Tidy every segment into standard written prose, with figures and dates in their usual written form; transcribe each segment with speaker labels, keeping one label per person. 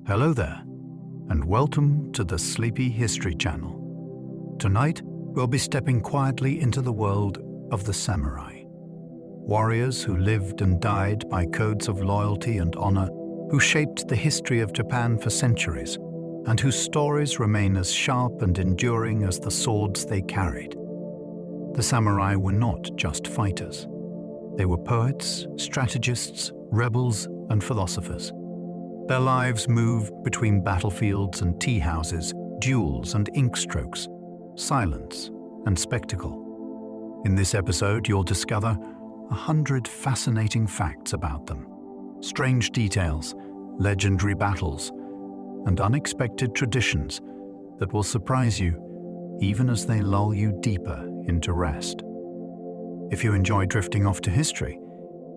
Speaker 1: Hello there, and welcome to the Sleepy History Channel. Tonight, we'll be stepping quietly into the world of the samurai. Warriors who lived and died by codes of loyalty and honor, who shaped the history of Japan for centuries, and whose stories remain as sharp and enduring as the swords they carried. The samurai were not just fighters. They were poets, strategists, rebels, and philosophers. Their lives moved between battlefields and tea houses, duels and ink strokes, silence and spectacle. In this episode, you'll discover 100 fascinating facts about them, strange details, legendary battles, and unexpected traditions that will surprise you even as they lull you deeper into rest. If you enjoy drifting off to history,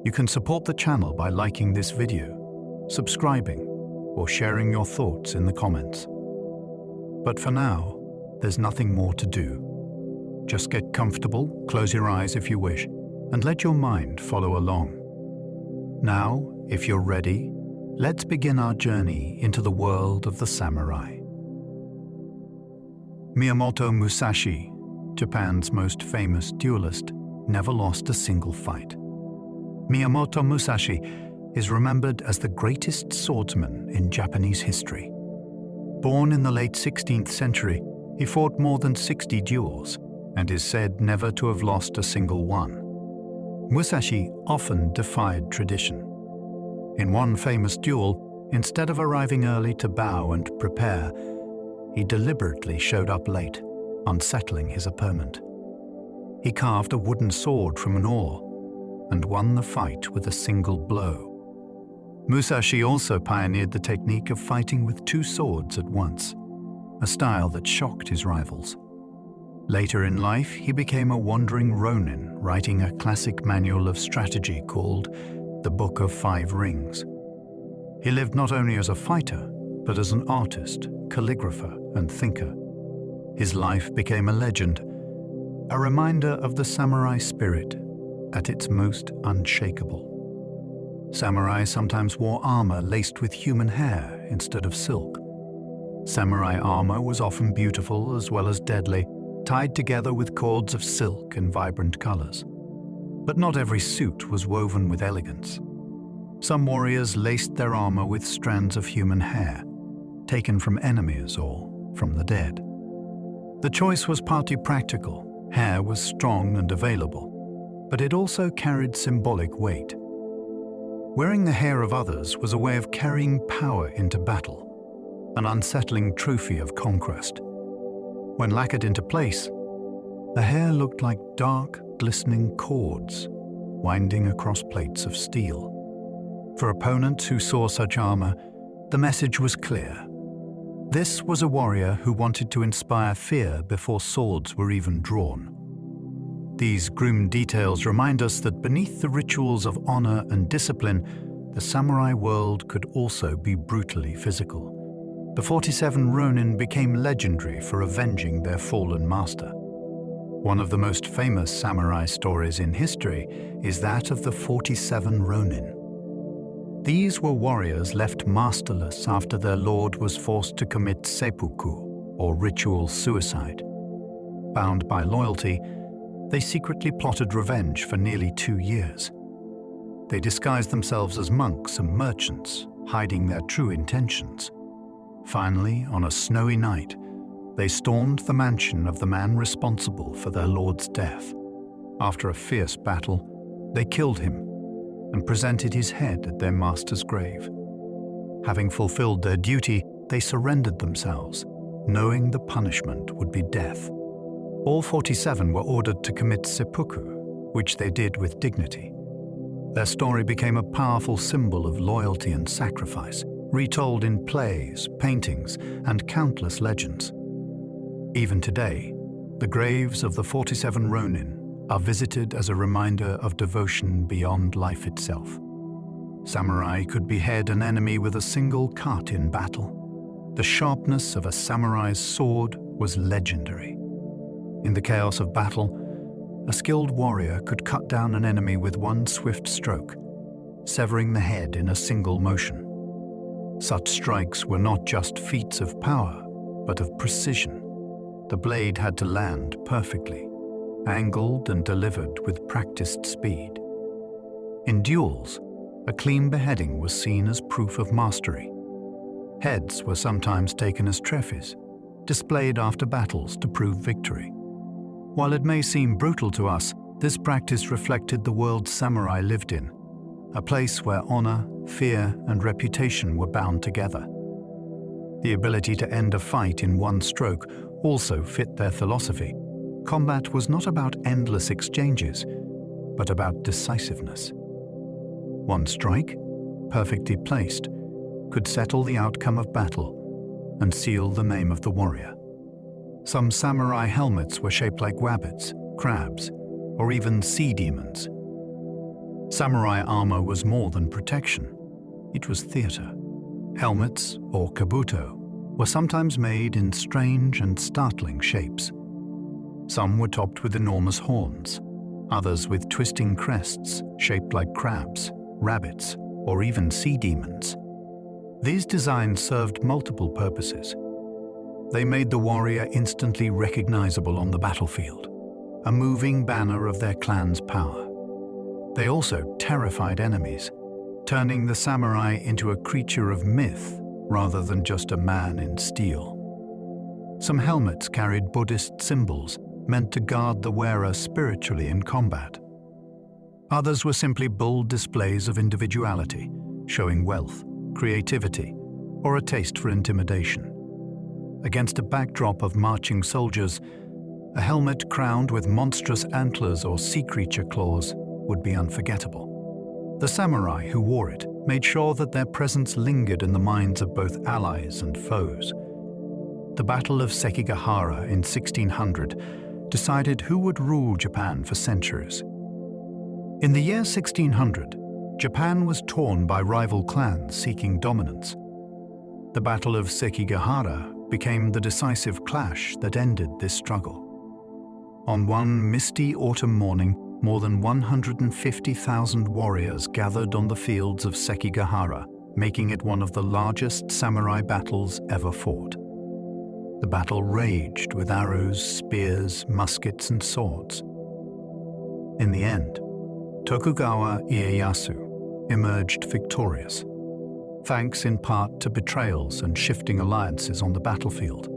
Speaker 1: you can support the channel by liking this video, subscribing, or sharing your thoughts in the comments. But for now, there's nothing more to do. Just get comfortable, close your eyes if you wish, and let your mind follow along. Now, if you're ready, let's begin our journey into the world of the samurai. Miyamoto Musashi, Japan's most famous duelist, never lost a single fight. Miyamoto Musashi is remembered as the greatest swordsman in Japanese history. Born in the late 16th century, he fought more than 60 duels and is said never to have lost a single one. Musashi often defied tradition. In one famous duel, instead of arriving early to bow and prepare, he deliberately showed up late, unsettling his opponent. He carved a wooden sword from an oar and won the fight with a single blow. Musashi also pioneered the technique of fighting with two swords at once, a style that shocked his rivals. Later in life, he became a wandering Rōnin, writing a classic manual of strategy called The Book of Five Rings. He lived not only as a fighter, but as an artist, calligrapher, and thinker. His life became a legend, a reminder of the samurai spirit at its most unshakable. Samurai sometimes wore armor laced with human hair instead of silk. Samurai armor was often beautiful as well as deadly, tied together with cords of silk in vibrant colors. But not every suit was woven with elegance. Some warriors laced their armor with strands of human hair, taken from enemies or from the dead. The choice was partly practical. Hair was strong and available, but it also carried symbolic weight. Wearing the hair of others was a way of carrying power into battle, an unsettling trophy of conquest. When lacquered into place, the hair looked like dark, glistening cords winding across plates of steel. For opponents who saw such armor, the message was clear. This was a warrior who wanted to inspire fear before swords were even drawn. These grim details remind us that beneath the rituals of honor and discipline, the samurai world could also be brutally physical. The 47 Rōnin became legendary for avenging their fallen master. One of the most famous samurai stories in history is that of the 47 Rōnin. These were warriors left masterless after their lord was forced to commit seppuku, or ritual suicide. Bound by loyalty, they secretly plotted revenge for nearly 2 years. They disguised themselves as monks and merchants, hiding their true intentions. Finally, on a snowy night, they stormed the mansion of the man responsible for their lord's death. After a fierce battle, they killed him and presented his head at their master's grave. Having fulfilled their duty, they surrendered themselves, knowing the punishment would be death. All 47 were ordered to commit seppuku, which they did with dignity. Their story became a powerful symbol of loyalty and sacrifice, retold in plays, paintings, and countless legends. Even today, the graves of the 47 Rōnin are visited as a reminder of devotion beyond life itself. Samurai could behead an enemy with a single cut in battle. The sharpness of a samurai's sword was legendary. In the chaos of battle, a skilled warrior could cut down an enemy with one swift stroke, severing the head in a single motion. Such strikes were not just feats of power, but of precision. The blade had to land perfectly, angled and delivered with practiced speed. In duels, a clean beheading was seen as proof of mastery. Heads were sometimes taken as trophies, displayed after battles to prove victory. While it may seem brutal to us, this practice reflected the world samurai lived in, a place where honor, fear, and reputation were bound together. The ability to end a fight in one stroke also fit their philosophy. Combat was not about endless exchanges, but about decisiveness. One strike, perfectly placed, could settle the outcome of battle and seal the name of the warrior. Some samurai helmets were shaped like rabbits, crabs, or even sea demons. Samurai armor was more than protection. It was theater. Helmets, or kabuto, were sometimes made in strange and startling shapes. Some were topped with enormous horns, others with twisting crests shaped like crabs, rabbits, or even sea demons. These designs served multiple purposes. They made the warrior instantly recognizable on the battlefield, a moving banner of their clan's power. They also terrified enemies, turning the samurai into a creature of myth rather than just a man in steel. Some helmets carried Buddhist symbols meant to guard the wearer spiritually in combat. Others were simply bold displays of individuality, showing wealth, creativity, or a taste for intimidation. Against a backdrop of marching soldiers, a helmet crowned with monstrous antlers or sea creature claws would be unforgettable. The samurai who wore it made sure that their presence lingered in the minds of both allies and foes. The Battle of Sekigahara in 1600 decided who would rule Japan for centuries. In the year 1600, Japan was torn by rival clans seeking dominance. The Battle of Sekigahara became the decisive clash that ended this struggle. On one misty autumn morning, more than 150,000 warriors gathered on the fields of Sekigahara, making it one of the largest samurai battles ever fought. The battle raged with arrows, spears, muskets, and swords. In the end, Tokugawa Ieyasu emerged victorious, thanks in part to betrayals and shifting alliances on the battlefield.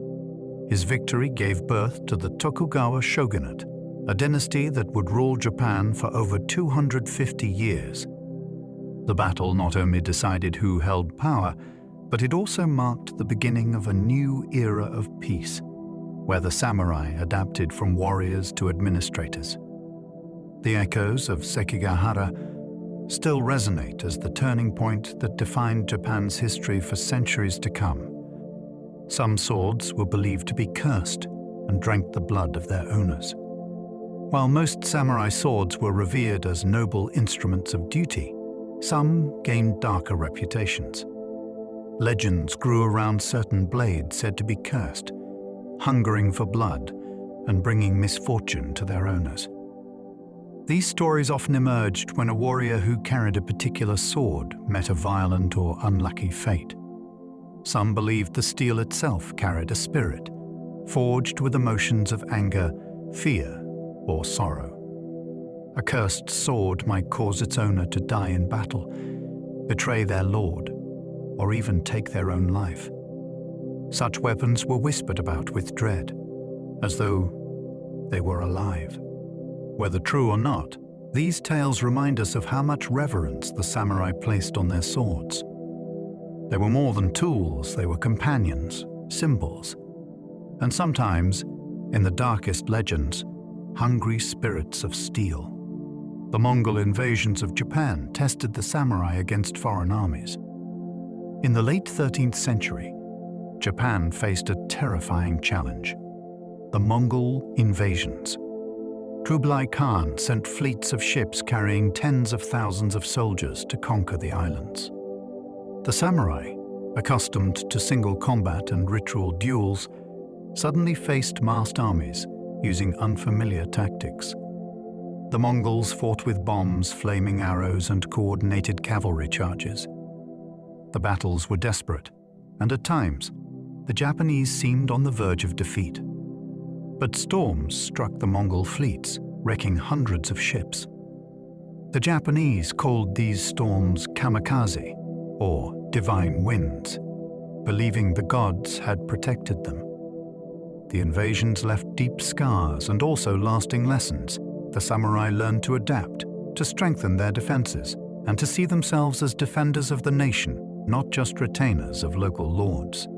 Speaker 1: His victory gave birth to the Tokugawa shogunate, a dynasty that would rule Japan for over 250 years. The battle not only decided who held power, but it also marked the beginning of a new era of peace, where the samurai adapted from warriors to administrators. The echoes of Sekigahara still resonate as the turning point that defined Japan's history for centuries to come. Some swords were believed to be cursed and drank the blood of their owners. While most samurai swords were revered as noble instruments of duty, some gained darker reputations. Legends grew around certain blades said to be cursed, hungering for blood and bringing misfortune to their owners. These stories often emerged when a warrior who carried a particular sword met a violent or unlucky fate. Some believed the steel itself carried a spirit, forged with emotions of anger, fear, or sorrow. A cursed sword might cause its owner to die in battle, betray their lord, or even take their own life. Such weapons were whispered about with dread, as though they were alive. Whether true or not, these tales remind us of how much reverence the samurai placed on their swords. They were more than tools, they were companions, symbols, and sometimes, in the darkest legends, hungry spirits of steel. The Mongol invasions of Japan tested the samurai against foreign armies. In the late 13th century, Japan faced a terrifying challenge: the Mongol invasions. Kublai Khan sent fleets of ships carrying tens of thousands of soldiers to conquer the islands. The samurai, accustomed to single combat and ritual duels, suddenly faced massed armies using unfamiliar tactics. The Mongols fought with bombs, flaming arrows, and coordinated cavalry charges. The battles were desperate, and at times, the Japanese seemed on the verge of defeat. But storms struck the Mongol fleets, wrecking hundreds of ships. The Japanese called these storms kamikaze, or divine winds, believing the gods had protected them. The invasions left deep scars and also lasting lessons. The samurai learned to adapt, to strengthen their defenses, and to see themselves as defenders of the nation, not just retainers of local lords.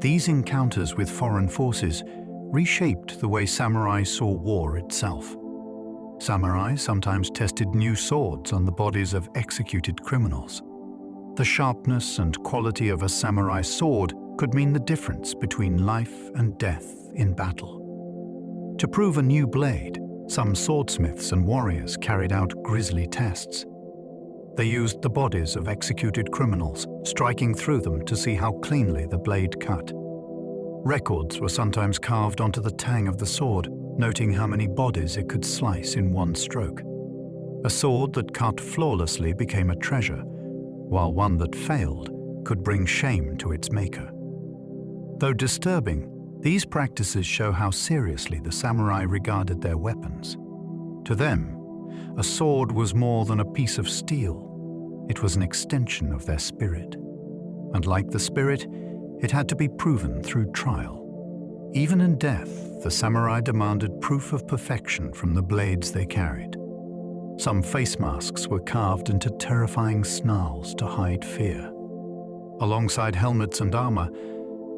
Speaker 1: These encounters with foreign forces reshaped the way samurai saw war itself. Samurai sometimes tested new swords on the bodies of executed criminals. The sharpness and quality of a samurai sword could mean the difference between life and death in battle. To prove a new blade, some swordsmiths and warriors carried out grisly tests. They used the bodies of executed criminals, striking through them to see how cleanly the blade cut. Records were sometimes carved onto the tang of the sword, noting how many bodies it could slice in one stroke. A sword that cut flawlessly became a treasure, while one that failed could bring shame to its maker. Though disturbing, these practices show how seriously the samurai regarded their weapons. To them, a sword was more than a piece of steel. It was an extension of their spirit. And like the spirit, it had to be proven through trial. Even in death, the samurai demanded proof of perfection from the blades they carried. Some face masks were carved into terrifying snarls to hide fear. Alongside helmets and armor,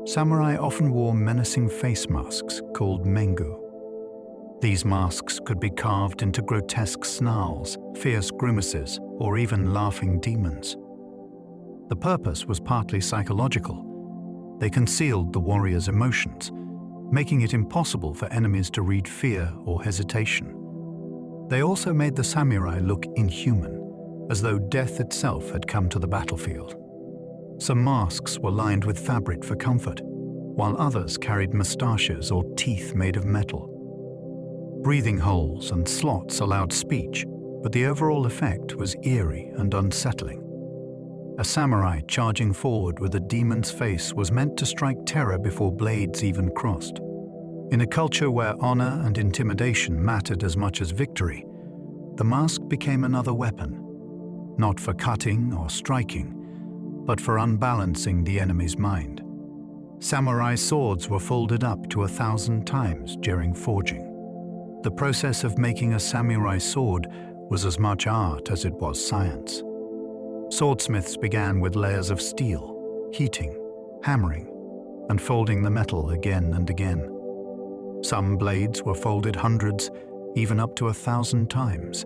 Speaker 1: samurai often wore menacing face masks called mengu. These masks could be carved into grotesque snarls, fierce grimaces, or even laughing demons. The purpose was partly psychological. They concealed the warrior's emotions, making it impossible for enemies to read fear or hesitation. They also made the samurai look inhuman, as though death itself had come to the battlefield. Some masks were lined with fabric for comfort, while others carried mustaches or teeth made of metal. Breathing holes and slots allowed speech, but the overall effect was eerie and unsettling. A samurai charging forward with a demon's face was meant to strike terror before blades even crossed. In a culture where honor and intimidation mattered as much as victory, the mask became another weapon, not for cutting or striking, but for unbalancing the enemy's mind. Samurai swords were folded up to 1,000 times during forging. The process of making a samurai sword was as much art as it was science. Swordsmiths began with layers of steel, heating, hammering, and folding the metal again and again. Some blades were folded hundreds, even up to 1,000 times,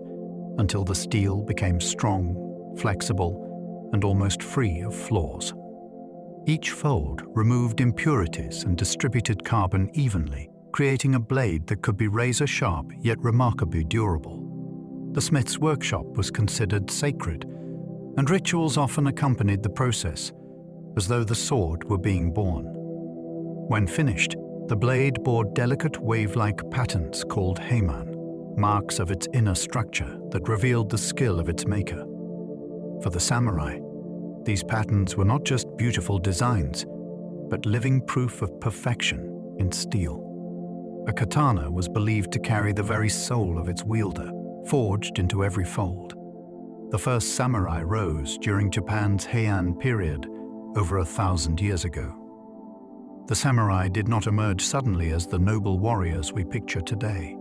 Speaker 1: until the steel became strong, flexible, and almost free of flaws. Each fold removed impurities and distributed carbon evenly, creating a blade that could be razor-sharp yet remarkably durable. The smith's workshop was considered sacred, and rituals often accompanied the process, as though the sword were being born. When finished, the blade bore delicate wave-like patterns called heiman, marks of its inner structure that revealed the skill of its maker. For the samurai, these patterns were not just beautiful designs, but living proof of perfection in steel. A katana was believed to carry the very soul of its wielder, forged into every fold. The first samurai rose during Japan's Heian period, over 1,000 years ago. The samurai did not emerge suddenly as the noble warriors we picture today.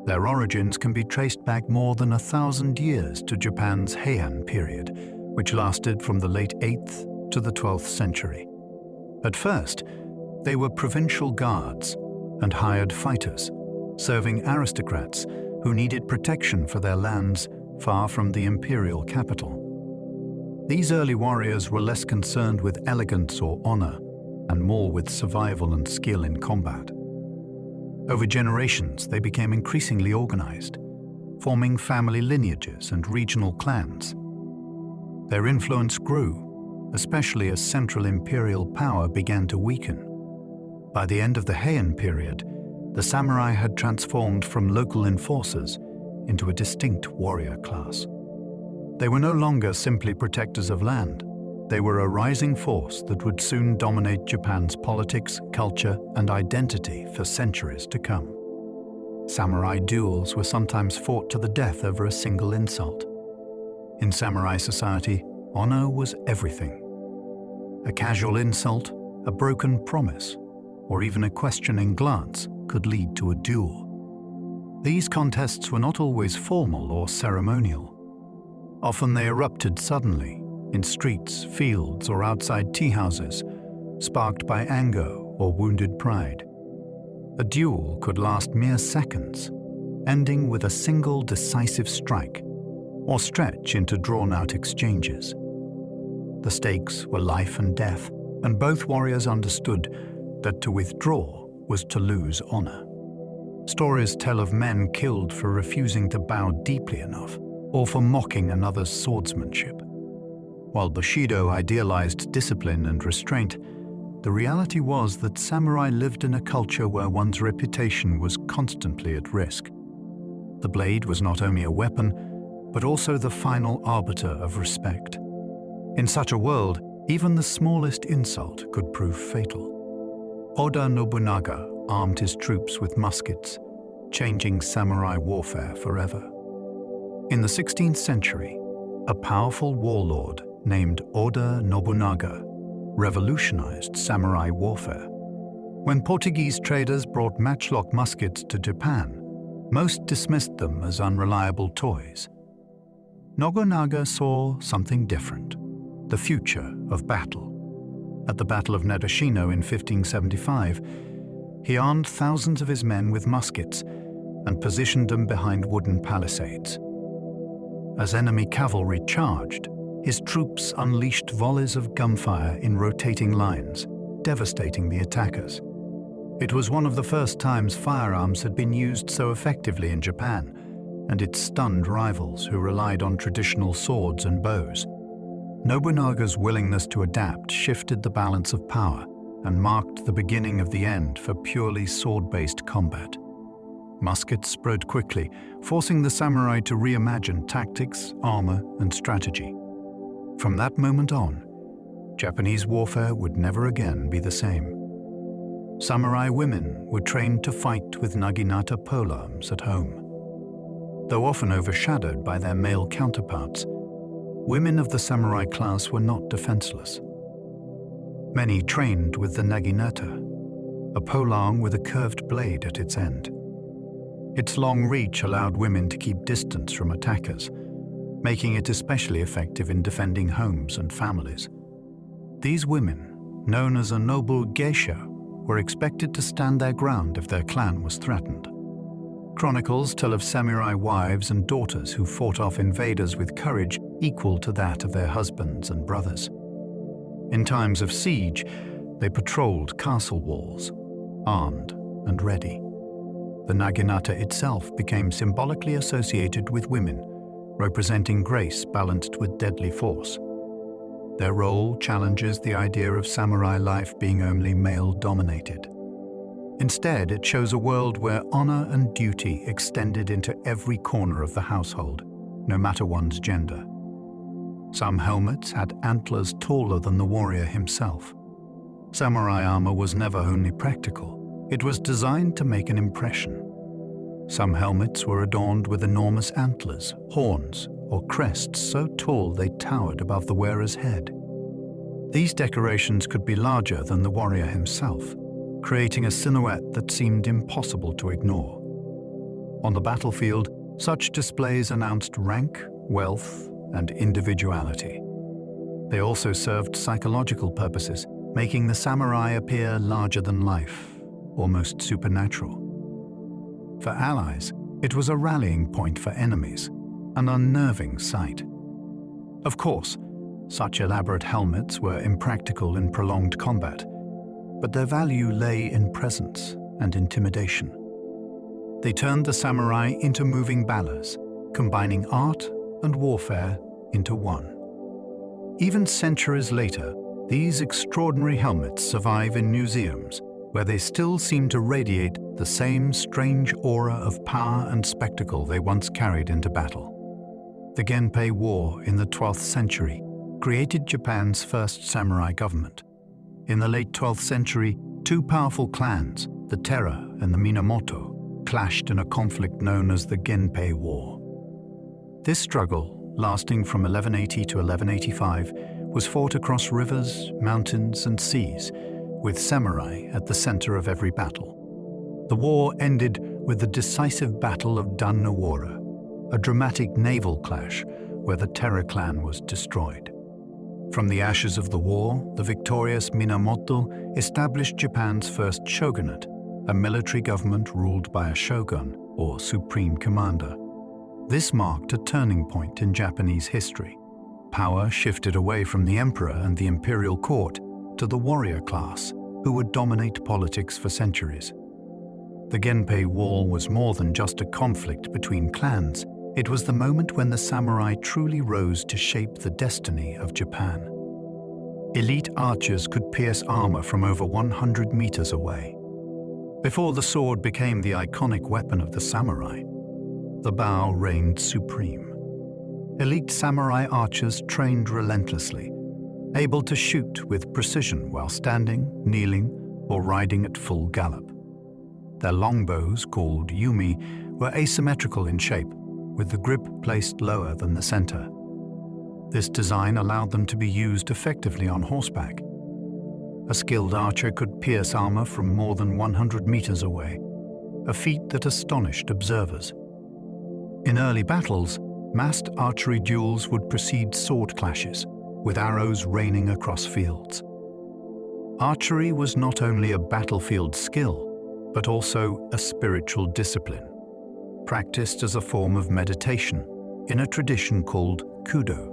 Speaker 1: Their origins can be traced back more than 1,000 years to Japan's Heian period, which lasted from the late 8th to the 12th century. At first, they were provincial guards and hired fighters, serving aristocrats who needed protection for their lands far from the imperial capital. These early warriors were less concerned with elegance or honor, and more with survival and skill in combat. Over generations, they became increasingly organized, forming family lineages and regional clans. Their influence grew, especially as central imperial power began to weaken. By the end of the Heian period, the samurai had transformed from local enforcers into a distinct warrior class. They were no longer simply protectors of land. They were a rising force that would soon dominate Japan's politics, culture, and identity for centuries to come. Samurai duels were sometimes fought to the death over a single insult. In samurai society, honor was everything. A casual insult, a broken promise, or even a questioning glance could lead to a duel. These contests were not always formal or ceremonial. Often they erupted suddenly, in streets, fields, or outside tea houses, sparked by anger or wounded pride. A duel could last mere seconds, ending with a single decisive strike, or stretch into drawn-out exchanges. The stakes were life and death, and both warriors understood that to withdraw was to lose honor. Stories tell of men killed for refusing to bow deeply enough, or for mocking another's swordsmanship. While Bushido idealized discipline and restraint, the reality was that samurai lived in a culture where one's reputation was constantly at risk. The blade was not only a weapon, but also the final arbiter of respect. In such a world, even the smallest insult could prove fatal. Oda Nobunaga armed his troops with muskets, changing samurai warfare forever. In the 16th century, a powerful warlord named Oda Nobunaga revolutionized samurai warfare. When Portuguese traders brought matchlock muskets to Japan, most dismissed them as unreliable toys. Nobunaga saw something different, the future of battle. At the Battle of Narashino in 1575, he armed thousands of his men with muskets and positioned them behind wooden palisades. As enemy cavalry charged, his troops unleashed volleys of gunfire in rotating lines, devastating the attackers. It was one of the first times firearms had been used so effectively in Japan, and it stunned rivals who relied on traditional swords and bows. Nobunaga's willingness to adapt shifted the balance of power and marked the beginning of the end for purely sword-based combat. Muskets spread quickly, forcing the samurai to reimagine tactics, armor, and strategy. From that moment on, Japanese warfare would never again be the same. Samurai women were trained to fight with naginata polearms at home. Though often overshadowed by their male counterparts, women of the samurai class were not defenseless. Many trained with the naginata, a polearm with a curved blade at its end. Its long reach allowed women to keep distance from attackers, making it especially effective in defending homes and families. These women, known as a noble geisha, were expected to stand their ground if their clan was threatened. Chronicles tell of samurai wives and daughters who fought off invaders with courage equal to that of their husbands and brothers. In times of siege, they patrolled castle walls, armed and ready. The naginata itself became symbolically associated with women, representing grace balanced with deadly force. Their role challenges the idea of samurai life being only male-dominated. Instead, it shows a world where honor and duty extended into every corner of the household, no matter one's gender. Some helmets had antlers taller than the warrior himself. Samurai armor was never only practical, it was designed to make an impression. Some helmets were adorned with enormous antlers, horns, or crests so tall they towered above the wearer's head. These decorations could be larger than the warrior himself, creating a silhouette that seemed impossible to ignore. On the battlefield, such displays announced rank, wealth, and individuality. They also served psychological purposes, making the samurai appear larger than life, almost supernatural. For allies, it was a rallying point for enemies, an unnerving sight. Of course, such elaborate helmets were impractical in prolonged combat, but their value lay in presence and intimidation. They turned the samurai into moving ballers, combining art and warfare into one. Even centuries later, these extraordinary helmets survive in museums, where they still seem to radiate the same strange aura of power and spectacle they once carried into battle. The Genpei War in the 12th century created Japan's first samurai government. In the late 12th century, two powerful clans, the Terra and the Minamoto, clashed in a conflict known as the Genpei War. This struggle, lasting from 1180 to 1185, was fought across rivers, mountains, and seas, with samurai at the center of every battle. The war ended with the decisive Battle of Dan no Wara, a dramatic naval clash where the Terra clan was destroyed. From the ashes of the war, the victorious Minamoto established Japan's first shogunate, a military government ruled by a shogun, or supreme commander. This marked a turning point in Japanese history. Power shifted away from the emperor and the imperial court to the warrior class, who would dominate politics for centuries. The Genpei War was more than just a conflict between clans. It was the moment when the samurai truly rose to shape the destiny of Japan. Elite archers could pierce armor from over 100 meters away. Before the sword became the iconic weapon of the samurai, the bow reigned supreme. Elite samurai archers trained relentlessly, able to shoot with precision while standing, kneeling, or riding at full gallop. Their longbows, called yumi, were asymmetrical in shape, with the grip placed lower than the center. This design allowed them to be used effectively on horseback. A skilled archer could pierce armor from more than 100 meters away, a feat that astonished observers. In early battles, massed archery duels would precede sword clashes, with arrows raining across fields. Archery was not only a battlefield skill, but also a spiritual discipline, practiced as a form of meditation in a tradition called kudo.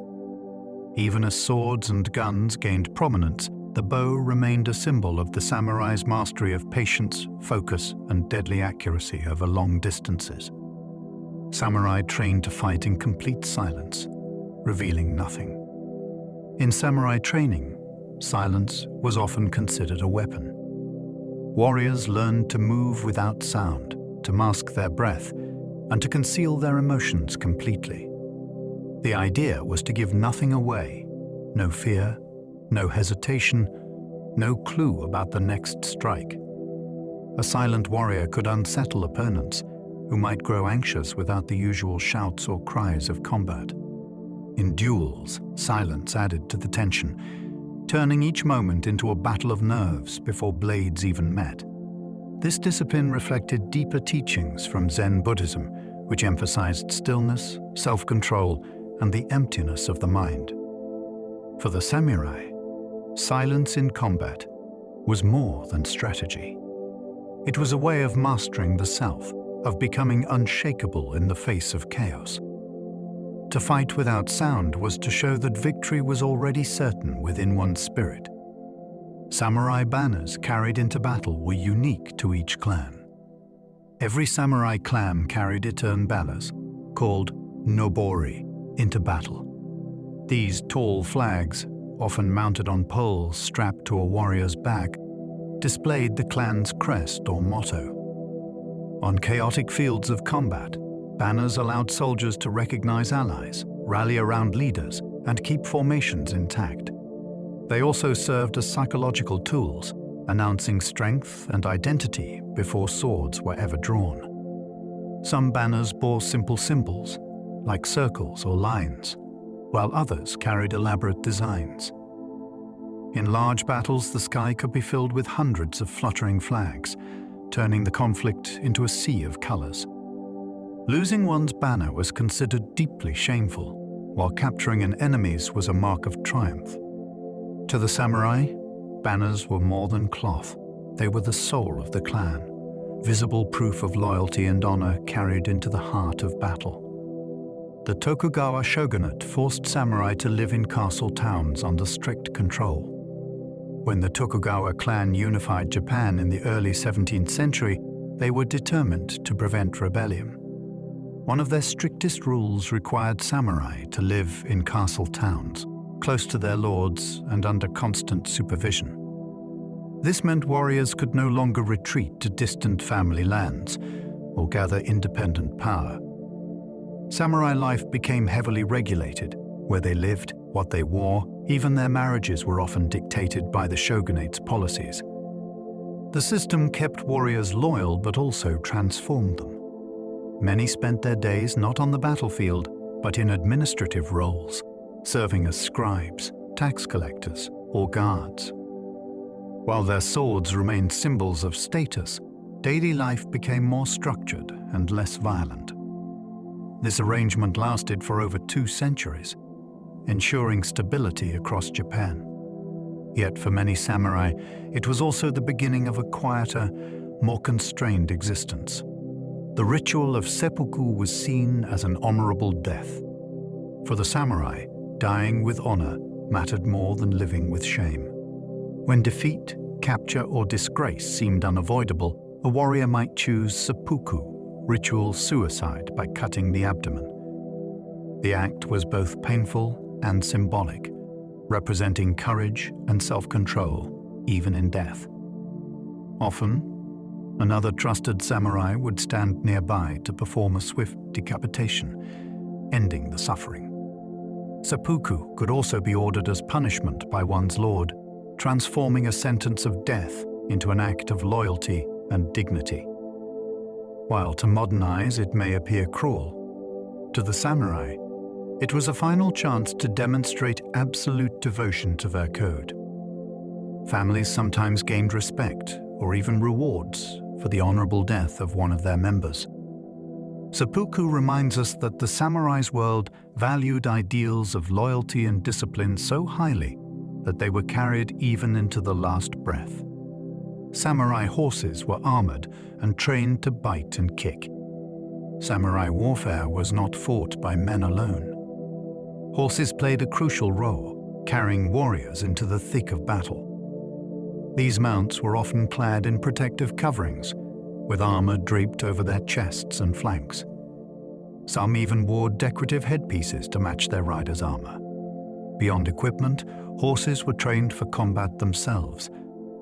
Speaker 1: Even as swords and guns gained prominence, the bow remained a symbol of the samurai's mastery of patience, focus, and deadly accuracy over long distances. Samurai trained to fight in complete silence, revealing nothing. In samurai training, silence was often considered a weapon. Warriors learned to move without sound, to mask their breath, and to conceal their emotions completely. The idea was to give nothing away, no fear, no hesitation, no clue about the next strike. A silent warrior could unsettle opponents, who might grow anxious without the usual shouts or cries of combat. In duels, silence added to the tension, turning each moment into a battle of nerves before blades even met. This discipline reflected deeper teachings from Zen Buddhism, which emphasized stillness, self-control, and the emptiness of the mind. For the samurai, silence in combat was more than strategy. It was a way of mastering the self, of becoming unshakable in the face of chaos. To fight without sound was to show that victory was already certain within one's spirit. Samurai banners carried into battle were unique to each clan. Every samurai clan carried its own banners, called nobori, into battle. These tall flags, often mounted on poles strapped to a warrior's back, displayed the clan's crest or motto. On chaotic fields of combat, banners allowed soldiers to recognize allies, rally around leaders, and keep formations intact. They also served as psychological tools, announcing strength and identity before swords were ever drawn. Some banners bore simple symbols, like circles or lines, while others carried elaborate designs. In large battles, the sky could be filled with hundreds of fluttering flags, turning the conflict into a sea of colors. Losing one's banner was considered deeply shameful, while capturing an enemy's was a mark of triumph. To the samurai, banners were more than cloth. They were the soul of the clan, visible proof of loyalty and honor carried into the heart of battle. The Tokugawa shogunate forced samurai to live in castle towns under strict control. When the Tokugawa clan unified Japan in the early 17th century, they were determined to prevent rebellion. One of their strictest rules required samurai to live in castle towns, close to their lords and under constant supervision. This meant warriors could no longer retreat to distant family lands or gather independent power. Samurai life became heavily regulated: where they lived, what they wore, Even their marriages were often dictated by the shogunate's policies. The system kept warriors loyal but also transformed them. Many spent their days not on the battlefield, but in administrative roles, serving as scribes, tax collectors, or guards. While their swords remained symbols of status, daily life became more structured and less violent. This arrangement lasted for over 2 centuries, ensuring stability across Japan. Yet for many samurai, it was also the beginning of a quieter, more constrained existence. The ritual of seppuku was seen as an honorable death. For the samurai, dying with honor mattered more than living with shame. When defeat, capture, or disgrace seemed unavoidable, a warrior might choose seppuku, ritual suicide by cutting the abdomen. The act was both painful and symbolic, representing courage and self-control, even in death. Often, another trusted samurai would stand nearby to perform a swift decapitation, ending the suffering. Seppuku could also be ordered as punishment by one's lord, transforming a sentence of death into an act of loyalty and dignity. While to modernize it may appear cruel, to the samurai, it was a final chance to demonstrate absolute devotion to their code. Families sometimes gained respect or even rewards for the honorable death of one of their members. Seppuku reminds us that the samurai's world valued ideals of loyalty and discipline so highly that they were carried even into the last breath. Samurai horses were armored and trained to bite and kick. Samurai warfare was not fought by men alone. Horses played a crucial role, carrying warriors into the thick of battle. These mounts were often clad in protective coverings, with armor draped over their chests and flanks. Some even wore decorative headpieces to match their riders' armor. Beyond equipment, horses were trained for combat themselves,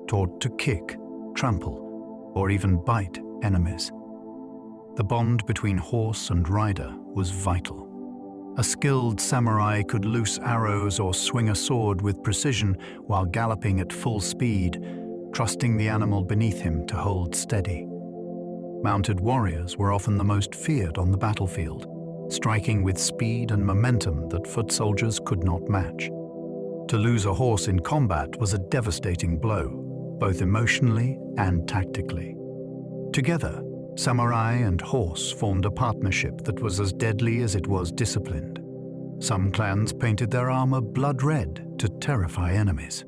Speaker 1: taught to kick, trample, or even bite enemies. The bond between horse and rider was vital. A skilled samurai could loose arrows or swing a sword with precision while galloping at full speed, trusting the animal beneath him to hold steady. Mounted warriors were often the most feared on the battlefield, striking with speed and momentum that foot soldiers could not match. To lose a horse in combat was a devastating blow, both emotionally and tactically. Together, samurai and horse formed a partnership that was as deadly as it was disciplined. Some clans painted their armor blood red to terrify enemies.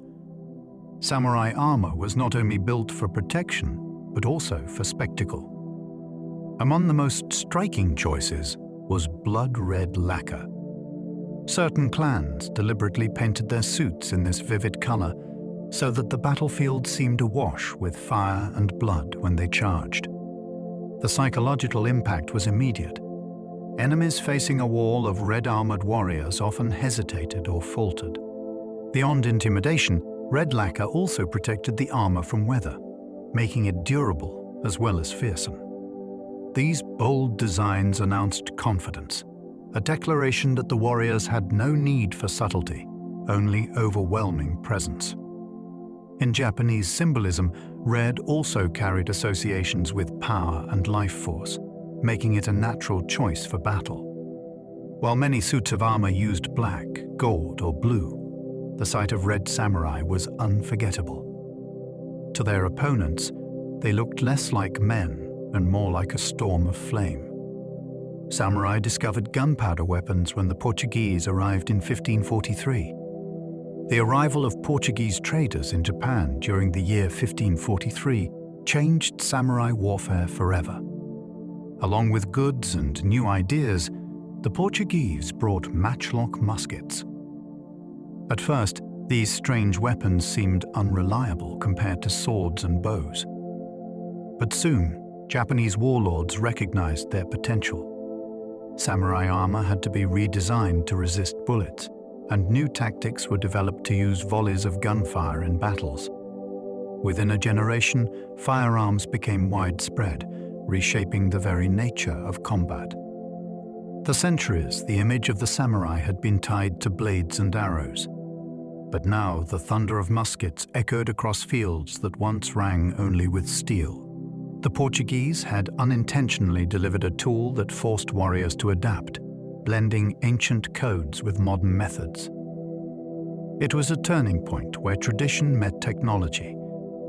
Speaker 1: Samurai armor was not only built for protection, but also for spectacle. Among the most striking choices was blood red lacquer. Certain clans deliberately painted their suits in this vivid color so that the battlefield seemed awash with fire and blood when they charged. The psychological impact was immediate. Enemies facing a wall of red-armored warriors often hesitated or faltered. Beyond intimidation, red lacquer also protected the armor from weather, making it durable as well as fearsome. These bold designs announced confidence, a declaration that the warriors had no need for subtlety, only overwhelming presence. In Japanese symbolism, red also carried associations with power and life force, making it a natural choice for battle. While many suits of armor used black, gold, or blue, the sight of red samurai was unforgettable. To their opponents, they looked less like men and more like a storm of flame. Samurai discovered gunpowder weapons when the Portuguese arrived in 1543. The arrival of Portuguese traders in Japan during the year 1543 changed samurai warfare forever. Along with goods and new ideas, the Portuguese brought matchlock muskets. At first, these strange weapons seemed unreliable compared to swords and bows. But soon, Japanese warlords recognized their potential. Samurai armor had to be redesigned to resist bullets, and new tactics were developed to use volleys of gunfire in battles. Within a generation, firearms became widespread, reshaping the very nature of combat. For centuries, the image of the samurai had been tied to blades and arrows. But now the thunder of muskets echoed across fields that once rang only with steel. The Portuguese had unintentionally delivered a tool that forced warriors to adapt, blending ancient codes with modern methods. It was a turning point where tradition met technology,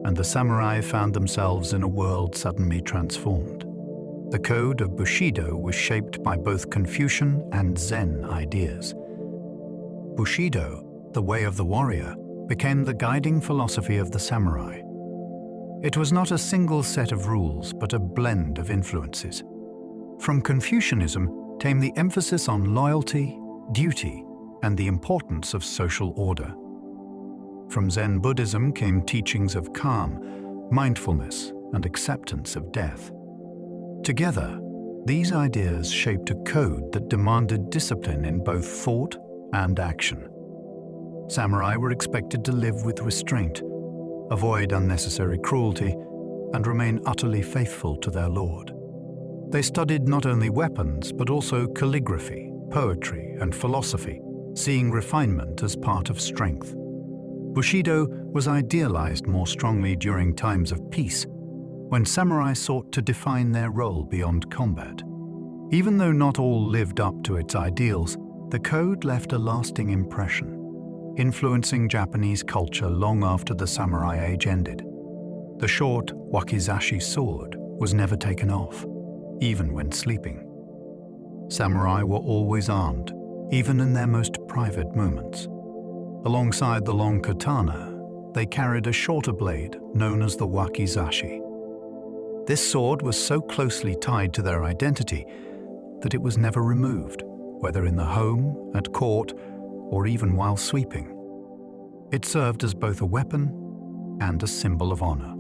Speaker 1: and the samurai found themselves in a world suddenly transformed. The code of bushidō was shaped by both Confucian and Zen ideas. Bushidō, the way of the warrior, became the guiding philosophy of the samurai. It was not a single set of rules, but a blend of influences. From Confucianism came the emphasis on loyalty, duty, and the importance of social order. From Zen Buddhism came teachings of calm, mindfulness, and acceptance of death. Together, these ideas shaped a code that demanded discipline in both thought and action. Samurai were expected to live with restraint, avoid unnecessary cruelty, and remain utterly faithful to their lord. They studied not only weapons, but also calligraphy, poetry, and philosophy, seeing refinement as part of strength. Bushido was idealized more strongly during times of peace, when samurai sought to define their role beyond combat. Even though not all lived up to its ideals, the code left a lasting impression, influencing Japanese culture long after the samurai age ended. The short wakizashi sword was never taken off, even when sleeping. Samurai were always armed, even in their most private moments. Alongside the long katana, they carried a shorter blade known as the wakizashi. This sword was so closely tied to their identity that it was never removed, whether in the home, at court, or even while sweeping. It served as both a weapon and a symbol of honor.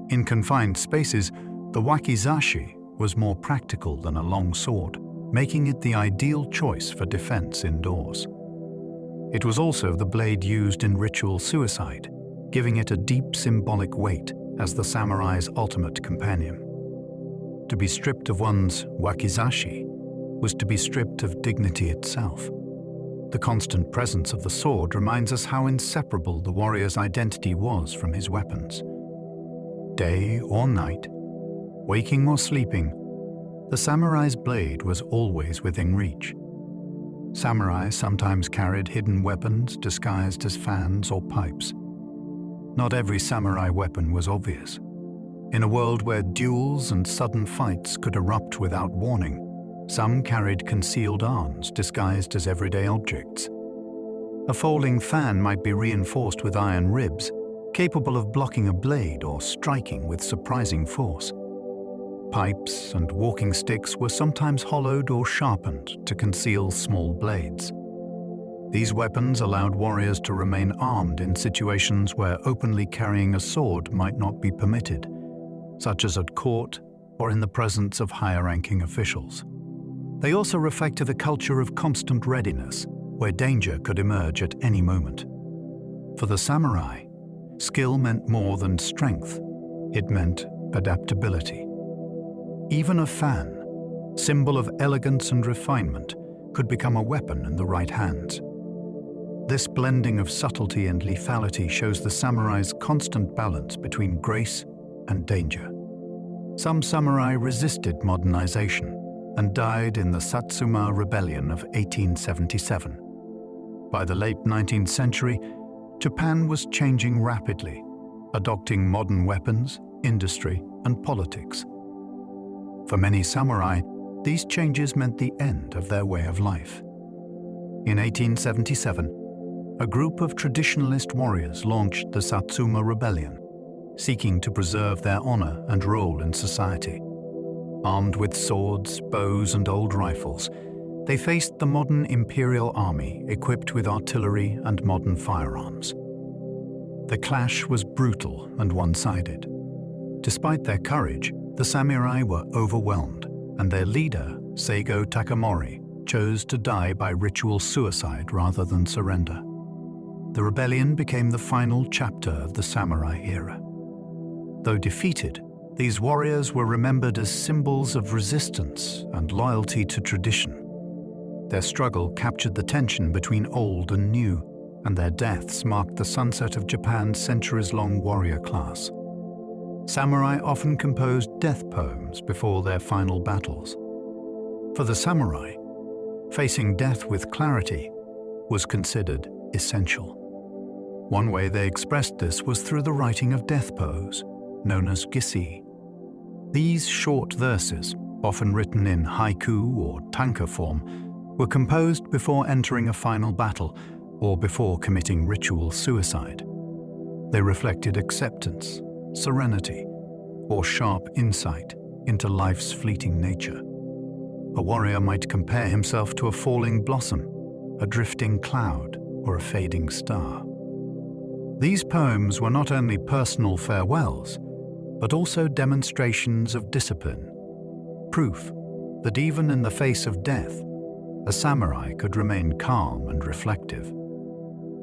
Speaker 1: In confined spaces, the wakizashi was more practical than a long sword, making it the ideal choice for defense indoors. It was also the blade used in ritual suicide, giving it a deep symbolic weight as the samurai's ultimate companion. To be stripped of one's wakizashi was to be stripped of dignity itself. The constant presence of the sword reminds us how inseparable the warrior's identity was from his weapons. Day or night, waking or sleeping, the samurai's blade was always within reach. Samurai sometimes carried hidden weapons disguised as fans or pipes. Not every samurai weapon was obvious. In a world where duels and sudden fights could erupt without warning, some carried concealed arms disguised as everyday objects. A folding fan might be reinforced with iron ribs, capable of blocking a blade or striking with surprising force. Pipes and walking sticks were sometimes hollowed or sharpened to conceal small blades. These weapons allowed warriors to remain armed in situations where openly carrying a sword might not be permitted, such as at court or in the presence of higher-ranking officials. They also reflected a culture of constant readiness, where danger could emerge at any moment. For the samurai, skill meant more than strength. It meant adaptability. Even a fan, symbol of elegance and refinement, could become a weapon in the right hands. This blending of subtlety and lethality shows the samurai's constant balance between grace and danger. Some samurai resisted modernization and died in the Satsuma Rebellion of 1877. By the late 19th century, Japan was changing rapidly, adopting modern weapons, industry, and politics. For many samurai, these changes meant the end of their way of life. In 1877, a group of traditionalist warriors launched the Satsuma Rebellion, seeking to preserve their honor and role in society. Armed with swords, bows, and old rifles, they faced the modern imperial army equipped with artillery and modern firearms. The clash was brutal and one-sided. Despite their courage, the samurai were overwhelmed, and their leader, Seigo Takamori, chose to die by ritual suicide rather than surrender. The rebellion became the final chapter of the samurai era. Though defeated, these warriors were remembered as symbols of resistance and loyalty to tradition. Their struggle captured the tension between old and new and their deaths marked the sunset of Japan's centuries-long warrior class. Samurai often composed death poems before their final battles. For the samurai, facing death with clarity was considered essential. One way they expressed this was through the writing of death pose, known as gissei. These short verses, often written in haiku or tanka form, were composed before entering a final battle or before committing ritual suicide. They reflected acceptance, serenity, or sharp insight into life's fleeting nature. A warrior might compare himself to a falling blossom, a drifting cloud, or a fading star. These poems were not only personal farewells, but also demonstrations of discipline, proof that even in the face of death, a samurai could remain calm and reflective.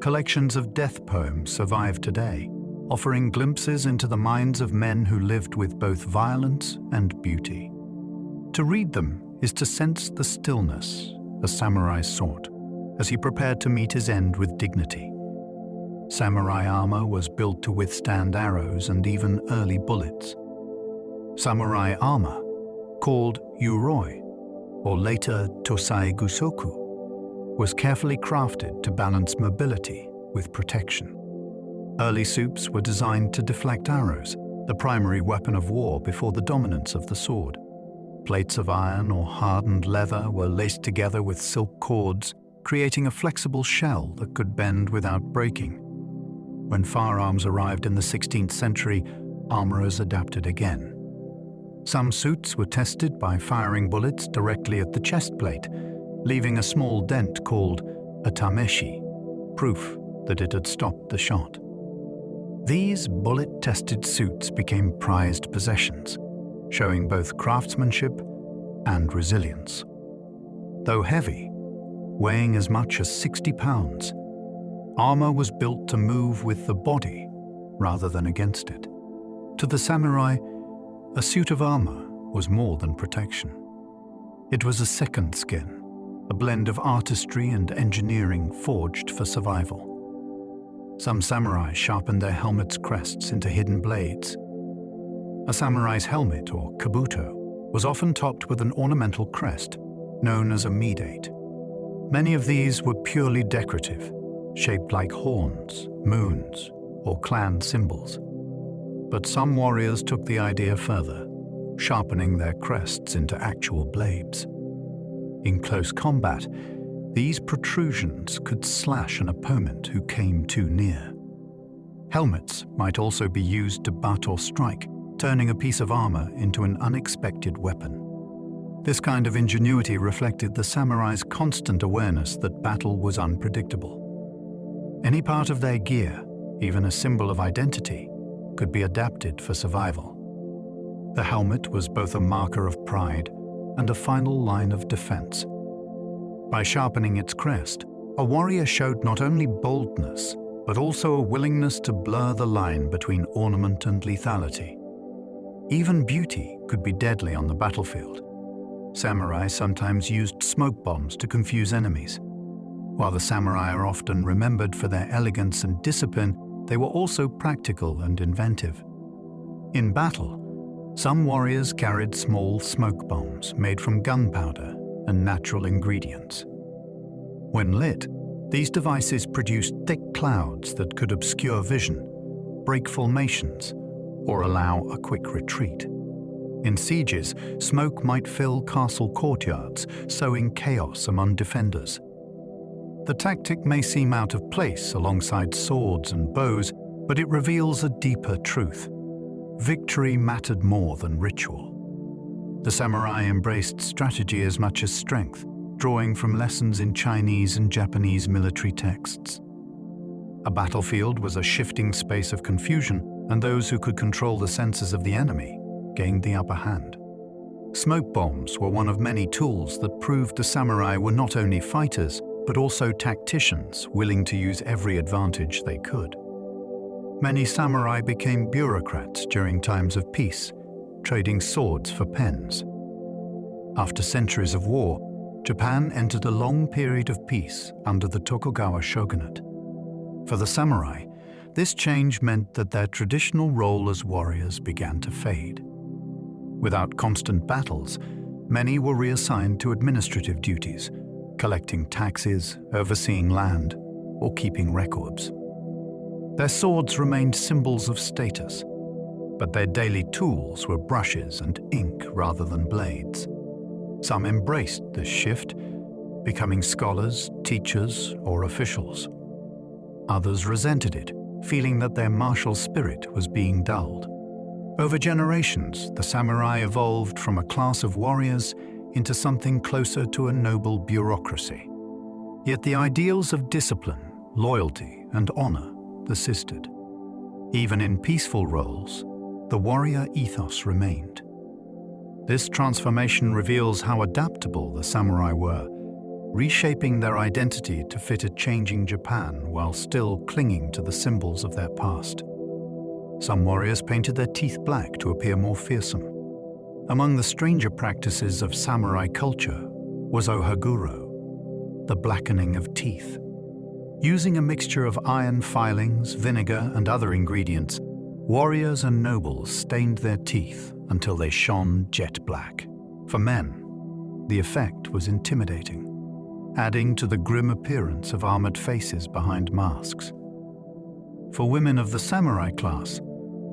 Speaker 1: Collections of death poems survive today, offering glimpses into the minds of men who lived with both violence and beauty. To read them is to sense the stillness a samurai sought as he prepared to meet his end with dignity. Samurai armor was built to withstand arrows and even early bullets. Samurai armor, called yuroi, or later tosai gusoku, was carefully crafted to balance mobility with protection. Early suits were designed to deflect arrows, the primary weapon of war before the dominance of the sword. Plates of iron or hardened leather were laced together with silk cords, creating a flexible shell that could bend without breaking. When firearms arrived in the 16th century, armorers adapted again. Some suits were tested by firing bullets directly at the chest plate, leaving a small dent called a tameshi, proof that it had stopped the shot. These bullet-tested suits became prized possessions, showing both craftsmanship and resilience. Though heavy, weighing as much as 60 pounds, armor was built to move with the body rather than against it. To the samurai, a suit of armor was more than protection. It was a second skin, a blend of artistry and engineering forged for survival. Some samurai sharpened their helmets' crests into hidden blades. A samurai's helmet, or kabuto, was often topped with an ornamental crest, known as a midate. Many of these were purely decorative, shaped like horns, moons, or clan symbols. But some warriors took the idea further, sharpening their crests into actual blades. In close combat, these protrusions could slash an opponent who came too near. Helmets might also be used to butt or strike, turning a piece of armor into an unexpected weapon. This kind of ingenuity reflected the samurai's constant awareness that battle was unpredictable. Any part of their gear, even a symbol of identity, could be adapted for survival. The helmet was both a marker of pride and a final line of defense. By sharpening its crest, a warrior showed not only boldness, but also a willingness to blur the line between ornament and lethality. Even beauty could be deadly on the battlefield. Samurai sometimes used smoke bombs to confuse enemies. While the samurai are often remembered for their elegance and discipline, they were also practical and inventive. In battle, some warriors carried small smoke bombs made from gunpowder and natural ingredients. When lit, these devices produced thick clouds that could obscure vision, break formations, or allow a quick retreat. In sieges, smoke might fill castle courtyards, sowing chaos among defenders. The tactic may seem out of place alongside swords and bows, but it reveals a deeper truth. Victory mattered more than ritual. The samurai embraced strategy as much as strength, drawing from lessons in Chinese and Japanese military texts. A battlefield was a shifting space of confusion, and those who could control the senses of the enemy gained the upper hand. Smoke bombs were one of many tools that proved the samurai were not only fighters, but also tacticians willing to use every advantage they could. Many samurai became bureaucrats during times of peace, trading swords for pens. After centuries of war, Japan entered a long period of peace under the Tokugawa shogunate. For the samurai, this change meant that their traditional role as warriors began to fade. Without constant battles, many were reassigned to administrative duties, collecting taxes, overseeing land, or keeping records. Their swords remained symbols of status, but their daily tools were brushes and ink rather than blades. Some embraced this shift, becoming scholars, teachers, or officials. Others resented it, feeling that their martial spirit was being dulled. Over generations, the samurai evolved from a class of warriors into something closer to a noble bureaucracy. Yet the ideals of discipline, loyalty, and honor persisted. Even in peaceful roles, the warrior ethos remained. This transformation reveals how adaptable the samurai were, reshaping their identity to fit a changing Japan while still clinging to the symbols of their past. Some warriors painted their teeth black to appear more fearsome. Among the stranger practices of samurai culture was ohaguro, the blackening of teeth. Using a mixture of iron filings, vinegar, and other ingredients, warriors and nobles stained their teeth until they shone jet black. For men, the effect was intimidating, adding to the grim appearance of armored faces behind masks. For women of the samurai class,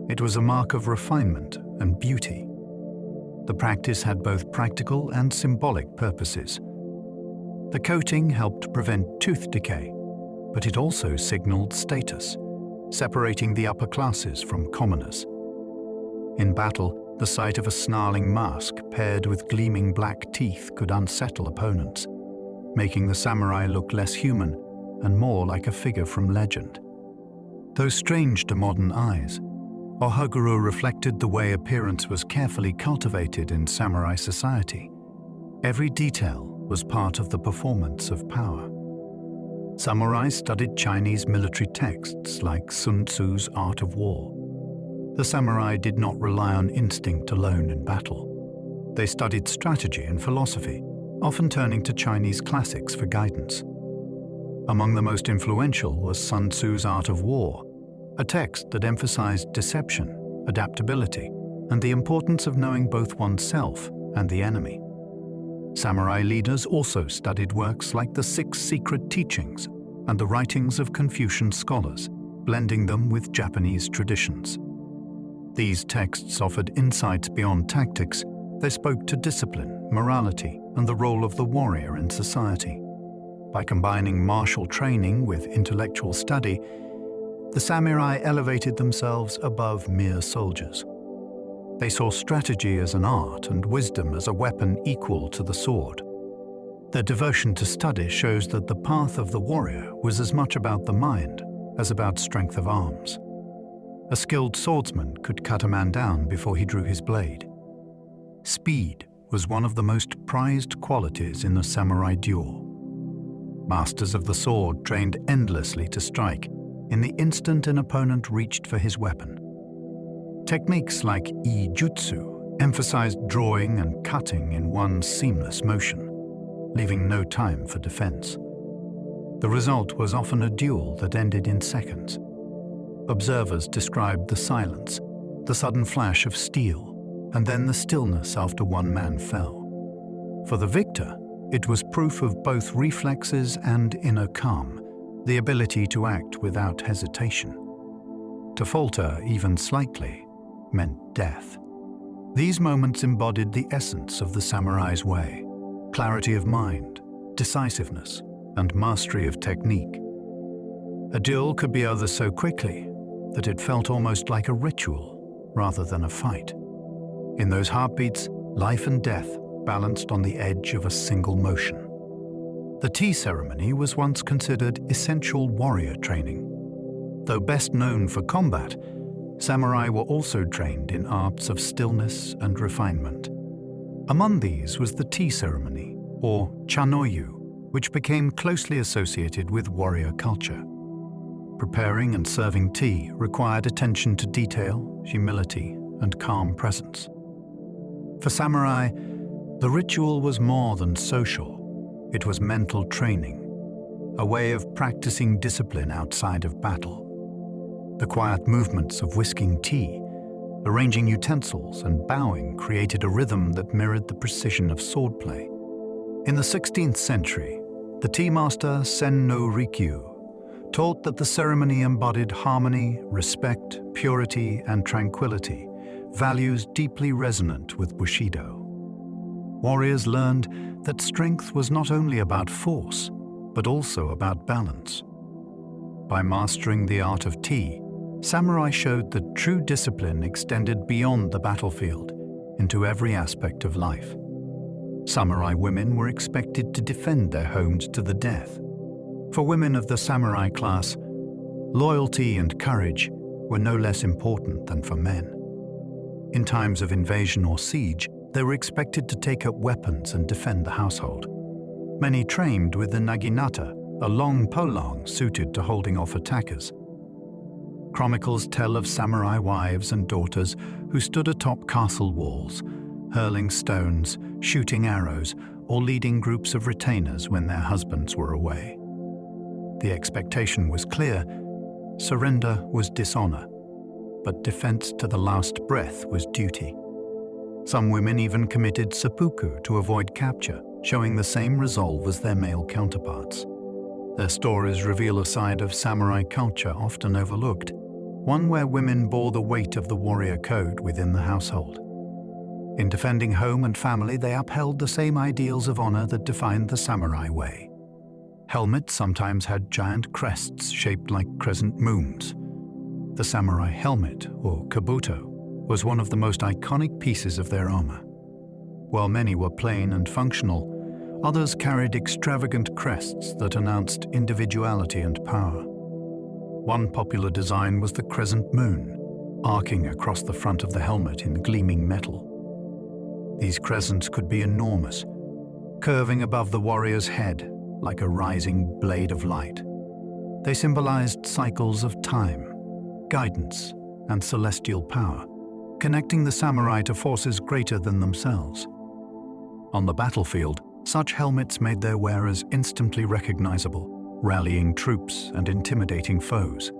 Speaker 1: it was a mark of refinement and beauty. The practice had both practical and symbolic purposes. The coating helped prevent tooth decay, but it also signaled status, separating the upper classes from commoners. In battle, the sight of a snarling mask paired with gleaming black teeth could unsettle opponents, making the samurai look less human and more like a figure from legend. Though strange to modern eyes, ohaguro reflected the way appearance was carefully cultivated in samurai society. Every detail was part of the performance of power. Samurai studied Chinese military texts like Sun Tzu's Art of War. The samurai did not rely on instinct alone in battle. They studied strategy and philosophy, often turning to Chinese classics for guidance. Among the most influential was Sun Tzu's Art of War, a text that emphasized deception, adaptability, and the importance of knowing both oneself and the enemy. Samurai leaders also studied works like the Six Secret Teachings and the writings of Confucian scholars, blending them with Japanese traditions. These texts offered insights beyond tactics. They spoke to discipline, morality, and the role of the warrior in society. By combining martial training with intellectual study, the samurai elevated themselves above mere soldiers. They saw strategy as an art and wisdom as a weapon equal to the sword. Their devotion to study shows that the path of the warrior was as much about the mind as about strength of arms. A skilled swordsman could cut a man down before he drew his blade. Speed was one of the most prized qualities in a samurai duel. Masters of the sword trained endlessly to strike in the instant an opponent reached for his weapon. Techniques like ii-jutsu emphasized drawing and cutting in one seamless motion, leaving no time for defense. The result was often a duel that ended in seconds. Observers described the silence, the sudden flash of steel, and then the stillness after one man fell. For the victor, it was proof of both reflexes and inner calm, the ability to act without hesitation. To falter even slightly meant death. These moments embodied the essence of the samurai's way: clarity of mind, decisiveness, and mastery of technique. A duel could be over so quickly that it felt almost like a ritual rather than a fight. In those heartbeats, life and death balanced on the edge of a single motion. The tea ceremony was once considered essential warrior training. Though best known for combat, samurai were also trained in arts of stillness and refinement. Among these was the tea ceremony, or chanoyu, which became closely associated with warrior culture. Preparing and serving tea required attention to detail, humility, and calm presence. For samurai, the ritual was more than social. It was mental training. a way of practicing discipline outside of battle. The quiet movements of whisking tea, arranging utensils, and bowing created a rhythm that mirrored the precision of swordplay. In the 16th century, the tea master Sen no Rikyu taught that the ceremony embodied harmony, respect, purity, and tranquility, values deeply resonant with bushidō. Warriors learned that strength was not only about force, but also about balance. By mastering the art of tea, samurai showed that true discipline extended beyond the battlefield into every aspect of life. Samurai women were expected to defend their homes to the death. For women of the samurai class, loyalty and courage were no less important than for men. In times of invasion or siege, they were expected to take up weapons and defend the household. Many trained with the naginata, a long polong suited to holding off attackers. Chronicles tell of samurai wives and daughters who stood atop castle walls, hurling stones, shooting arrows, or leading groups of retainers when their husbands were away. The expectation was clear: surrender was dishonor, but defense to the last breath was duty. Some women even committed seppuku to avoid capture, showing the same resolve as their male counterparts. Their stories reveal a side of samurai culture often overlooked, one where women bore the weight of the warrior code within the household. In defending home and family, they upheld the same ideals of honor that defined the samurai way. Helmets sometimes had giant crests shaped like crescent moons. The samurai helmet, or kabuto, was one of the most iconic pieces of their armor. While many were plain and functional, others carried extravagant crests that announced individuality and power. One popular design was the crescent moon, arcing across the front of the helmet in gleaming metal. These crescents could be enormous, curving above the warrior's head like a rising blade of light. They symbolized cycles of time, guidance, and celestial power, connecting the samurai to forces greater than themselves. On the battlefield, such helmets made their wearers instantly recognizable, rallying troops and intimidating foes.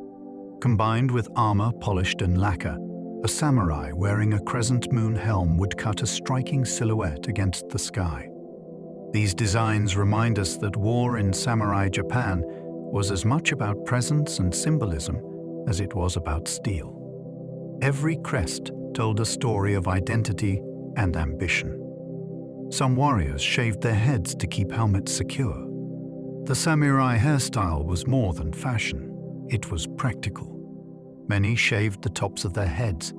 Speaker 1: Combined with armor polished in lacquer, a samurai wearing a crescent moon helm would cut a striking silhouette against the sky. These designs remind us that war in samurai Japan was as much about presence and symbolism as it was about steel. Every crest told a story of identity and ambition. Some warriors shaved their heads to keep helmets secure. The samurai hairstyle was more than fashion, it was practical. Many shaved the tops of their heads,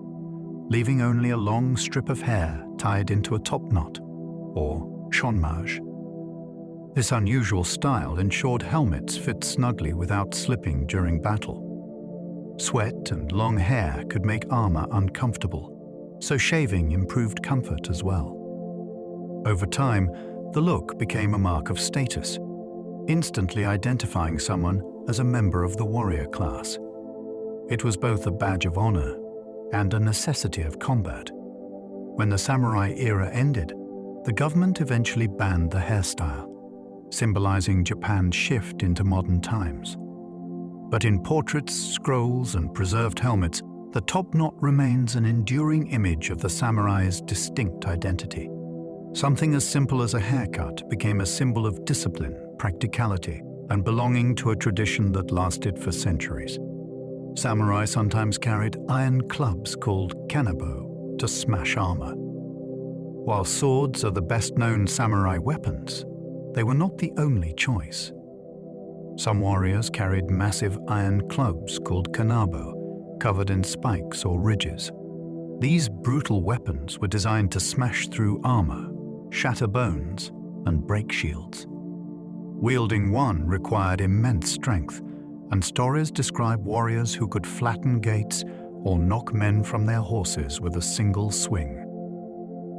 Speaker 1: leaving only a long strip of hair tied into a topknot, or chonmage. This unusual style ensured helmets fit snugly without slipping during battle. Sweat and long hair could make armor uncomfortable, so shaving improved comfort as well. Over time, the look became a mark of status, instantly identifying someone as a member of the warrior class. It was both a badge of honor and a necessity of combat. When the samurai era ended, the government eventually banned the hairstyle, symbolizing Japan's shift into modern times. But in portraits, scrolls, and preserved helmets, the top knot remains an enduring image of the samurai's distinct identity. Something as simple as a haircut became a symbol of discipline, practicality, and belonging to a tradition that lasted for centuries. Samurai sometimes carried iron clubs called kanabo to smash armor. While swords are the best-known samurai weapons, they were not the only choice. Some warriors carried massive iron clubs called kanabo, covered in spikes or ridges. These brutal weapons were designed to smash through armor, shatter bones, and break shields. Wielding one required immense strength, and stories describe warriors who could flatten gates or knock men from their horses with a single swing.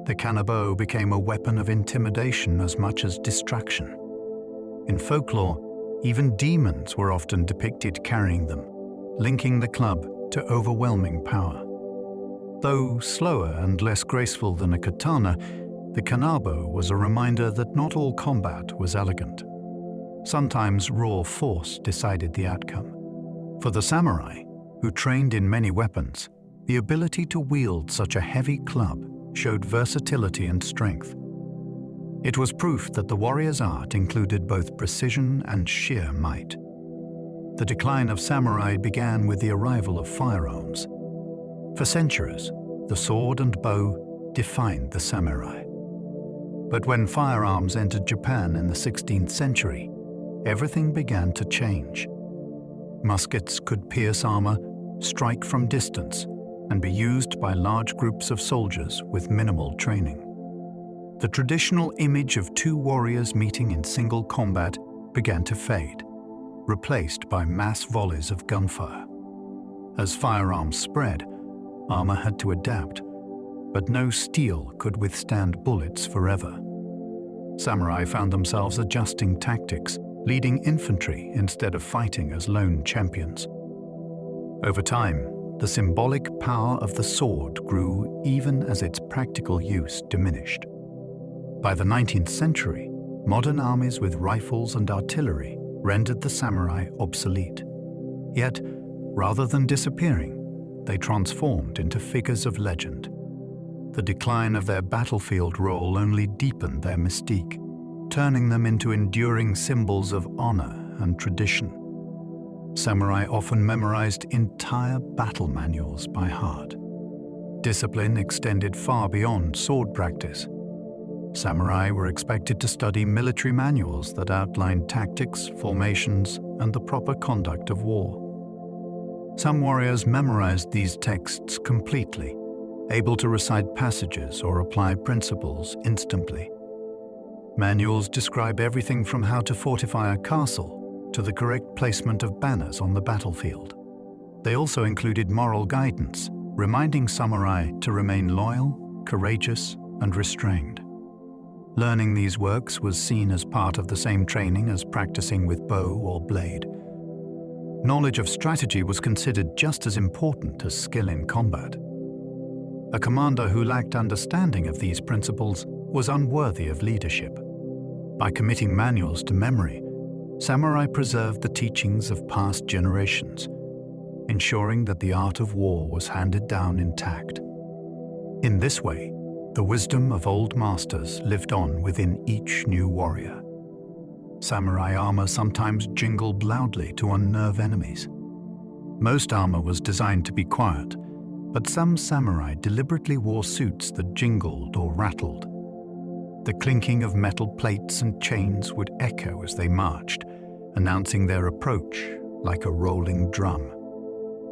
Speaker 1: The kanabo became a weapon of intimidation as much as distraction. In folklore, even demons were often depicted carrying them, linking the club to overwhelming power. Though slower and less graceful than a katana, the kanabo was a reminder that not all combat was elegant. Sometimes raw force decided the outcome. For the samurai, who trained in many weapons, the ability to wield such a heavy club showed versatility and strength. It was proof that the warrior's art included both precision and sheer might. The decline of samurai began with the arrival of firearms. For centuries, the sword and bow defined the samurai. But when firearms entered Japan in the 16th century, everything began to change. Muskets could pierce armor, strike from distance, and be used by large groups of soldiers with minimal training. The traditional image of two warriors meeting in single combat began to fade, replaced by mass volleys of gunfire. As firearms spread, armor had to adapt, but no steel could withstand bullets forever. Samurai found themselves adjusting tactics, leading infantry instead of fighting as lone champions. Over time, the symbolic power of the sword grew even as its practical use diminished. By the 19th century, modern armies with rifles and artillery rendered the samurai obsolete. Yet, rather than disappearing, they transformed into figures of legend. The decline of their battlefield role only deepened their mystique, turning them into enduring symbols of honor and tradition. Samurai often memorized entire battle manuals by heart. Discipline extended far beyond sword practice. Samurai were expected to study military manuals that outlined tactics, formations, and the proper conduct of war. Some warriors memorized these texts completely, able to recite passages or apply principles instantly. Manuals describe everything from how to fortify a castle to the correct placement of banners on the battlefield. They also included moral guidance, reminding samurai to remain loyal, courageous, and restrained. Learning these works was seen as part of the same training as practicing with bow or blade. Knowledge of strategy was considered just as important as skill in combat. A commander who lacked understanding of these principles was unworthy of leadership. By committing manuals to memory, samurai preserved the teachings of past generations, ensuring that the art of war was handed down intact. In this way, the wisdom of old masters lived on within each new warrior. Samurai armor sometimes jingled loudly to unnerve enemies. Most armor was designed to be quiet, but some samurai deliberately wore suits that jingled or rattled. The clinking of metal plates and chains would echo as they marched, announcing their approach like a rolling drum.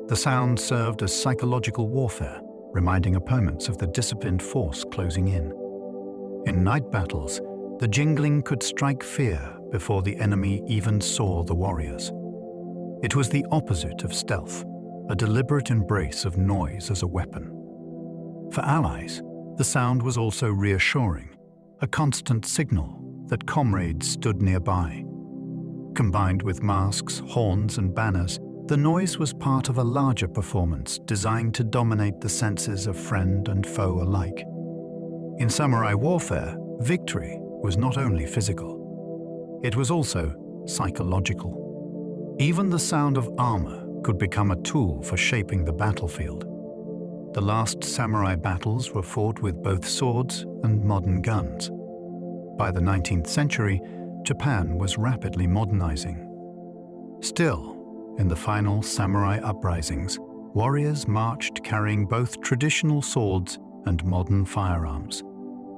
Speaker 1: The sound served as psychological warfare, reminding opponents of the disciplined force closing in. In night battles, the jingling could strike fear before the enemy even saw the warriors. It was the opposite of stealth, a deliberate embrace of noise as a weapon. For allies, the sound was also reassuring, a constant signal that comrades stood nearby. Combined with masks, horns, and banners, the noise was part of a larger performance designed to dominate the senses of friend and foe alike. In samurai warfare, victory was not only physical, it was also psychological. Even the sound of armor could become a tool for shaping the battlefield. The last samurai battles were fought with both swords and modern guns. By the 19th century, Japan was rapidly modernizing. Still, in the final samurai uprisings, warriors marched carrying both traditional swords and modern firearms.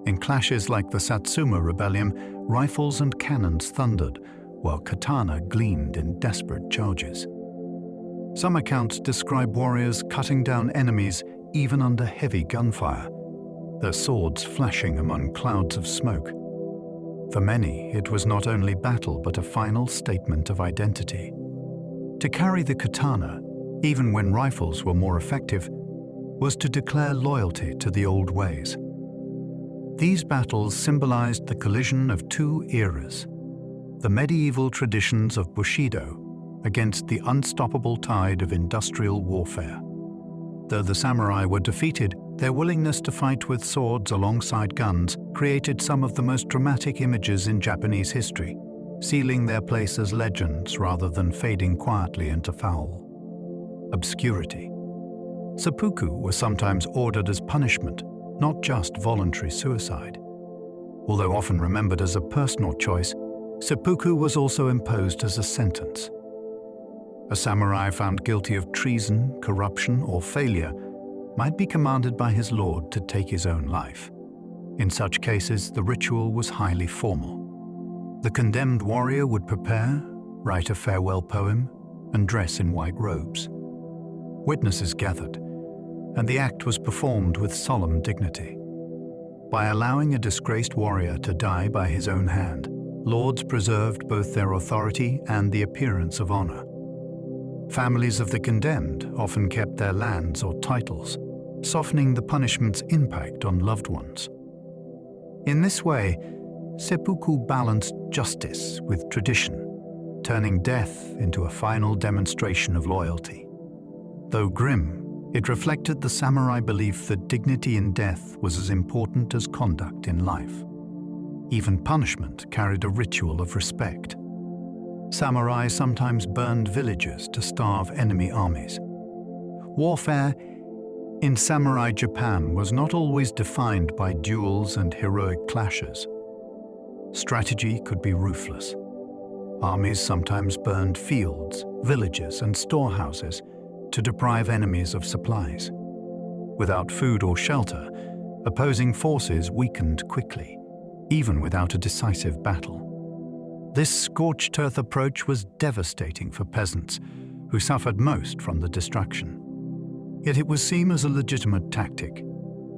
Speaker 1: In clashes like the Satsuma Rebellion, rifles and cannons thundered, while katana gleamed in desperate charges. Some accounts describe warriors cutting down enemies even under heavy gunfire, their swords flashing among clouds of smoke. For many, it was not only battle but a final statement of identity. To carry the katana, even when rifles were more effective, was to declare loyalty to the old ways. These battles symbolized the collision of two eras, the medieval traditions of bushidō against the unstoppable tide of industrial warfare. Though the samurai were defeated, their willingness to fight with swords alongside guns created some of the most dramatic images in Japanese history. sealing their place as legends rather than fading quietly into foul obscurity. Seppuku was sometimes ordered as punishment, not just voluntary suicide. Although often remembered as a personal choice, seppuku was also imposed as a sentence. A samurai found guilty of treason, corruption, or failure might be commanded by his lord to take his own life. In such cases, the ritual was highly formal. The condemned warrior would prepare, write a farewell poem, and dress in white robes. Witnesses gathered, and the act was performed with solemn dignity. By allowing a disgraced warrior to die by his own hand, lords preserved both their authority and the appearance of honor. Families of the condemned often kept their lands or titles, softening the punishment's impact on loved ones. In this way, seppuku balanced justice with tradition, turning death into a final demonstration of loyalty. Though grim, it reflected the samurai belief that dignity in death was as important as conduct in life. Even punishment carried a ritual of respect. Samurai sometimes burned villages to starve enemy armies. Warfare in samurai Japan was not always defined by duels and heroic clashes. Strategy could be ruthless. Armies sometimes burned fields, villages, and storehouses to deprive enemies of supplies. Without food or shelter, opposing forces weakened quickly, even without a decisive battle. This scorched earth approach was devastating for peasants, who suffered most from the destruction. Yet it was seen as a legitimate tactic,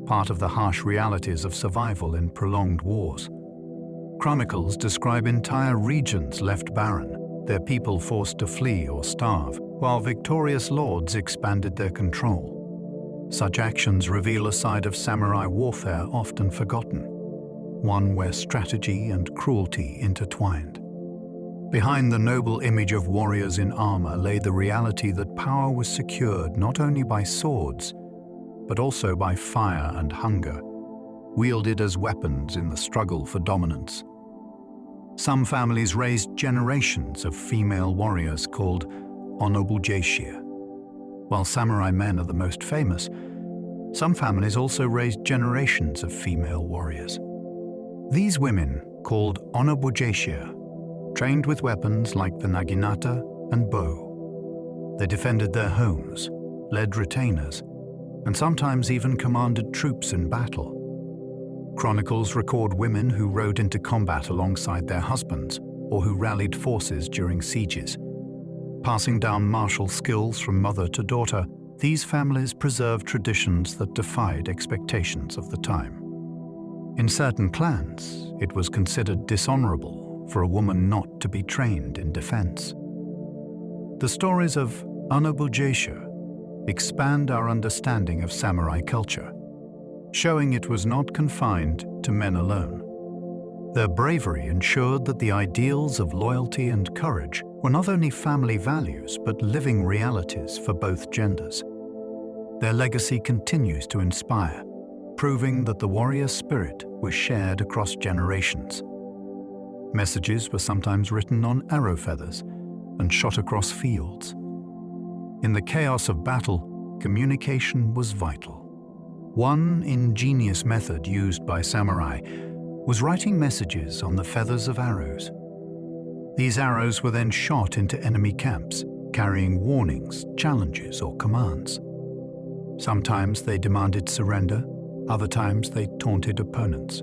Speaker 1: part of the harsh realities of survival in prolonged wars. Chronicles describe entire regions left barren, their people forced to flee or starve, while victorious lords expanded their control. Such actions reveal a side of samurai warfare often forgotten, one where strategy and cruelty intertwined. Behind the noble image of warriors in armor lay the reality that power was secured not only by swords, but also by fire and hunger, wielded as weapons in the struggle for dominance. Some families raised generations of female warriors called onobujeshia. While samurai men are the most famous, some families also raised generations of female warriors. These women, called onobujeshia, trained with weapons like the naginata and bow. They defended their homes, led retainers, and sometimes even commanded troops in battle. Chronicles record women who rode into combat alongside their husbands or who rallied forces during sieges. Passing down martial skills from mother to daughter, these families preserved traditions that defied expectations of the time. In certain clans, it was considered dishonorable for a woman not to be trained in defense. The stories of onobujeshia expand our understanding of samurai culture, showing it was not confined to men alone. Their bravery ensured that the ideals of loyalty and courage were not only family values but living realities for both genders. Their legacy continues to inspire, proving that the warrior spirit was shared across generations. Messages were sometimes written on arrow feathers and shot across fields. In the chaos of battle, communication was vital. One ingenious method used by samurai was writing messages on the feathers of arrows. These arrows were then shot into enemy camps, carrying warnings, challenges, or commands. Sometimes they demanded surrender, other times they taunted opponents.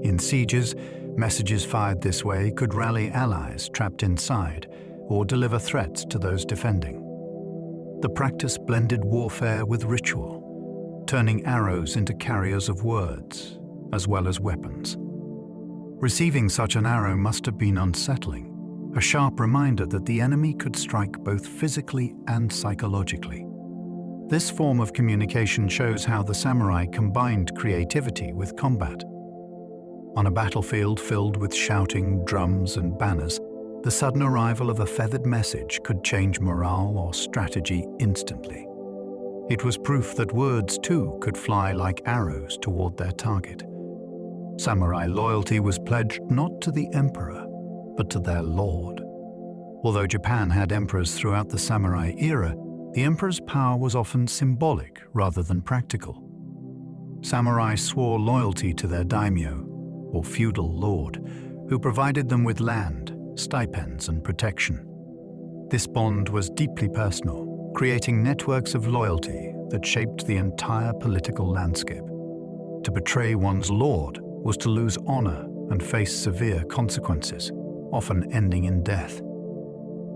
Speaker 1: In sieges, messages fired this way could rally allies trapped inside or deliver threats to those defending. The practice blended warfare with ritual, turning arrows into carriers of words, as well as weapons. Receiving such an arrow must have been unsettling, a sharp reminder that the enemy could strike both physically and psychologically. This form of communication shows how the samurai combined creativity with combat. On a battlefield filled with shouting, drums, and banners, the sudden arrival of a feathered message could change morale or strategy instantly. It was proof that words, too, could fly like arrows toward their target. Samurai loyalty was pledged not to the emperor, but to their lord. Although Japan had emperors throughout the samurai era, the emperor's power was often symbolic rather than practical. Samurai swore loyalty to their daimyo, or feudal lord, who provided them with land, stipends, and protection. This bond was deeply personal, creating networks of loyalty that shaped the entire political landscape. To betray one's lord was to lose honor and face severe consequences, often ending in death.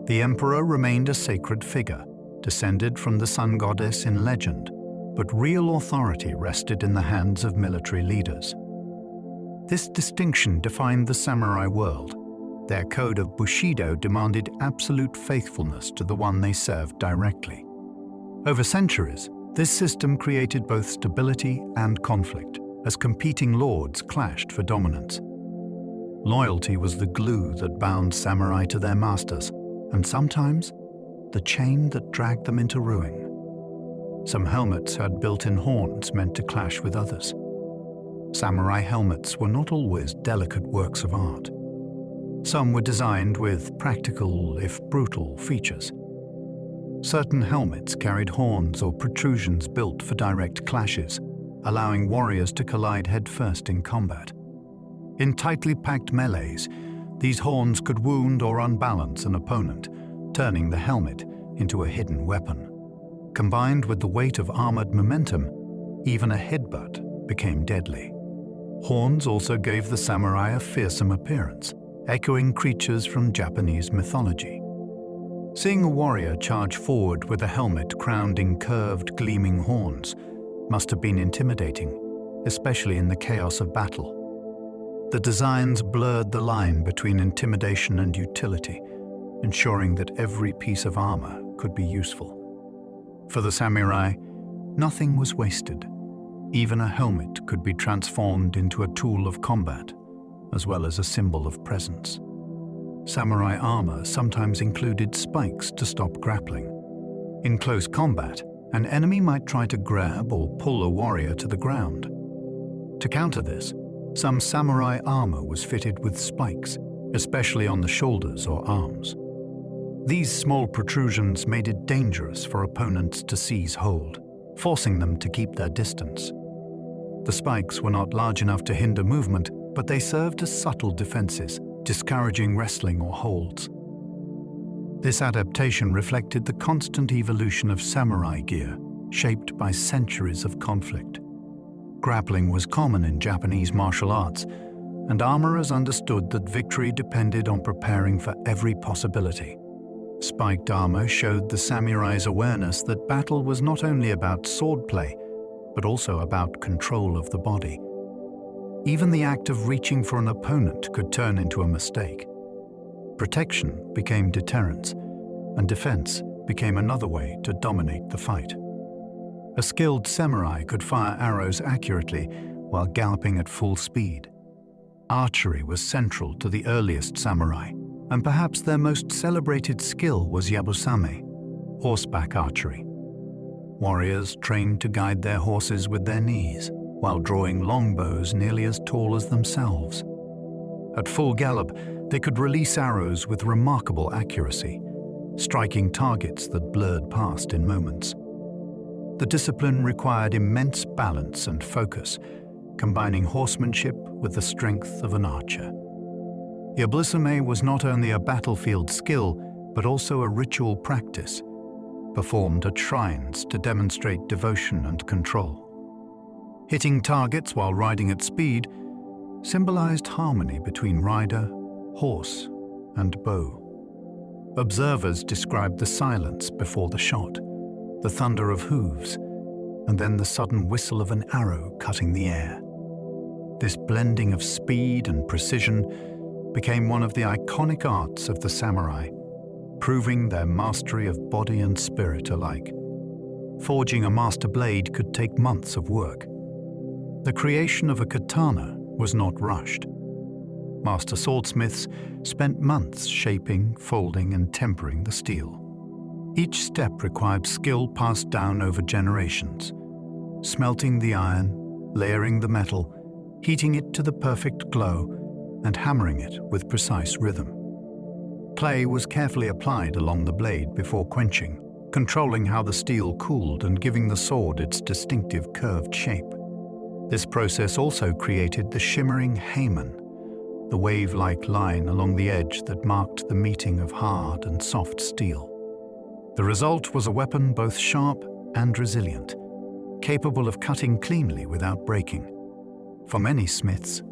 Speaker 1: The emperor remained a sacred figure, descended from the sun goddess in legend, but real authority rested in the hands of military leaders. This distinction defined the samurai world. Their code of bushidō demanded absolute faithfulness to the one they served directly. Over centuries, this system created both stability and conflict, as competing lords clashed for dominance. Loyalty was the glue that bound samurai to their masters, and sometimes the chain that dragged them into ruin. Some helmets had built-in horns meant to clash with others. Samurai helmets were not always delicate works of art. Some were designed with practical, if brutal, features. Certain helmets carried horns or protrusions built for direct clashes, allowing warriors to collide headfirst in combat. In tightly packed melees, these horns could wound or unbalance an opponent, turning the helmet into a hidden weapon. Combined with the weight of armored momentum, even a headbutt became deadly. Horns also gave the samurai a fearsome appearance, echoing creatures from Japanese mythology. Seeing a warrior charge forward with a helmet crowned in curved, gleaming horns must have been intimidating, especially in the chaos of battle. The designs blurred the line between intimidation and utility, ensuring that every piece of armor could be useful. For the samurai, nothing was wasted. Even a helmet could be transformed into a tool of combat, as well as a symbol of presence. Samurai armor sometimes included spikes to stop grappling. In close combat, an enemy might try to grab or pull a warrior to the ground. To counter this, some samurai armor was fitted with spikes, especially on the shoulders or arms. These small protrusions made it dangerous for opponents to seize hold, forcing them to keep their distance. The spikes were not large enough to hinder movement, but they served as subtle defenses, discouraging wrestling or holds. This adaptation reflected the constant evolution of samurai gear, shaped by centuries of conflict. Grappling was common in Japanese martial arts, and armorers understood that victory depended on preparing for every possibility. Spiked armor showed the samurai's awareness that battle was not only about swordplay, but also about control of the body. Even the act of reaching for an opponent could turn into a mistake. Protection became deterrence, and defense became another way to dominate the fight. A skilled samurai could fire arrows accurately while galloping at full speed. Archery was central to the earliest samurai, and perhaps their most celebrated skill was yabusame, horseback archery. Warriors trained to guide their horses with their knees, while drawing longbows nearly as tall as themselves. At full gallop, they could release arrows with remarkable accuracy, striking targets that blurred past in moments. The discipline required immense balance and focus, combining horsemanship with the strength of an archer. Yabusame was not only a battlefield skill, but also a ritual practice, performed at shrines to demonstrate devotion and control. Hitting targets while riding at speed symbolized harmony between rider, horse, and bow. Observers described the silence before the shot, the thunder of hooves, and then the sudden whistle of an arrow cutting the air. This blending of speed and precision became one of the iconic arts of the samurai, proving their mastery of body and spirit alike. Forging a master blade could take months of work. The creation of a katana was not rushed. Master swordsmiths spent months shaping, folding, and tempering the steel. Each step required skill passed down over generations, smelting the iron, layering the metal, heating it to the perfect glow, and hammering it with precise rhythm. Clay was carefully applied along the blade before quenching, controlling how the steel cooled and giving the sword its distinctive curved shape. This process also created the shimmering heiman, the wave-like line along the edge that marked the meeting of hard and soft steel. The result was a weapon both sharp and resilient, capable of cutting cleanly without breaking. For many smiths,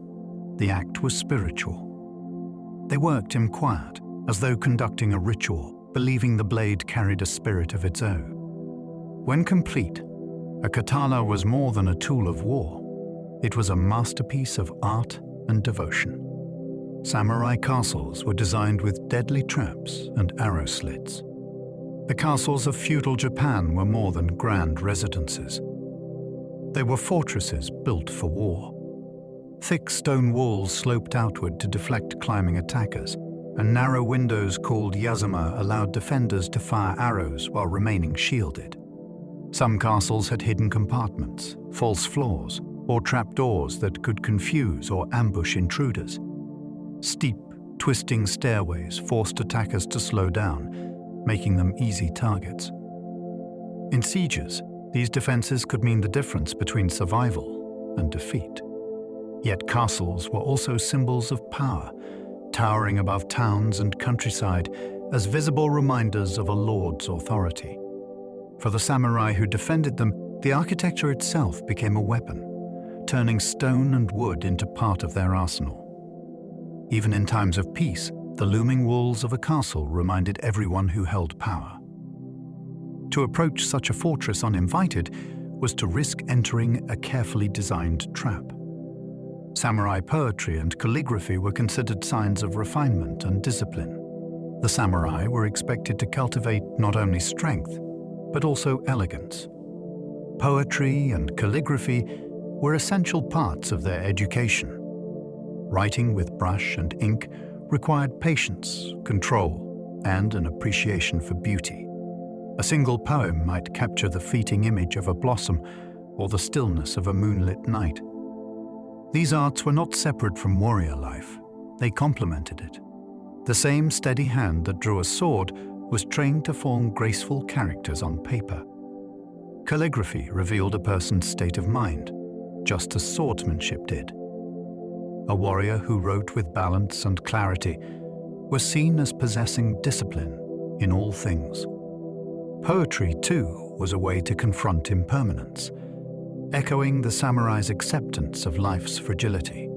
Speaker 1: the act was spiritual. They worked in quiet, as though conducting a ritual, believing the blade carried a spirit of its own. When complete, a katana was more than a tool of war. It was a masterpiece of art and devotion. Samurai castles were designed with deadly traps and arrow slits. The castles of feudal Japan were more than grand residences. They were fortresses built for war. Thick stone walls sloped outward to deflect climbing attackers, and narrow windows called yazama allowed defenders to fire arrows while remaining shielded. Some castles had hidden compartments, false floors, or trapdoors that could confuse or ambush intruders. Steep, twisting stairways forced attackers to slow down, making them easy targets. In sieges, these defenses could mean the difference between survival and defeat. Yet castles were also symbols of power, towering above towns and countryside as visible reminders of a lord's authority. For the samurai who defended them, the architecture itself became a weapon, turning stone and wood into part of their arsenal. Even in times of peace, the looming walls of a castle reminded everyone who held power. To approach such a fortress uninvited was to risk entering a carefully designed trap. Samurai poetry and calligraphy were considered signs of refinement and discipline. The samurai were expected to cultivate not only strength, but also elegance. Poetry and calligraphy were essential parts of their education. Writing with brush and ink required patience, control, and an appreciation for beauty. A single poem might capture the fleeting image of a blossom or the stillness of a moonlit night. These arts were not separate from warrior life. They complemented it. The same steady hand that drew a sword was trained to form graceful characters on paper. Calligraphy revealed a person's state of mind, just as swordsmanship did. A warrior who wrote with balance and clarity was seen as possessing discipline in all things. Poetry, too, was a way to confront impermanence, echoing the samurai's acceptance of life's fragility.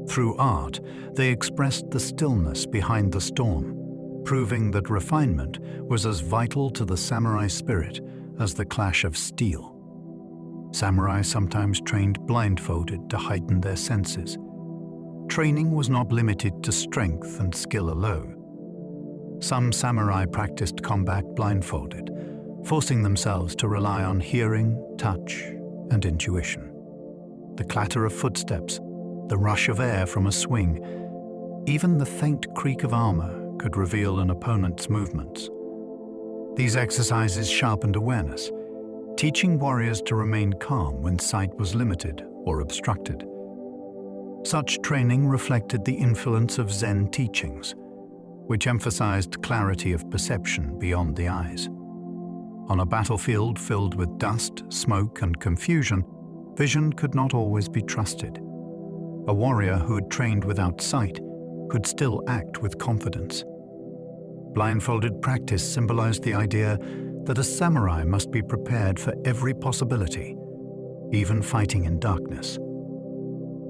Speaker 1: Through art, they expressed the stillness behind the storm, proving that refinement was as vital to the samurai spirit as the clash of steel. Samurai sometimes trained blindfolded to heighten their senses. Training was not limited to strength and skill alone. Some samurai practiced combat blindfolded, forcing themselves to rely on hearing, touch, and intuition. The clatter of footsteps, the rush of air from a swing, even the faint creak of armor could reveal an opponent's movements. These exercises sharpened awareness, teaching warriors to remain calm when sight was limited or obstructed. Such training reflected the influence of Zen teachings, which emphasized clarity of perception beyond the eyes. On a battlefield filled with dust, smoke, and confusion, vision could not always be trusted. A warrior who had trained without sight could still act with confidence. Blindfolded practice symbolized the idea that a samurai must be prepared for every possibility, even fighting in darkness.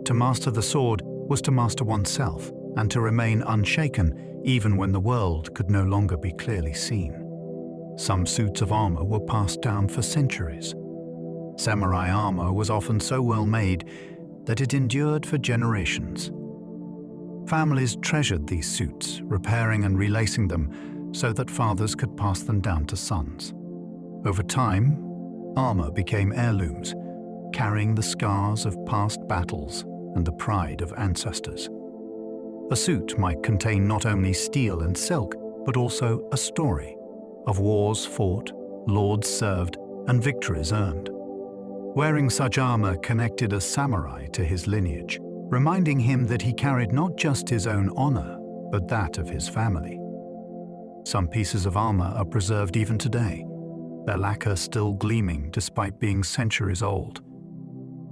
Speaker 1: To master the sword was to master oneself and to remain unshaken even when the world could no longer be clearly seen. Some suits of armor were passed down for centuries. Samurai armor was often so well made that it endured for generations. Families treasured these suits, repairing and relacing them so that fathers could pass them down to sons. Over time, armor became heirlooms, carrying the scars of past battles and the pride of ancestors. A suit might contain not only steel and silk, but also a story of wars fought, lords served, and victories earned. Wearing such armor connected a samurai to his lineage, reminding him that he carried not just his own honor, but that of his family. Some pieces of armor are preserved even today, their lacquer still gleaming despite being centuries old.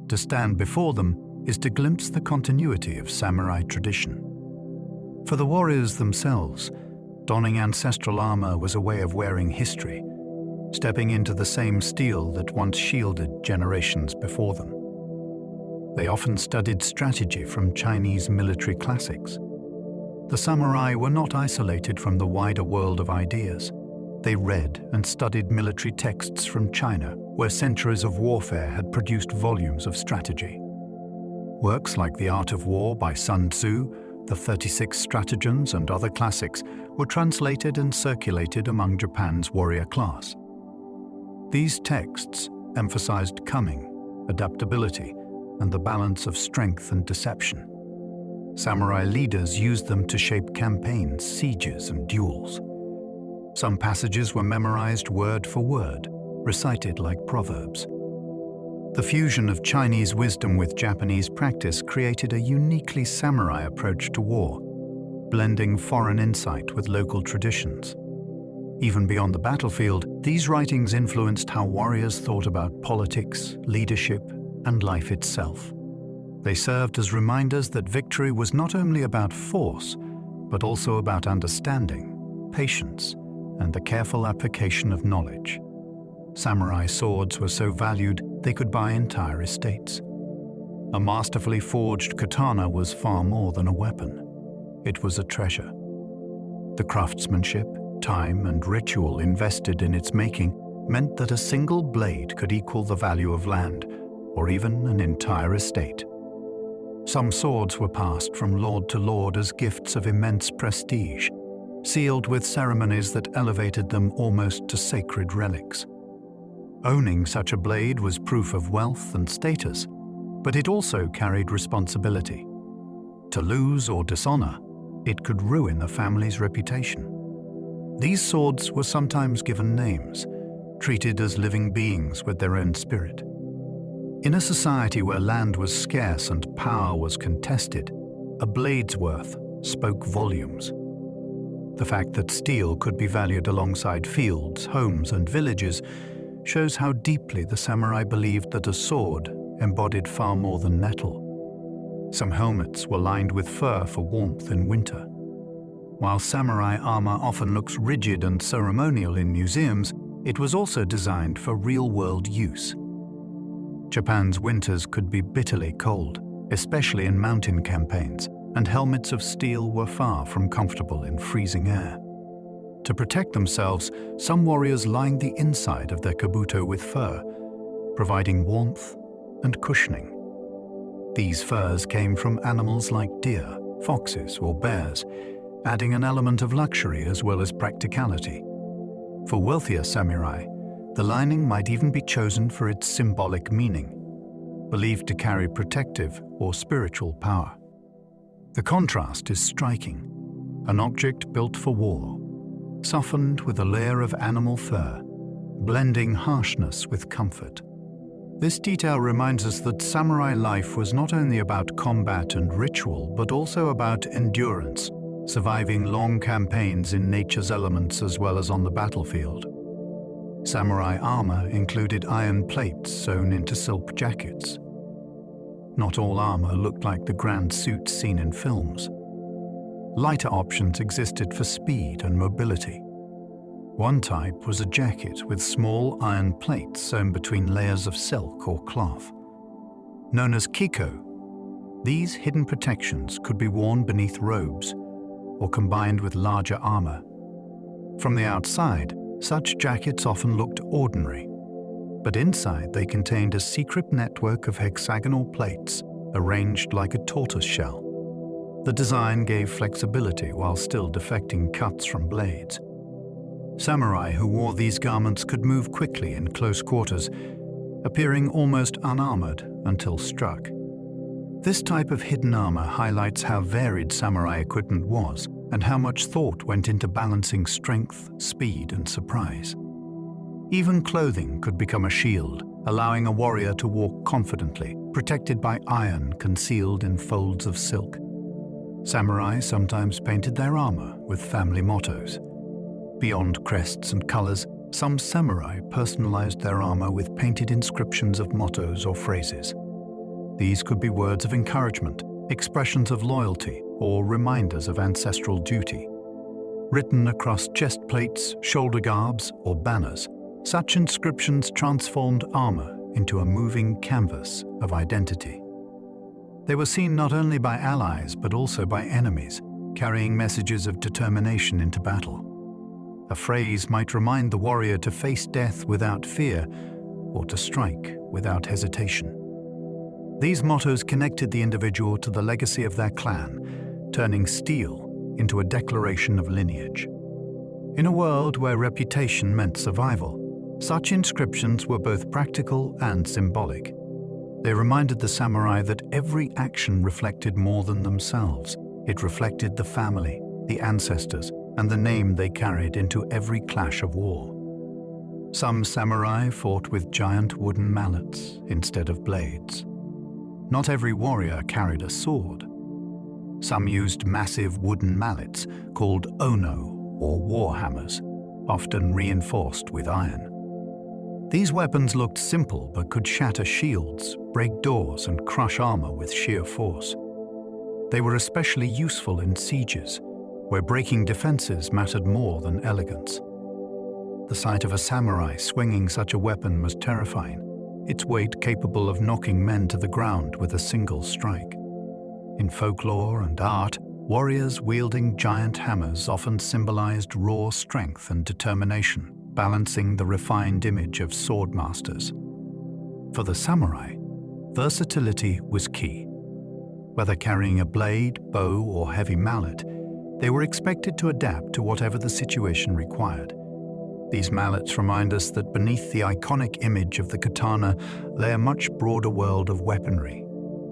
Speaker 1: To stand before them is to glimpse the continuity of samurai tradition. For the warriors themselves, donning ancestral armor was a way of wearing history, stepping into the same steel that once shielded generations before them. They often studied strategy from Chinese military classics. The samurai were not isolated from the wider world of ideas. They read and studied military texts from China, where centuries of warfare had produced volumes of strategy. Works like The Art of War by Sun Tzu, the 36 Stratagems and other classics were translated and circulated among Japan's warrior class. These texts emphasized cunning, adaptability, and the balance of strength and deception. Samurai leaders used them to shape campaigns, sieges, and duels. Some passages were memorized word for word, recited like proverbs. The fusion of Chinese wisdom with Japanese practice created a uniquely samurai approach to war, blending foreign insight with local traditions. Even beyond the battlefield, these writings influenced how warriors thought about politics, leadership, and life itself. They served as reminders that victory was not only about force, but also about understanding, patience, and the careful application of knowledge. Samurai swords were so valued they could buy entire estates. A masterfully forged katana was far more than a weapon. It was a treasure. The craftsmanship, time, and ritual invested in its making meant that a single blade could equal the value of land, or even an entire estate. Some swords were passed from lord to lord as gifts of immense prestige, sealed with ceremonies that elevated them almost to sacred relics. Owning such a blade was proof of wealth and status, but it also carried responsibility. To lose or dishonor, it could ruin a family's reputation. These swords were sometimes given names, treated as living beings with their own spirit. In a society where land was scarce and power was contested, a blade's worth spoke volumes. The fact that steel could be valued alongside fields, homes, and villages shows how deeply the samurai believed that a sword embodied far more than metal. Some helmets were lined with fur for warmth in winter. While samurai armor often looks rigid and ceremonial in museums, it was also designed for real-world use. Japan's winters could be bitterly cold, especially in mountain campaigns, and helmets of steel were far from comfortable in freezing air. To protect themselves, some warriors lined the inside of their kabuto with fur, providing warmth and cushioning. These furs came from animals like deer, foxes, or bears, adding an element of luxury as well as practicality. For wealthier samurai, the lining might even be chosen for its symbolic meaning, believed to carry protective or spiritual power. The contrast is striking. An object built for war, softened with a layer of animal fur, blending harshness with comfort. This detail reminds us that samurai life was not only about combat and ritual, but also about endurance, surviving long campaigns in nature's elements as well as on the battlefield. Samurai armor included iron plates sewn into silk jackets. Not all armor looked like the grand suits seen in films. Lighter options existed for speed and mobility. One type was a jacket with small iron plates sewn between layers of silk or cloth. Known as kiko, these hidden protections could be worn beneath robes or combined with larger armor. From the outside, such jackets often looked ordinary, but inside they contained a secret network of hexagonal plates arranged like a tortoise shell. The design gave flexibility while still deflecting cuts from blades. Samurai who wore these garments could move quickly in close quarters, appearing almost unarmored until struck. This type of hidden armor highlights how varied samurai equipment was and how much thought went into balancing strength, speed, and surprise. Even clothing could become a shield, allowing a warrior to walk confidently, protected by iron concealed in folds of silk. Samurai sometimes painted their armor with family mottos. Beyond crests and colors, some samurai personalized their armor with painted inscriptions of mottos or phrases. These could be words of encouragement, expressions of loyalty, or reminders of ancestral duty. Written across chest plates, shoulder guards, or banners, such inscriptions transformed armor into a moving canvas of identity. They were seen not only by allies but also by enemies, carrying messages of determination into battle. A phrase might remind the warrior to face death without fear or to strike without hesitation. These mottos connected the individual to the legacy of their clan, turning steel into a declaration of lineage. In a world where reputation meant survival, such inscriptions were both practical and symbolic. They reminded the samurai that every action reflected more than themselves. It reflected the family, the ancestors, and the name they carried into every clash of war. Some samurai fought with giant wooden mallets instead of blades. Not every warrior carried a sword. Some used massive wooden mallets called ono, or war hammers, often reinforced with iron. These weapons looked simple but could shatter shields, break doors, and crush armor with sheer force. They were especially useful in sieges, where breaking defenses mattered more than elegance. The sight of a samurai swinging such a weapon was terrifying, its weight capable of knocking men to the ground with a single strike. In folklore and art, warriors wielding giant hammers often symbolized raw strength and determination, balancing the refined image of swordmasters. For the samurai, versatility was key. Whether carrying a blade, bow, or heavy mallet, they were expected to adapt to whatever the situation required. These mallets remind us that beneath the iconic image of the katana lay a much broader world of weaponry,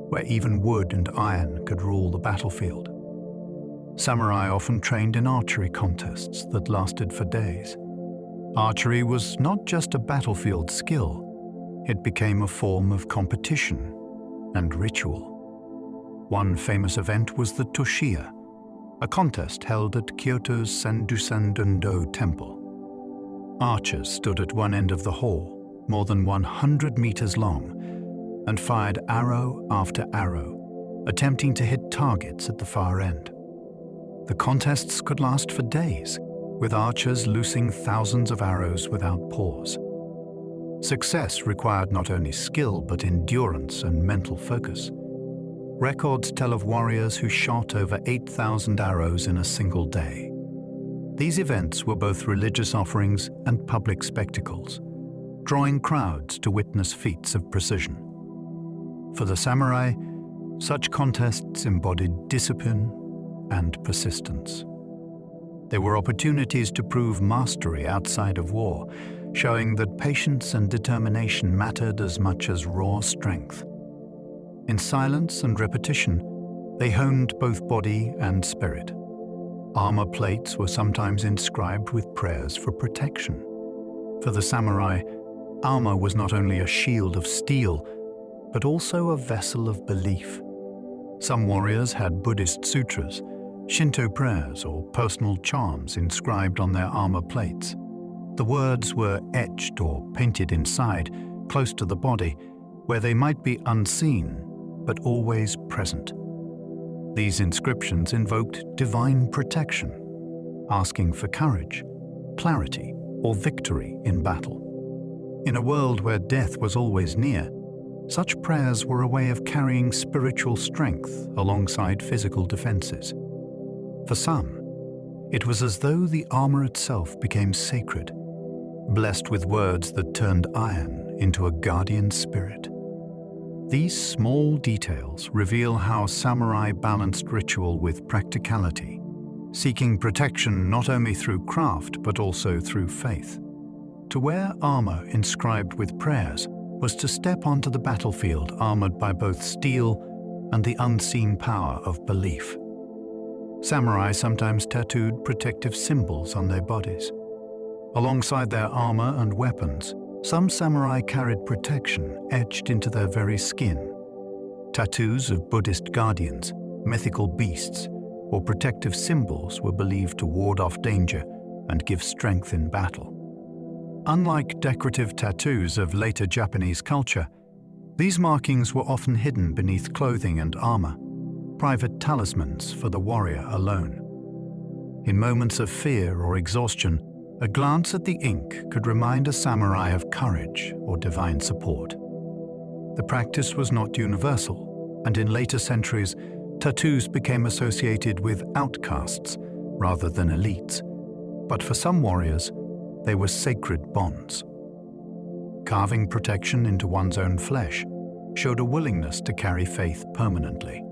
Speaker 1: where even wood and iron could rule the battlefield. Samurai often trained in archery contests that lasted for days. Archery was not just a battlefield skill, it became a form of competition and ritual. One famous event was the Toshiya, a contest held at Kyoto's Sandusan-Dundo Temple. Archers stood at one end of the hall, more than 100 meters long, and fired arrow after arrow, attempting to hit targets at the far end. The contests could last for days, with archers loosing thousands of arrows without pause. Success required not only skill but endurance and mental focus. Records tell of warriors who shot over 8,000 arrows in a single day. These events were both religious offerings and public spectacles, drawing crowds to witness feats of precision. For the samurai, such contests embodied discipline and persistence. They were opportunities to prove mastery outside of war, showing that patience and determination mattered as much as raw strength. In silence and repetition, they honed both body and spirit. Armor plates were sometimes inscribed with prayers for protection. For the samurai, armor was not only a shield of steel, but also a vessel of belief. Some warriors had Buddhist sutras, Shinto prayers, or personal charms inscribed on their armor plates. The words were etched or painted inside, close to the body, where they might be unseen, but always present. These inscriptions invoked divine protection, asking for courage, clarity, or victory in battle. In a world where death was always near, such prayers were a way of carrying spiritual strength alongside physical defenses. For some, it was as though the armor itself became sacred, blessed with words that turned iron into a guardian spirit. These small details reveal how samurai balanced ritual with practicality, seeking protection not only through craft but also through faith. To wear armor inscribed with prayers was to step onto the battlefield armored by both steel and the unseen power of belief. Samurai sometimes tattooed protective symbols on their bodies. Alongside their armor and weapons, some samurai carried protection etched into their very skin. Tattoos of Buddhist guardians, mythical beasts, or protective symbols were believed to ward off danger and give strength in battle. Unlike decorative tattoos of later Japanese culture, these markings were often hidden beneath clothing and armor, private talismans for the warrior alone. In moments of fear or exhaustion, a glance at the ink could remind a samurai of courage or divine support. The practice was not universal, and in later centuries, tattoos became associated with outcasts rather than elites. But for some warriors, they were sacred bonds. Carving protection into one's own flesh showed a willingness to carry faith permanently.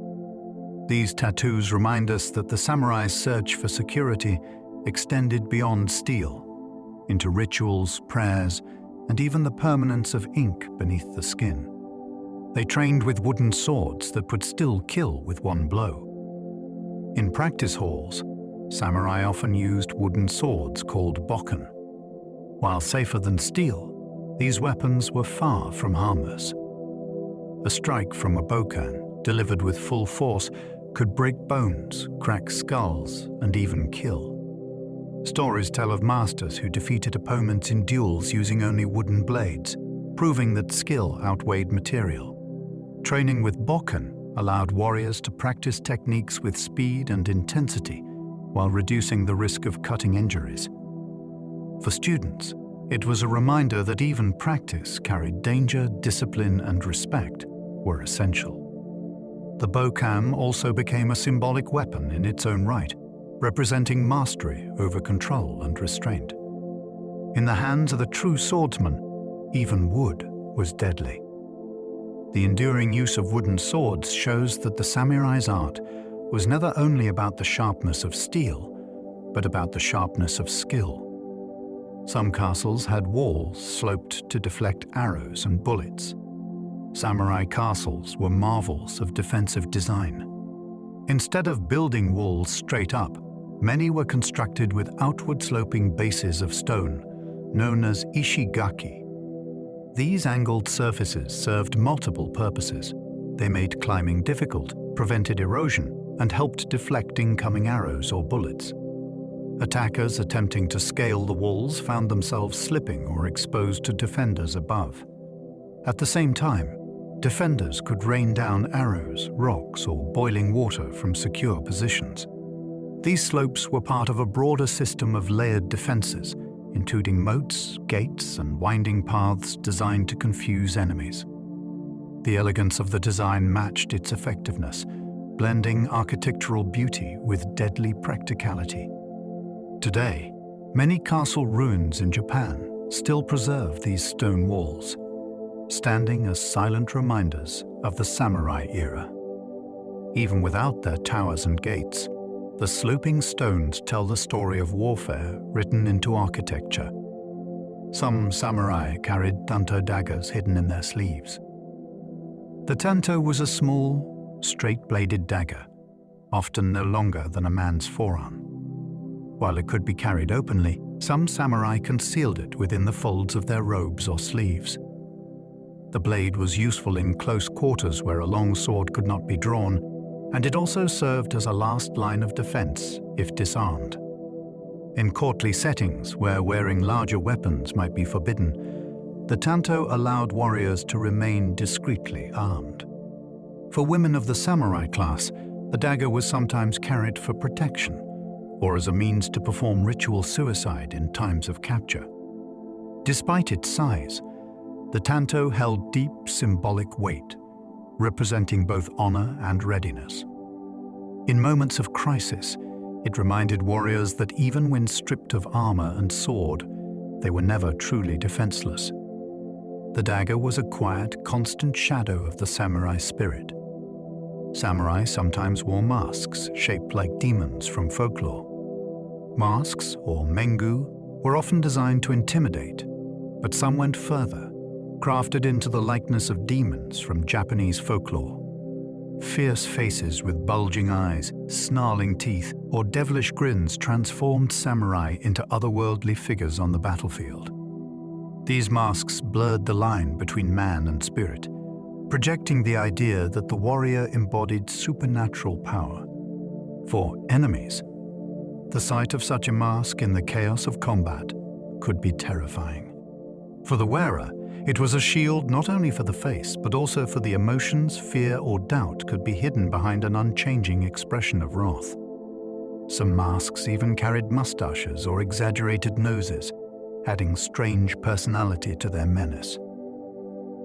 Speaker 1: These tattoos remind us that the samurai's search for security extended beyond steel, into rituals, prayers, and even the permanence of ink beneath the skin. They trained with wooden swords that would still kill with one blow. In practice halls, samurai often used wooden swords called bokken. While safer than steel, these weapons were far from harmless. A strike from a bokken, delivered with full force, could break bones, crack skulls, and even kill. Stories tell of masters who defeated opponents in duels using only wooden blades, proving that skill outweighed material. Training with bokken allowed warriors to practice techniques with speed and intensity while reducing the risk of cutting injuries. For students, it was a reminder that even practice carried danger, discipline, and respect were essential. The bokken also became a symbolic weapon in its own right, representing mastery over control and restraint. In the hands of the true swordsman, even wood was deadly. The enduring use of wooden swords shows that the samurai's art was never only about the sharpness of steel, but about the sharpness of skill. Some castles had walls sloped to deflect arrows and bullets. Samurai castles were marvels of defensive design. Instead of building walls straight up, many were constructed with outward-sloping bases of stone, known as ishigaki. These angled surfaces served multiple purposes. They made climbing difficult, prevented erosion, and helped deflect incoming arrows or bullets. Attackers attempting to scale the walls found themselves slipping or exposed to defenders above. At the same time, defenders could rain down arrows, rocks, or boiling water from secure positions. These slopes were part of a broader system of layered defenses, including moats, gates, and winding paths designed to confuse enemies. The elegance of the design matched its effectiveness, blending architectural beauty with deadly practicality. Today, many castle ruins in Japan still preserve these stone walls, standing as silent reminders of the samurai era. Even without their towers and gates, the sloping stones tell the story of warfare written into architecture. Some samurai carried tanto daggers hidden in their sleeves. The tanto was a small, straight-bladed dagger, often no longer than a man's forearm. While it could be carried openly, some samurai concealed it within the folds of their robes or sleeves. The blade was useful in close quarters where a long sword could not be drawn, and it also served as a last line of defense if disarmed. In courtly settings where wearing larger weapons might be forbidden, the tanto allowed warriors to remain discreetly armed. For women of the samurai class, the dagger was sometimes carried for protection or as a means to perform ritual suicide in times of capture. Despite its size, the tanto held deep symbolic weight, representing both honor and readiness. In moments of crisis, it reminded warriors that even when stripped of armor and sword, they were never truly defenseless. The dagger was a quiet, constant shadow of the samurai spirit. Samurai sometimes wore masks shaped like demons from folklore. Masks, or mengu, were often designed to intimidate, but some went further, crafted into the likeness of demons from Japanese folklore. Fierce faces with bulging eyes, snarling teeth, or devilish grins transformed samurai into otherworldly figures on the battlefield. These masks blurred the line between man and spirit, projecting the idea that the warrior embodied supernatural power. For enemies, the sight of such a mask in the chaos of combat could be terrifying. For the wearer, it was a shield not only for the face, but also for the emotions, fear, or doubt could be hidden behind an unchanging expression of wrath. Some masks even carried mustaches or exaggerated noses, adding strange personality to their menace.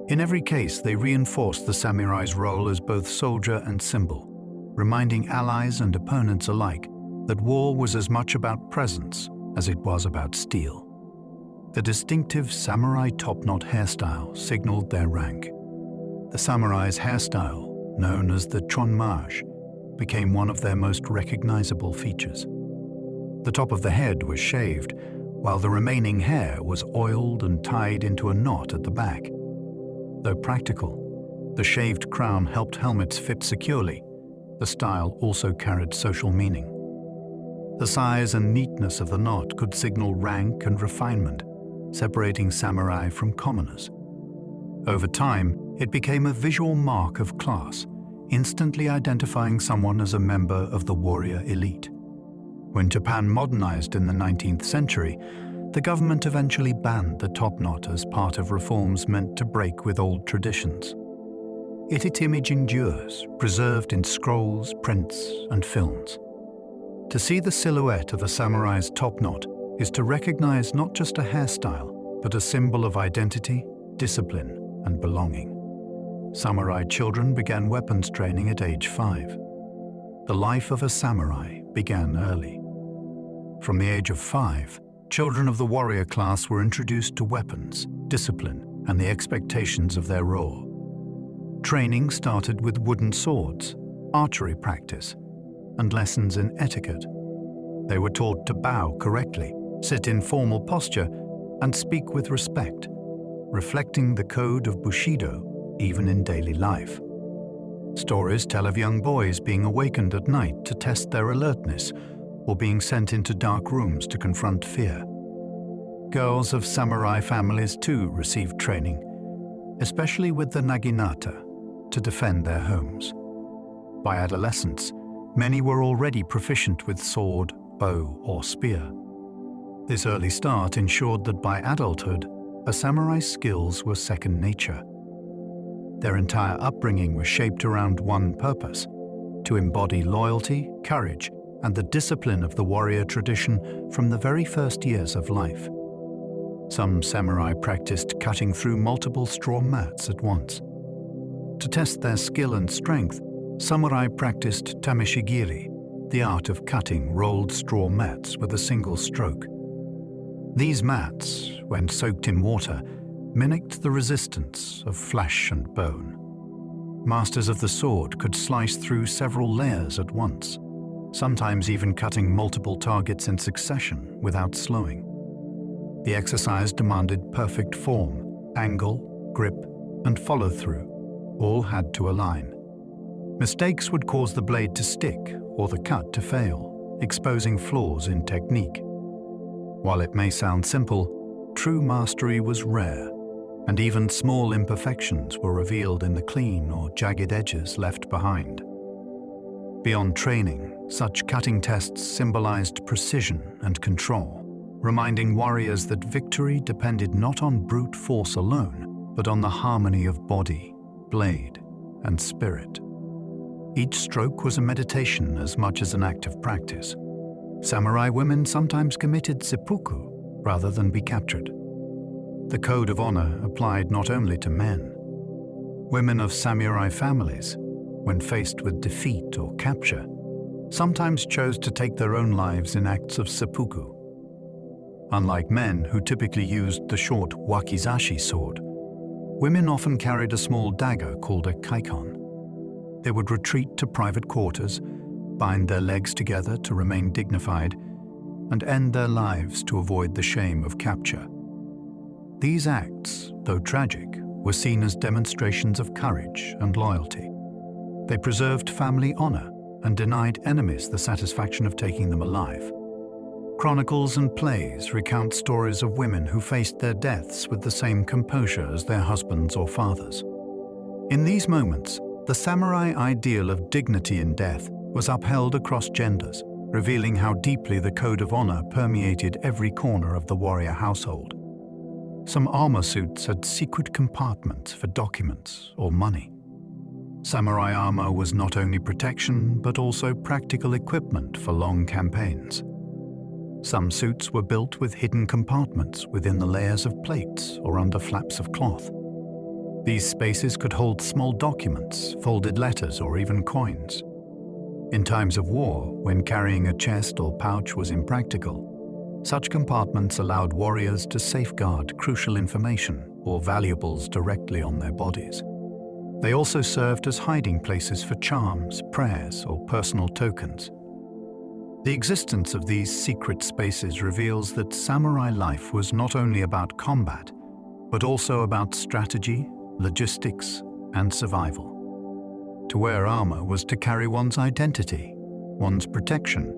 Speaker 1: In every case, they reinforced the samurai's role as both soldier and symbol, reminding allies and opponents alike that war was as much about presence as it was about steel. The distinctive samurai top-knot hairstyle signaled their rank. The samurai's hairstyle, known as the chonmage, became one of their most recognizable features. The top of the head was shaved, while the remaining hair was oiled and tied into a knot at the back. Though practical, the shaved crown helped helmets fit securely. The style also carried social meaning. The size and neatness of the knot could signal rank and refinement, separating samurai from commoners. Over time, it became a visual mark of class, instantly identifying someone as a member of the warrior elite. When Japan modernized in the 19th century, the government eventually banned the top knot as part of reforms meant to break with old traditions. Yet its image endures, preserved in scrolls, prints, and films. To see the silhouette of a samurai's top knot is to recognize not just a hairstyle, but a symbol of identity, discipline, and belonging. Samurai children began weapons training at age 5. The life of a samurai began early. From the age of 5, children of the warrior class were introduced to weapons, discipline, and the expectations of their role. Training started with wooden swords, archery practice, and lessons in etiquette. They were taught to bow correctly, sit in formal posture, and speak with respect, reflecting the code of bushidō even in daily life. Stories tell of young boys being awakened at night to test their alertness or being sent into dark rooms to confront fear. Girls of samurai families too received training, especially with the naginata, to defend their homes. By adolescence, many were already proficient with sword, bow, or spear. This early start ensured that by adulthood, a samurai's skills were second nature. Their entire upbringing was shaped around one purpose: to embody loyalty, courage, and the discipline of the warrior tradition from the very first years of life. Some samurai practiced cutting through multiple straw mats at once. To test their skill and strength, samurai practiced tameshigiri, the art of cutting rolled straw mats with a single stroke. These mats, when soaked in water, mimicked the resistance of flesh and bone. Masters of the sword could slice through several layers at once, sometimes even cutting multiple targets in succession without slowing. The exercise demanded perfect form, angle, grip, and follow-through. All had to align. Mistakes would cause the blade to stick or the cut to fail, exposing flaws in technique. While it may sound simple, true mastery was rare, and even small imperfections were revealed in the clean or jagged edges left behind. Beyond training, such cutting tests symbolized precision and control, reminding warriors that victory depended not on brute force alone, but on the harmony of body, blade, and spirit. Each stroke was a meditation as much as an act of practice. Samurai women sometimes committed seppuku rather than be captured. The code of honor applied not only to men. Women of samurai families, when faced with defeat or capture, sometimes chose to take their own lives in acts of seppuku. Unlike men who typically used the short wakizashi sword, women often carried a small dagger called a kaikon. They would retreat to private quarters, bind their legs together to remain dignified, and end their lives to avoid the shame of capture. These acts, though tragic, were seen as demonstrations of courage and loyalty. They preserved family honor and denied enemies the satisfaction of taking them alive. Chronicles and plays recount stories of women who faced their deaths with the same composure as their husbands or fathers. In these moments, the samurai ideal of dignity in death was upheld across genders, revealing how deeply the code of honor permeated every corner of the warrior household. Some armor suits had secret compartments for documents or money. Samurai armor was not only protection, but also practical equipment for long campaigns. Some suits were built with hidden compartments within the layers of plates or under flaps of cloth. These spaces could hold small documents, folded letters, or even coins. In times of war, when carrying a chest or pouch was impractical, such compartments allowed warriors to safeguard crucial information or valuables directly on their bodies. They also served as hiding places for charms, prayers, or personal tokens. The existence of these secret spaces reveals that samurai life was not only about combat, but also about strategy, logistics, and survival. To wear armor was to carry one's identity, one's protection,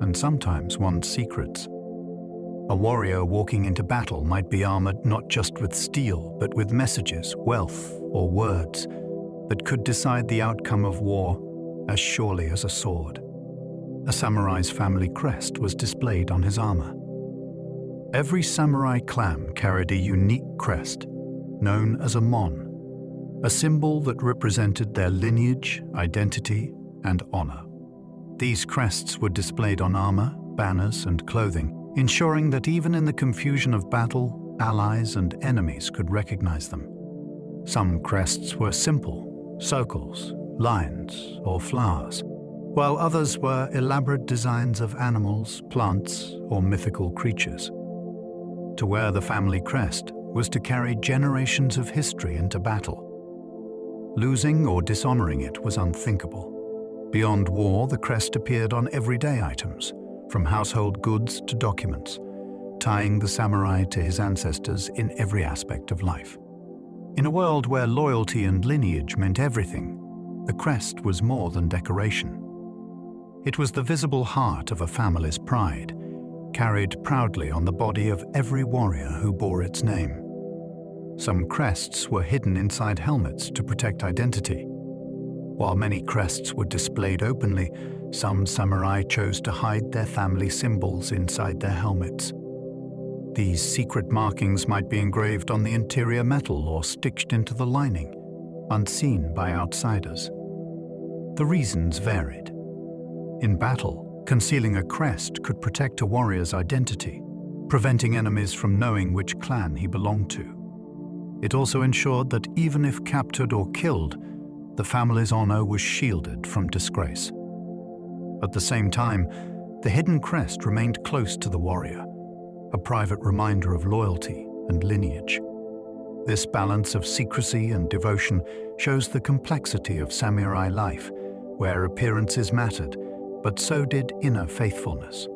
Speaker 1: and sometimes one's secrets. A warrior walking into battle might be armored not just with steel, but with messages, wealth, or words that could decide the outcome of war as surely as a sword. A samurai's family crest was displayed on his armor. Every samurai clan carried a unique crest, known as a mon, a symbol that represented their lineage, identity, and honor. These crests were displayed on armor, banners, and clothing, ensuring that even in the confusion of battle, allies and enemies could recognize them. Some crests were simple, circles, lines, or flowers, while others were elaborate designs of animals, plants, or mythical creatures. To wear the family crest was to carry generations of history into battle. Losing or dishonoring it was unthinkable. Beyond war, the crest appeared on everyday items, from household goods to documents, tying the samurai to his ancestors in every aspect of life. In a world where loyalty and lineage meant everything, the crest was more than decoration. It was the visible heart of a family's pride, carried proudly on the body of every warrior who bore its name. Some crests were hidden inside helmets to protect identity. While many crests were displayed openly, some samurai chose to hide their family symbols inside their helmets. These secret markings might be engraved on the interior metal or stitched into the lining, unseen by outsiders. The reasons varied. In battle, concealing a crest could protect a warrior's identity, preventing enemies from knowing which clan he belonged to. It also ensured that even if captured or killed, the family's honor was shielded from disgrace. At the same time, the hidden crest remained close to the warrior, a private reminder of loyalty and lineage. This balance of secrecy and devotion shows the complexity of samurai life, where appearances mattered, but so did inner faithfulness.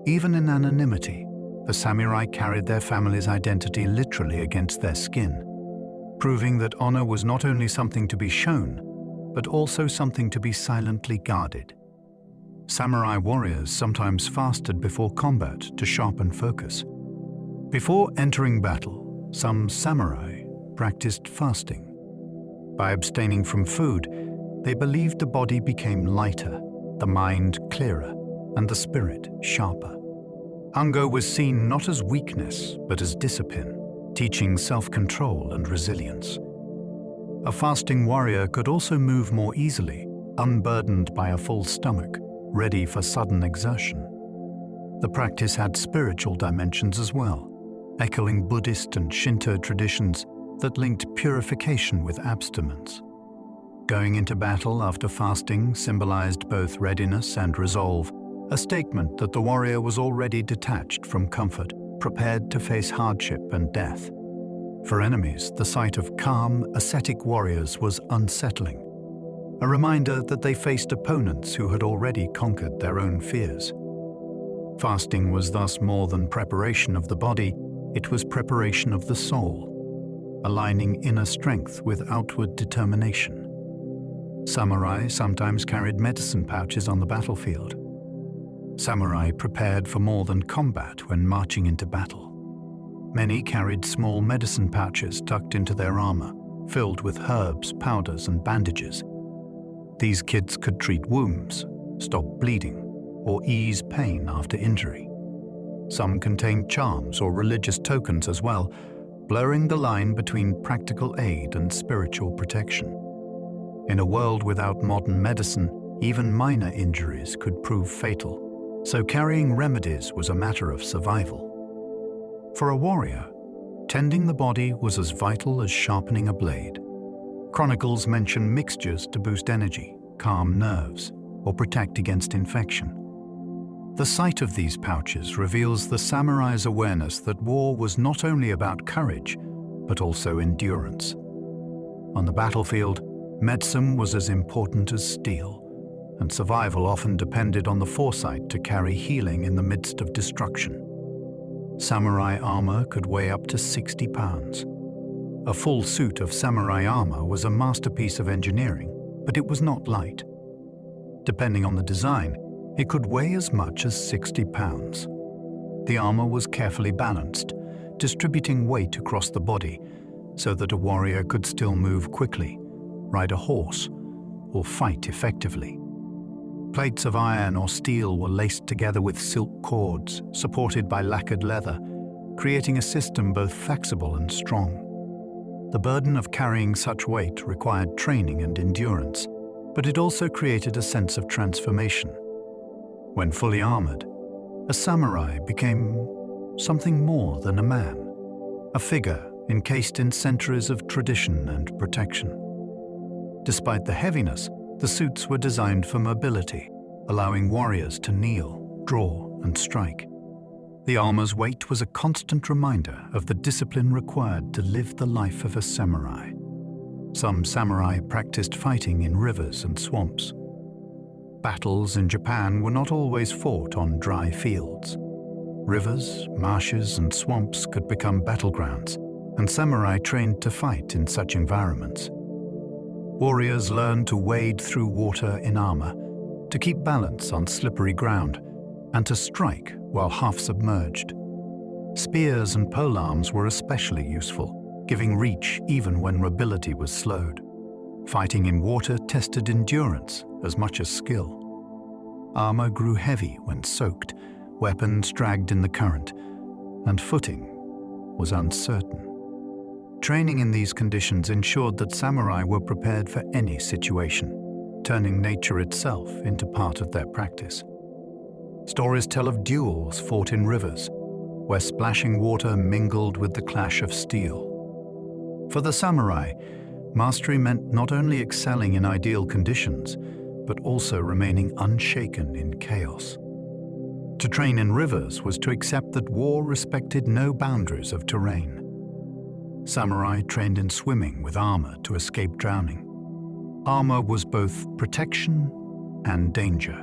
Speaker 1: Even in anonymity, the samurai carried their family's identity literally against their skin, proving that honor was not only something to be shown, but also something to be silently guarded. Samurai warriors sometimes fasted before combat to sharpen focus. Before entering battle, some samurai practiced fasting. By abstaining from food, they believed the body became lighter, the mind clearer, and the spirit sharper. Hunger was seen not as weakness, but as discipline, teaching self-control and resilience. A fasting warrior could also move more easily, unburdened by a full stomach, ready for sudden exertion. The practice had spiritual dimensions as well, echoing Buddhist and Shinto traditions that linked purification with abstinence. Going into battle after fasting symbolized both readiness and resolve, a statement that the warrior was already detached from comfort, prepared to face hardship and death. For enemies, the sight of calm, ascetic warriors was unsettling, a reminder that they faced opponents who had already conquered their own fears. Fasting was thus more than preparation of the body, it was preparation of the soul, aligning inner strength with outward determination. Samurai sometimes carried medicine pouches on the battlefield. Samurai prepared for more than combat when marching into battle. Many carried small medicine pouches tucked into their armor, filled with herbs, powders, and bandages. These kits could treat wounds, stop bleeding, or ease pain after injury. Some contained charms or religious tokens as well, blurring the line between practical aid and spiritual protection. In a world without modern medicine, even minor injuries could prove fatal, so carrying remedies was a matter of survival. For a warrior, tending the body was as vital as sharpening a blade. Chronicles mention mixtures to boost energy, calm nerves, or protect against infection. The sight of these pouches reveals the samurai's awareness that war was not only about courage, but also endurance. On the battlefield, medicine was as important as steel, and survival often depended on the foresight to carry healing in the midst of destruction. Samurai armor could weigh up to 60 pounds. A full suit of samurai armor was a masterpiece of engineering, but it was not light. Depending on the design, it could weigh as much as 60 pounds. The armor was carefully balanced, distributing weight across the body so that a warrior could still move quickly, ride a horse, or fight effectively. Plates of iron or steel were laced together with silk cords, supported by lacquered leather, creating a system both flexible and strong. The burden of carrying such weight required training and endurance, but it also created a sense of transformation. When fully armored, a samurai became something more than a man, a figure encased in centuries of tradition and protection. Despite the heaviness, the suits were designed for mobility, allowing warriors to kneel, draw, and strike. The armor's weight was a constant reminder of the discipline required to live the life of a samurai. Some samurai practiced fighting in rivers and swamps. Battles in Japan were not always fought on dry fields. Rivers, marshes, and swamps could become battlegrounds, and samurai trained to fight in such environments. Warriors learned to wade through water in armor, to keep balance on slippery ground, and to strike while half submerged. Spears and polearms were especially useful, giving reach even when mobility was slowed. Fighting in water tested endurance as much as skill. Armor grew heavy when soaked, weapons dragged in the current, and footing was uncertain. Training in these conditions ensured that samurai were prepared for any situation, turning nature itself into part of their practice. Stories tell of duels fought in rivers, where splashing water mingled with the clash of steel. For the samurai, mastery meant not only excelling in ideal conditions, but also remaining unshaken in chaos. To train in rivers was to accept that war respected no boundaries of terrain. Samurai trained in swimming with armor to escape drowning. Armor was both protection and danger.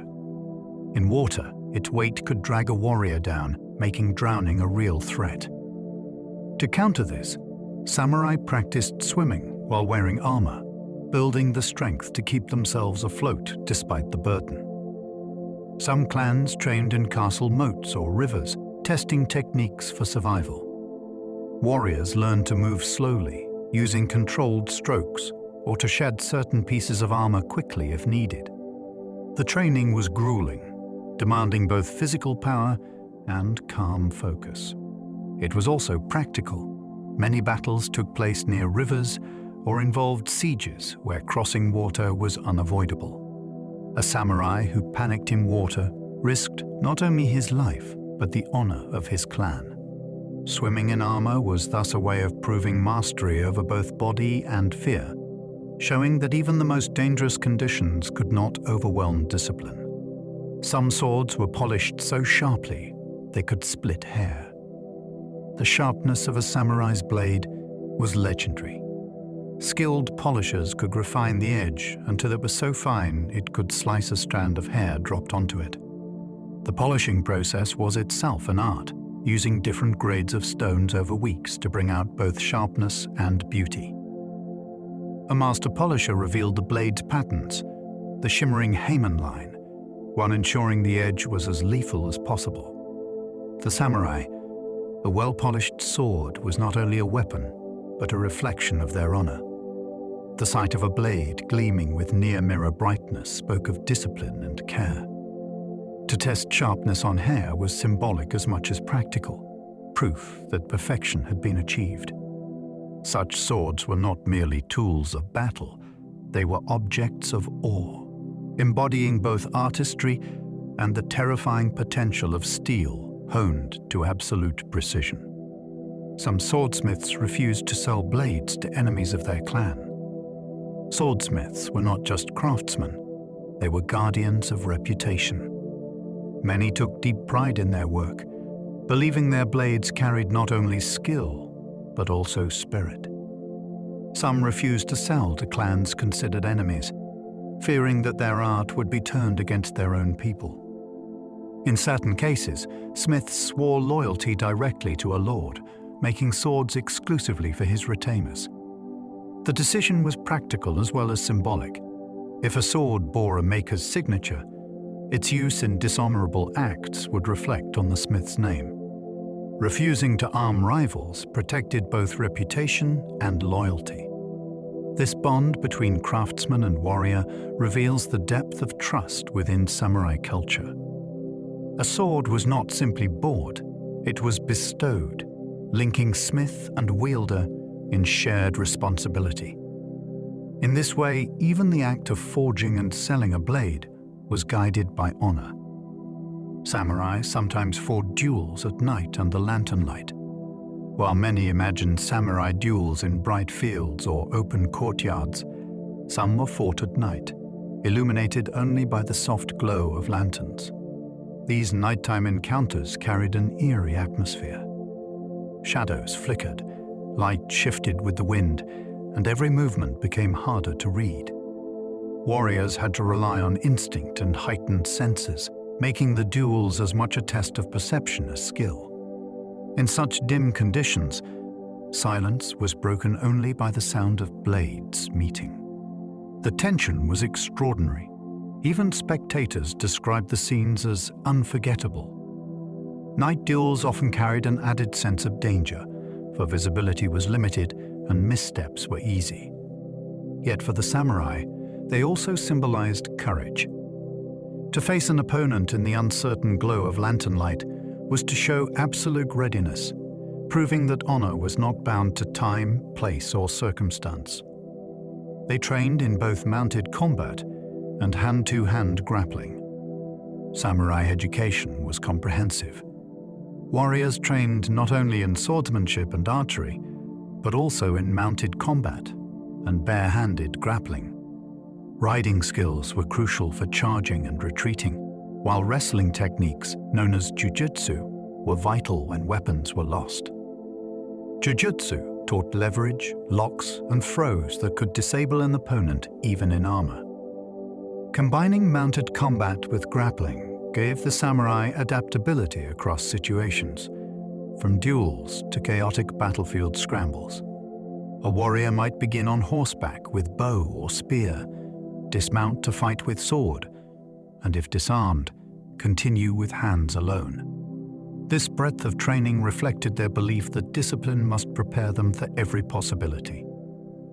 Speaker 1: In water, its weight could drag a warrior down, making drowning a real threat. To counter this, samurai practiced swimming while wearing armor, building the strength to keep themselves afloat despite the burden. Some clans trained in castle moats or rivers, testing techniques for survival. Warriors learned to move slowly, using controlled strokes, or to shed certain pieces of armor quickly if needed. The training was grueling, demanding both physical power and calm focus. It was also practical. Many battles took place near rivers or involved sieges where crossing water was unavoidable. A samurai who panicked in water risked not only his life, but the honor of his clan. Swimming in armor was thus a way of proving mastery over both body and fear, showing that even the most dangerous conditions could not overwhelm discipline. Some swords were polished so sharply they could split hair. The sharpness of a samurai's blade was legendary. Skilled polishers could refine the edge until it was so fine it could slice a strand of hair dropped onto it. The polishing process was itself an art, using different grades of stones over weeks to bring out both sharpness and beauty. A master polisher revealed the blade's patterns, the shimmering Haman line, while ensuring the edge was as lethal as possible. For samurai, a well-polished sword was not only a weapon, but a reflection of their honor. The sight of a blade gleaming with near-mirror brightness spoke of discipline and care. To test sharpness on hair was symbolic as much as practical, proof that perfection had been achieved. Such swords were not merely tools of battle, they were objects of awe, embodying both artistry and the terrifying potential of steel honed to absolute precision. Some swordsmiths refused to sell blades to enemies of their clan. Swordsmiths were not just craftsmen, they were guardians of reputation. Many took deep pride in their work, believing their blades carried not only skill, but also spirit. Some refused to sell to clans considered enemies, fearing that their art would be turned against their own people. In certain cases, smiths swore loyalty directly to a lord, making swords exclusively for his retainers. The decision was practical as well as symbolic. If a sword bore a maker's signature, its use in dishonorable acts would reflect on the smith's name. Refusing to arm rivals protected both reputation and loyalty. This bond between craftsman and warrior reveals the depth of trust within samurai culture. A sword was not simply bought, it was bestowed, linking smith and wielder in shared responsibility. In this way, even the act of forging and selling a blade was guided by honor. Samurai sometimes fought duels at night under lantern light. While many imagined samurai duels in bright fields or open courtyards, some were fought at night, illuminated only by the soft glow of lanterns. These nighttime encounters carried an eerie atmosphere. Shadows flickered, light shifted with the wind, and every movement became harder to read. Warriors had to rely on instinct and heightened senses, making the duels as much a test of perception as skill. In such dim conditions, silence was broken only by the sound of blades meeting. The tension was extraordinary. Even spectators described the scenes as unforgettable. Night duels often carried an added sense of danger, for visibility was limited and missteps were easy. Yet for the samurai, they also symbolized courage. To face an opponent in the uncertain glow of lantern light was to show absolute readiness, proving that honor was not bound to time, place, or circumstance. They trained in both mounted combat and hand-to-hand grappling. Samurai education was comprehensive. Warriors trained not only in swordsmanship and archery, but also in mounted combat and bare-handed grappling. Riding skills were crucial for charging and retreating, while wrestling techniques, known as jujutsu, were vital when weapons were lost. Jujutsu taught leverage, locks, and throws that could disable an opponent even in armor. Combining mounted combat with grappling gave the samurai adaptability across situations, from duels to chaotic battlefield scrambles. A warrior might begin on horseback with bow or spear, dismount to fight with sword, and if disarmed, continue with hands alone. This breadth of training reflected their belief that discipline must prepare them for every possibility.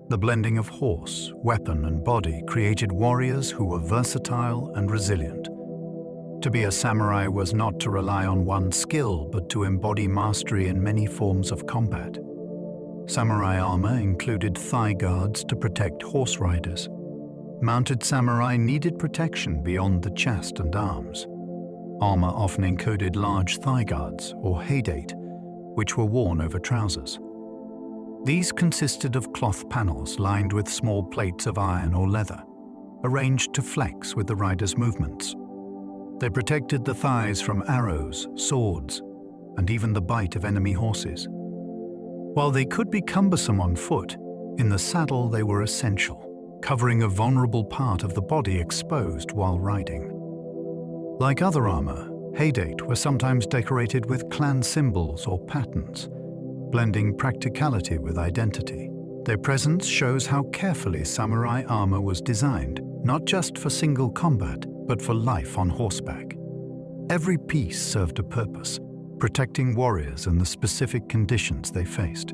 Speaker 1: The blending of horse, weapon, and body created warriors who were versatile and resilient. To be a samurai was not to rely on one skill, but to embody mastery in many forms of combat. Samurai armor included thigh guards to protect horse riders. Mounted samurai needed protection beyond the chest and arms. Armor often included large thigh guards, or heidate, which were worn over trousers. These consisted of cloth panels lined with small plates of iron or leather, arranged to flex with the rider's movements. They protected the thighs from arrows, swords, and even the bite of enemy horses. While they could be cumbersome on foot, in the saddle they were essential, covering a vulnerable part of the body exposed while riding. Like other armor, heidate were sometimes decorated with clan symbols or patterns, blending practicality with identity. Their presence shows how carefully samurai armor was designed, not just for single combat, but for life on horseback. Every piece served a purpose, protecting warriors in the specific conditions they faced.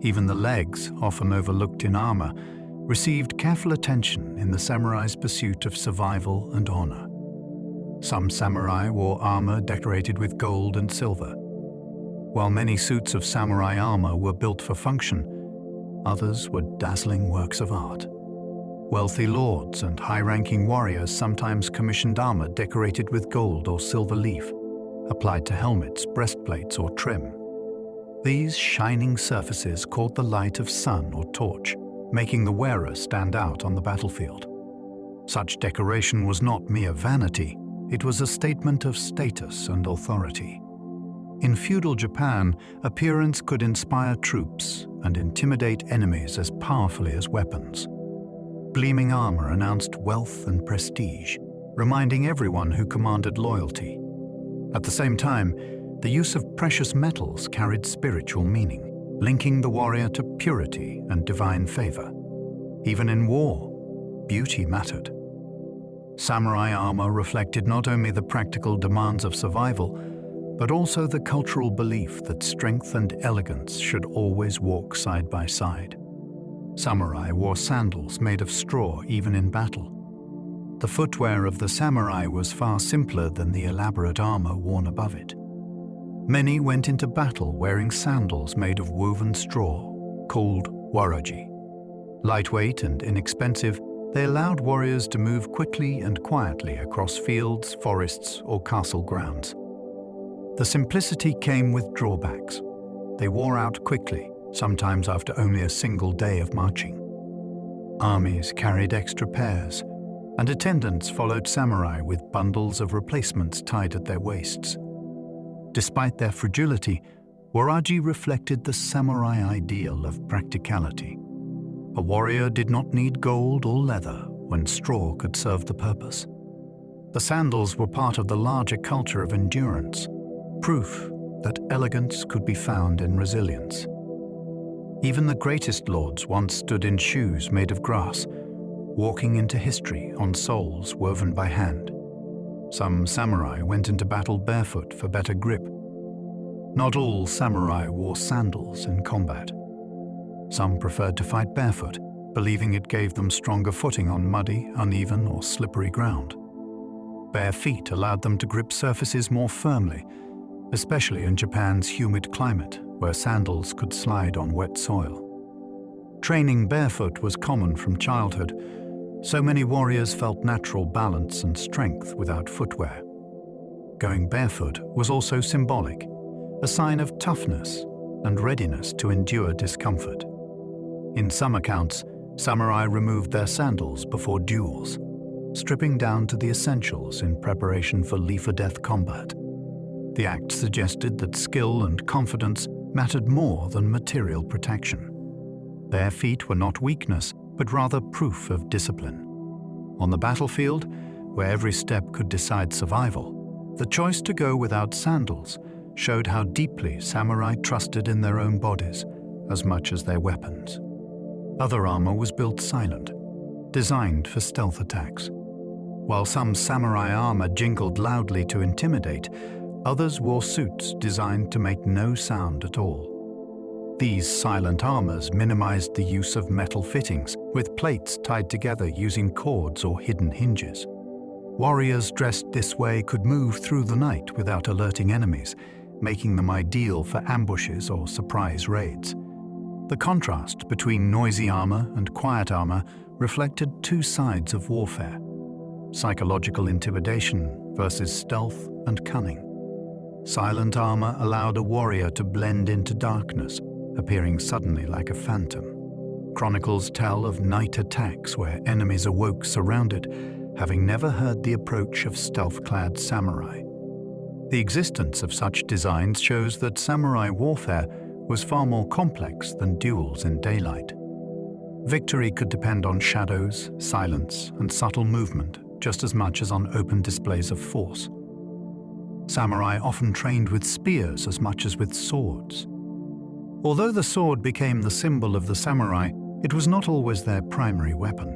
Speaker 1: Even the legs, often overlooked in armor, received careful attention in the samurai's pursuit of survival and honor. Some samurai wore armor decorated with gold and silver. While many suits of samurai armor were built for function, others were dazzling works of art. Wealthy lords and high-ranking warriors sometimes commissioned armor decorated with gold or silver leaf, applied to helmets, breastplates, or trim. These shining surfaces caught the light of sun or torch, making the wearer stand out on the battlefield. Such decoration was not mere vanity, it was a statement of status and authority. In feudal Japan, appearance could inspire troops and intimidate enemies as powerfully as weapons. Gleaming armor announced wealth and prestige, reminding everyone who commanded loyalty. At the same time, the use of precious metals carried spiritual meaning, linking the warrior to purity and divine favor. Even in war, beauty mattered. Samurai armor reflected not only the practical demands of survival, but also the cultural belief that strength and elegance should always walk side by side. Samurai wore sandals made of straw even in battle. The footwear of the samurai was far simpler than the elaborate armor worn above it. Many went into battle wearing sandals made of woven straw, called waraji. Lightweight and inexpensive, they allowed warriors to move quickly and quietly across fields, forests, or castle grounds. The simplicity came with drawbacks. They wore out quickly, sometimes after only a single day of marching. Armies carried extra pairs, and attendants followed samurai with bundles of replacements tied at their waists. Despite their fragility, waraji reflected the samurai ideal of practicality. A warrior did not need gold or leather when straw could serve the purpose. The sandals were part of the larger culture of endurance, proof that elegance could be found in resilience. Even the greatest lords once stood in shoes made of grass, walking into history on soles woven by hand. Some samurai went into battle barefoot for better grip. Not all samurai wore sandals in combat. Some preferred to fight barefoot, believing it gave them stronger footing on muddy, uneven, or slippery ground. Bare feet allowed them to grip surfaces more firmly, especially in Japan's humid climate, where sandals could slide on wet soil. Training barefoot was common from childhood, so many warriors felt natural balance and strength without footwear. Going barefoot was also symbolic, a sign of toughness and readiness to endure discomfort. In some accounts, samurai removed their sandals before duels, stripping down to the essentials in preparation for life-or-death combat. The act suggested that skill and confidence mattered more than material protection. Bare feet were not weakness, but rather proof of discipline. On the battlefield, where every step could decide survival, the choice to go without sandals showed how deeply samurai trusted in their own bodies as much as their weapons. Other armor was built silent, designed for stealth attacks. While some samurai armor jingled loudly to intimidate, others wore suits designed to make no sound at all. These silent armors minimized the use of metal fittings, with plates tied together using cords or hidden hinges. Warriors dressed this way could move through the night without alerting enemies, making them ideal for ambushes or surprise raids. The contrast between noisy armor and quiet armor reflected two sides of warfare: psychological intimidation versus stealth and cunning. Silent armor allowed a warrior to blend into darkness, appearing suddenly like a phantom. Chronicles tell of night attacks where enemies awoke surrounded, having never heard the approach of stealth-clad samurai. The existence of such designs shows that samurai warfare was far more complex than duels in daylight. Victory could depend on shadows, silence, and subtle movement, just as much as on open displays of force. Samurai often trained with spears as much as with swords. Although the sword became the symbol of the samurai, it was not always their primary weapon.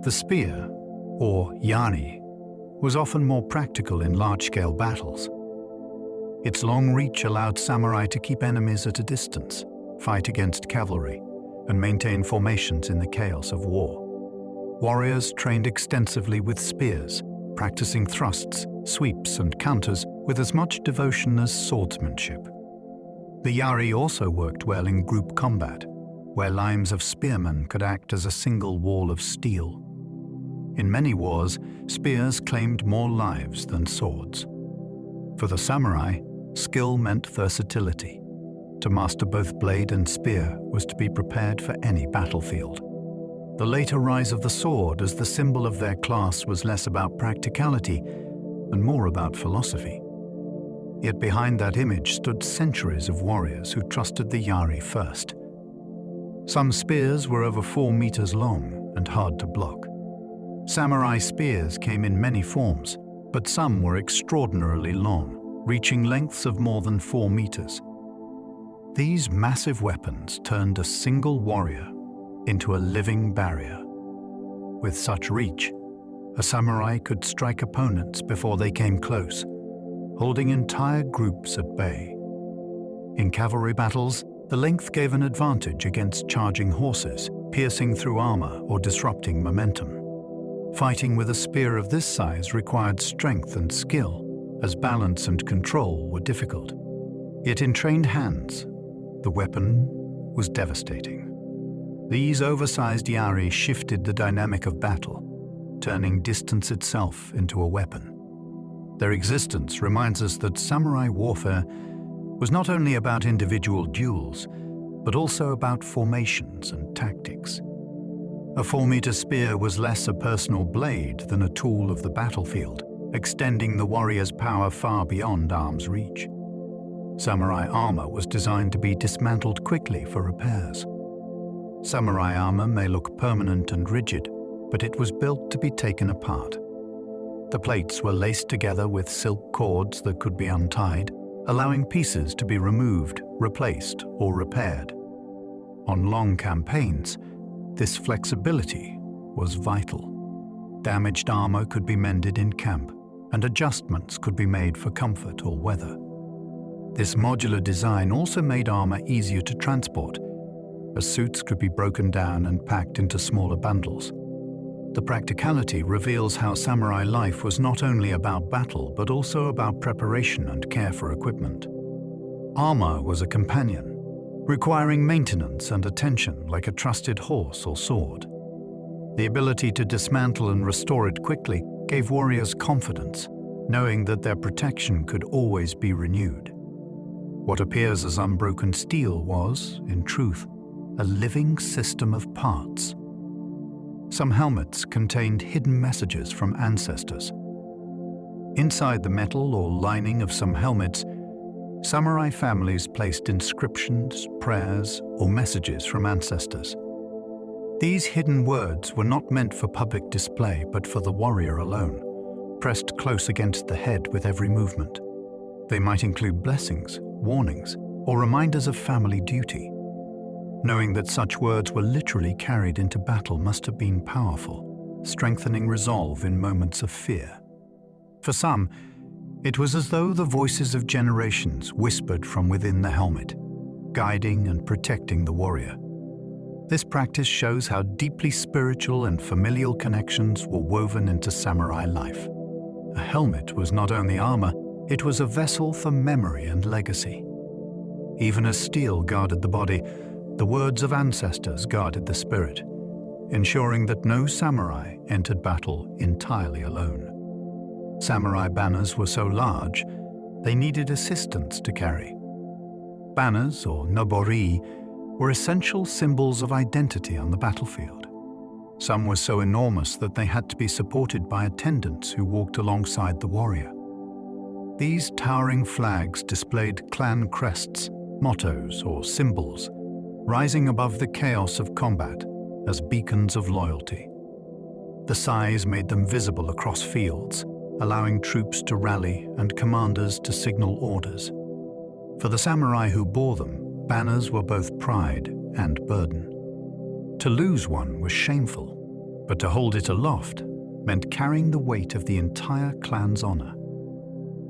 Speaker 1: The spear, or yari, was often more practical in large-scale battles. Its long reach allowed samurai to keep enemies at a distance, fight against cavalry, and maintain formations in the chaos of war. Warriors trained extensively with spears, practicing thrusts, sweeps, and counters with as much devotion as swordsmanship. The yari also worked well in group combat, where lines of spearmen could act as a single wall of steel. In many wars, spears claimed more lives than swords. For the samurai, skill meant versatility. To master both blade and spear was to be prepared for any battlefield. The later rise of the sword as the symbol of their class was less about practicality and more about philosophy. Yet behind that image stood centuries of warriors who trusted the yari first. Some spears were over 4 meters long and hard to block. Samurai spears came in many forms, but some were extraordinarily long, reaching lengths of more than 4 meters. These massive weapons turned a single warrior into a living barrier. With such reach, a samurai could strike opponents before they came close, holding entire groups at bay. In cavalry battles, the length gave an advantage against charging horses, piercing through armor or disrupting momentum. Fighting with a spear of this size required strength and skill, as balance and control were difficult. Yet in trained hands, the weapon was devastating. These oversized yari shifted the dynamic of battle, turning distance itself into a weapon. Their existence reminds us that samurai warfare was not only about individual duels, but also about formations and tactics. A 4-meter spear was less a personal blade than a tool of the battlefield, extending the warrior's power far beyond arm's reach. Samurai armor was designed to be dismantled quickly for repairs. Samurai armor may look permanent and rigid, but it was built to be taken apart. The plates were laced together with silk cords that could be untied, allowing pieces to be removed, replaced, or repaired. On long campaigns, this flexibility was vital. Damaged armor could be mended in camp, and adjustments could be made for comfort or weather. This modular design also made armor easier to transport, as suits could be broken down and packed into smaller bundles. The practicality reveals how samurai life was not only about battle, but also about preparation and care for equipment. Armor was a companion, requiring maintenance and attention like a trusted horse or sword. The ability to dismantle and restore it quickly gave warriors confidence, knowing that their protection could always be renewed. What appears as unbroken steel was, in truth, a living system of parts. Some helmets contained hidden messages from ancestors. Inside the metal or lining of some helmets, samurai families placed inscriptions, prayers, or messages from ancestors. These hidden words were not meant for public display, but for the warrior alone, pressed close against the head with every movement. They might include blessings, warnings, or reminders of family duty. Knowing that such words were literally carried into battle must have been powerful, strengthening resolve in moments of fear. For some, it was as though the voices of generations whispered from within the helmet, guiding and protecting the warrior. This practice shows how deeply spiritual and familial connections were woven into samurai life. A helmet was not only armor, it was a vessel for memory and legacy. Even as steel guarded the body, the words of ancestors guarded the spirit, ensuring that no samurai entered battle entirely alone. Samurai banners were so large, they needed assistance to carry. Banners, or nobori, were essential symbols of identity on the battlefield. Some were so enormous that they had to be supported by attendants who walked alongside the warrior. These towering flags displayed clan crests, mottos, or symbols, rising above the chaos of combat as beacons of loyalty. The size made them visible across fields, allowing troops to rally and commanders to signal orders. For the samurai who bore them, banners were both pride and burden. To lose one was shameful, but to hold it aloft meant carrying the weight of the entire clan's honor.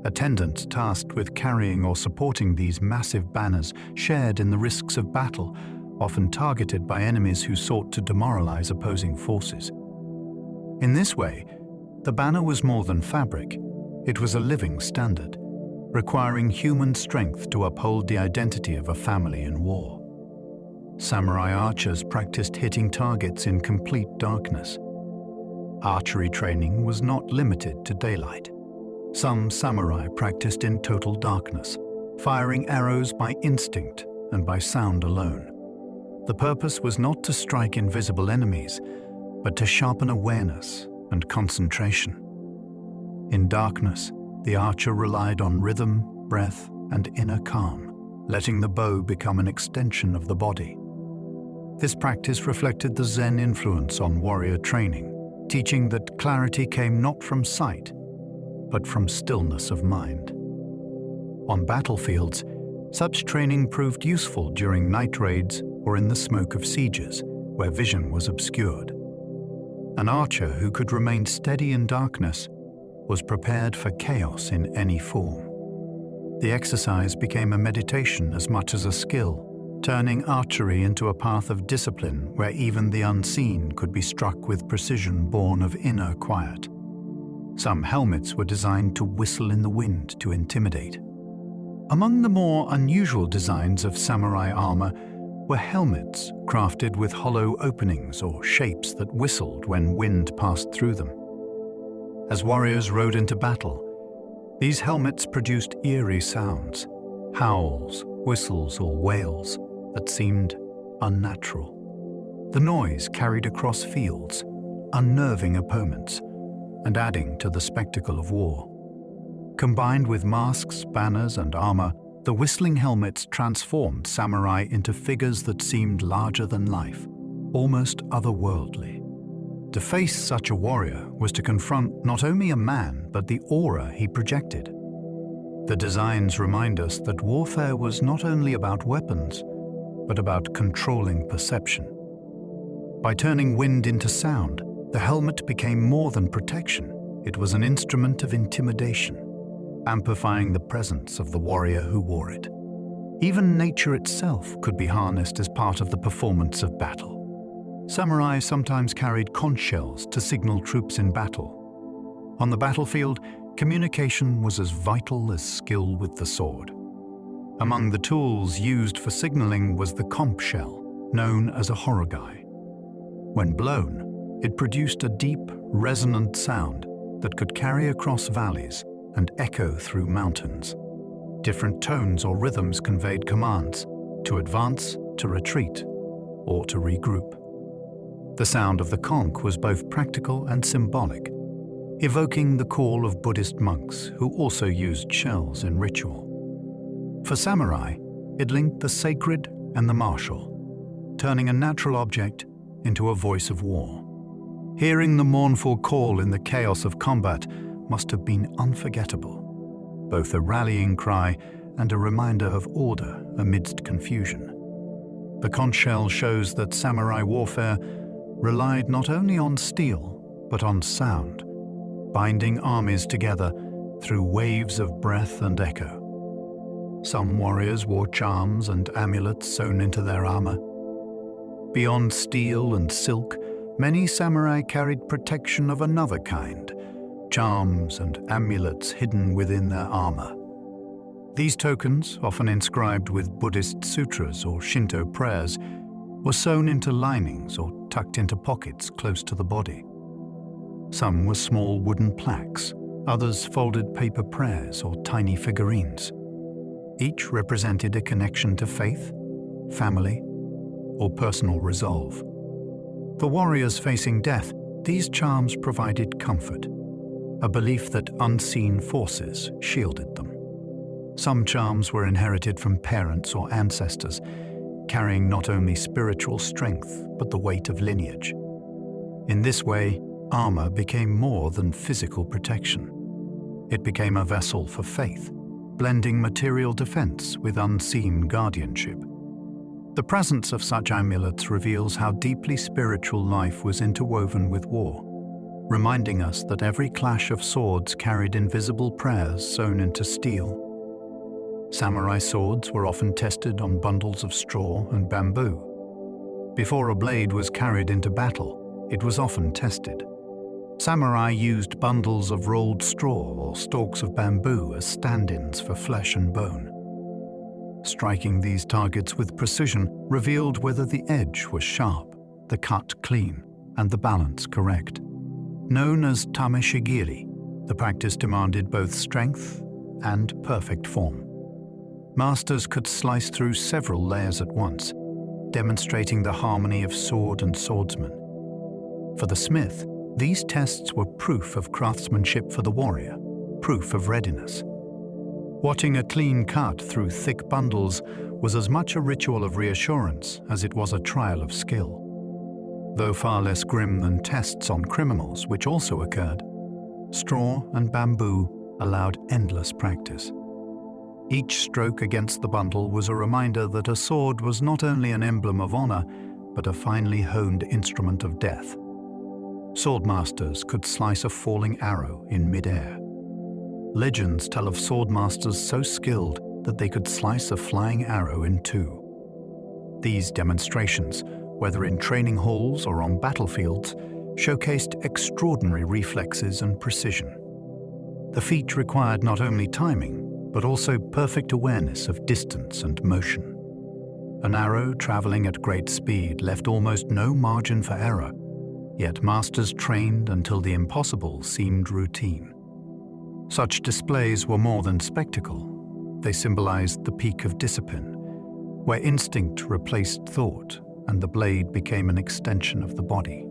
Speaker 1: Attendants tasked with carrying or supporting these massive banners shared in the risks of battle, often targeted by enemies who sought to demoralize opposing forces. In this way, the banner was more than fabric. It was a living standard, requiring human strength to uphold the identity of a family in war. Samurai archers practiced hitting targets in complete darkness. Archery training was not limited to daylight. Some samurai practiced in total darkness, firing arrows by instinct and by sound alone. The purpose was not to strike invisible enemies, but to sharpen awareness and concentration. In darkness, the archer relied on rhythm, breath, and inner calm, letting the bow become an extension of the body. This practice reflected the Zen influence on warrior training, teaching that clarity came not from sight, but from stillness of mind. On battlefields, such training proved useful during night raids or in the smoke of sieges, where vision was obscured. An archer who could remain steady in darkness was prepared for chaos in any form. The exercise became a meditation as much as a skill, turning archery into a path of discipline where even the unseen could be struck with precision born of inner quiet. Some helmets were designed to whistle in the wind to intimidate. Among the more unusual designs of samurai armor were helmets crafted with hollow openings or shapes that whistled when wind passed through them. As warriors rode into battle, these helmets produced eerie sounds, howls, whistles, or wails that seemed unnatural. The noise carried across fields, unnerving opponents, and adding to the spectacle of war. Combined with masks, banners, and armor, the whistling helmets transformed samurai into figures that seemed larger than life, almost otherworldly. To face such a warrior was to confront not only a man, but the aura he projected. The designs remind us that warfare was not only about weapons, but about controlling perception. By turning wind into sound, the helmet became more than protection. It was an instrument of intimidation, amplifying the presence of the warrior who wore it. Even nature itself could be harnessed as part of the performance of battle. Samurai sometimes carried conch shells to signal troops in battle. On the battlefield, communication was as vital as skill with the sword. Among the tools used for signaling was the conch shell, known as a horogai. When blown, it produced a deep, resonant sound that could carry across valleys and echo through mountains. Different tones or rhythms conveyed commands to advance, to retreat, or to regroup. The sound of the conch was both practical and symbolic, evoking the call of Buddhist monks who also used shells in ritual. For samurai, it linked the sacred and the martial, turning a natural object into a voice of war. Hearing the mournful call in the chaos of combat must have been unforgettable, both a rallying cry and a reminder of order amidst confusion. The conch shell shows that samurai warfare relied not only on steel, but on sound, binding armies together through waves of breath and echo. Some warriors wore charms and amulets sewn into their armor. Beyond steel and silk, many samurai carried protection of another kind, charms and amulets hidden within their armor. These tokens, often inscribed with Buddhist sutras or Shinto prayers, were sewn into linings or tucked into pockets close to the body. Some were small wooden plaques, others folded paper prayers or tiny figurines. Each represented a connection to faith, family, or personal resolve. For warriors facing death, these charms provided comfort, a belief that unseen forces shielded them. Some charms were inherited from parents or ancestors, carrying not only spiritual strength, but the weight of lineage. In this way, armor became more than physical protection. It became a vessel for faith, blending material defense with unseen guardianship. The presence of such amulets reveals how deeply spiritual life was interwoven with war, reminding us that every clash of swords carried invisible prayers sewn into steel. Samurai swords were often tested on bundles of straw and bamboo, Before a blade was carried into battle, it was often tested. Samurai used bundles of rolled straw or stalks of bamboo as stand-ins for flesh and bone. Striking these targets with precision revealed whether the edge was sharp, the cut clean, and the balance correct. Known as tameshigiri, the practice demanded both strength and perfect form. Masters could slice through several layers at once, demonstrating the harmony of sword and swordsman. For the smith, these tests were proof of craftsmanship for the warrior, proof of readiness. Watching a clean cut through thick bundles was as much a ritual of reassurance as it was a trial of skill. Though far less grim than tests on criminals, which also occurred, straw and bamboo allowed endless practice. Each stroke against the bundle was a reminder that a sword was not only an emblem of honor, but a finely honed instrument of death. Swordmasters could slice a falling arrow in mid-air. Legends tell of swordmasters so skilled that they could slice a flying arrow in two. These demonstrations, whether in training halls or on battlefields, showcased extraordinary reflexes and precision. The feat required not only timing, but also perfect awareness of distance and motion. An arrow traveling at great speed left almost no margin for error, yet masters trained until the impossible seemed routine. Such displays were more than spectacle. They symbolized the peak of discipline, where instinct replaced thought and the blade became an extension of the body.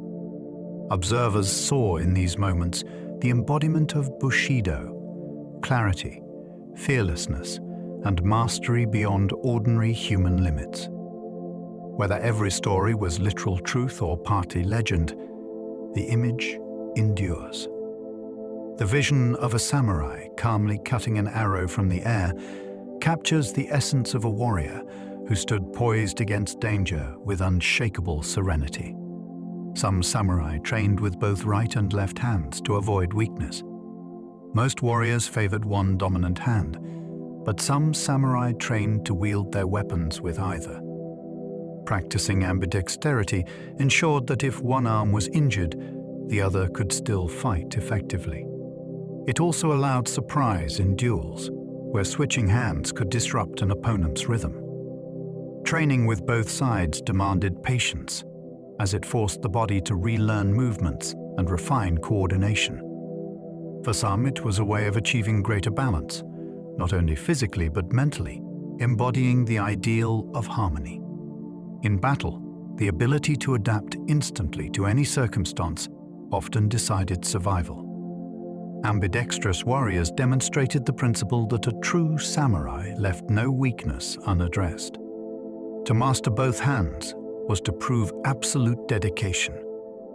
Speaker 1: Observers saw in these moments the embodiment of bushidō, clarity, fearlessness, and mastery beyond ordinary human limits. Whether every story was literal truth or partly legend, the image endures. The vision of a samurai calmly cutting an arrow from the air captures the essence of a warrior who stood poised against danger with unshakable serenity. Some samurai trained with both right and left hands to avoid weakness. Most warriors favored one dominant hand, but some samurai trained to wield their weapons with either. Practicing ambidexterity ensured that if one arm was injured, the other could still fight effectively. It also allowed surprise in duels, where switching hands could disrupt an opponent's rhythm. Training with both sides demanded patience, as it forced the body to relearn movements and refine coordination. For some, it was a way of achieving greater balance, not only physically but mentally, embodying the ideal of harmony. In battle, the ability to adapt instantly to any circumstance often decided survival. Ambidextrous warriors demonstrated the principle that a true samurai left no weakness unaddressed. To master both hands was to prove absolute dedication,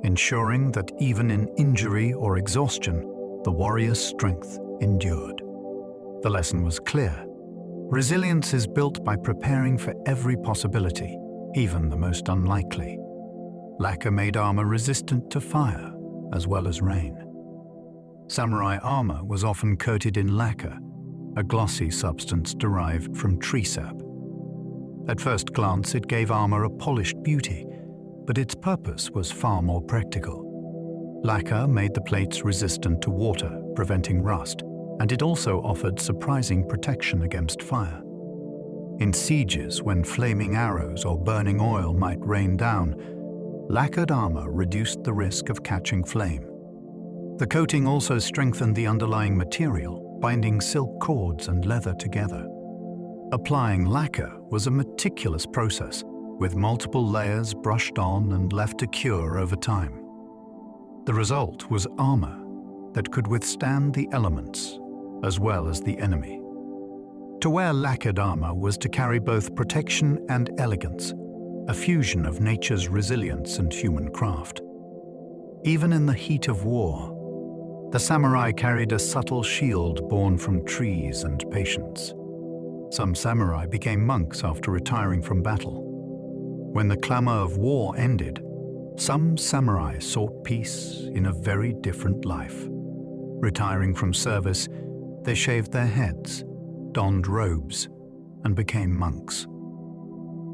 Speaker 1: ensuring that even in injury or exhaustion, the warrior's strength endured. The lesson was clear. Resilience is built by preparing for every possibility, even the most unlikely. Lacquer made armor resistant to fire, as well as rain. Samurai armor was often coated in lacquer, a glossy substance derived from tree sap. At first glance, it gave armor a polished beauty, but its purpose was far more practical. Lacquer made the plates resistant to water, preventing rust, and it also offered surprising protection against fire. In sieges, when flaming arrows or burning oil might rain down, lacquered armor reduced the risk of catching flame. The coating also strengthened the underlying material, binding silk cords and leather together. Applying lacquer was a meticulous process, with multiple layers brushed on and left to cure over time. The result was armor that could withstand the elements, as well as the enemy. To wear lacquered armor was to carry both protection and elegance, a fusion of nature's resilience and human craft. Even in the heat of war, the samurai carried a subtle shield born from trees and patience. Some samurai became monks after retiring from battle. When the clamor of war ended, some samurai sought peace in a very different life. Retiring from service, they shaved their heads, donned robes, and became monks.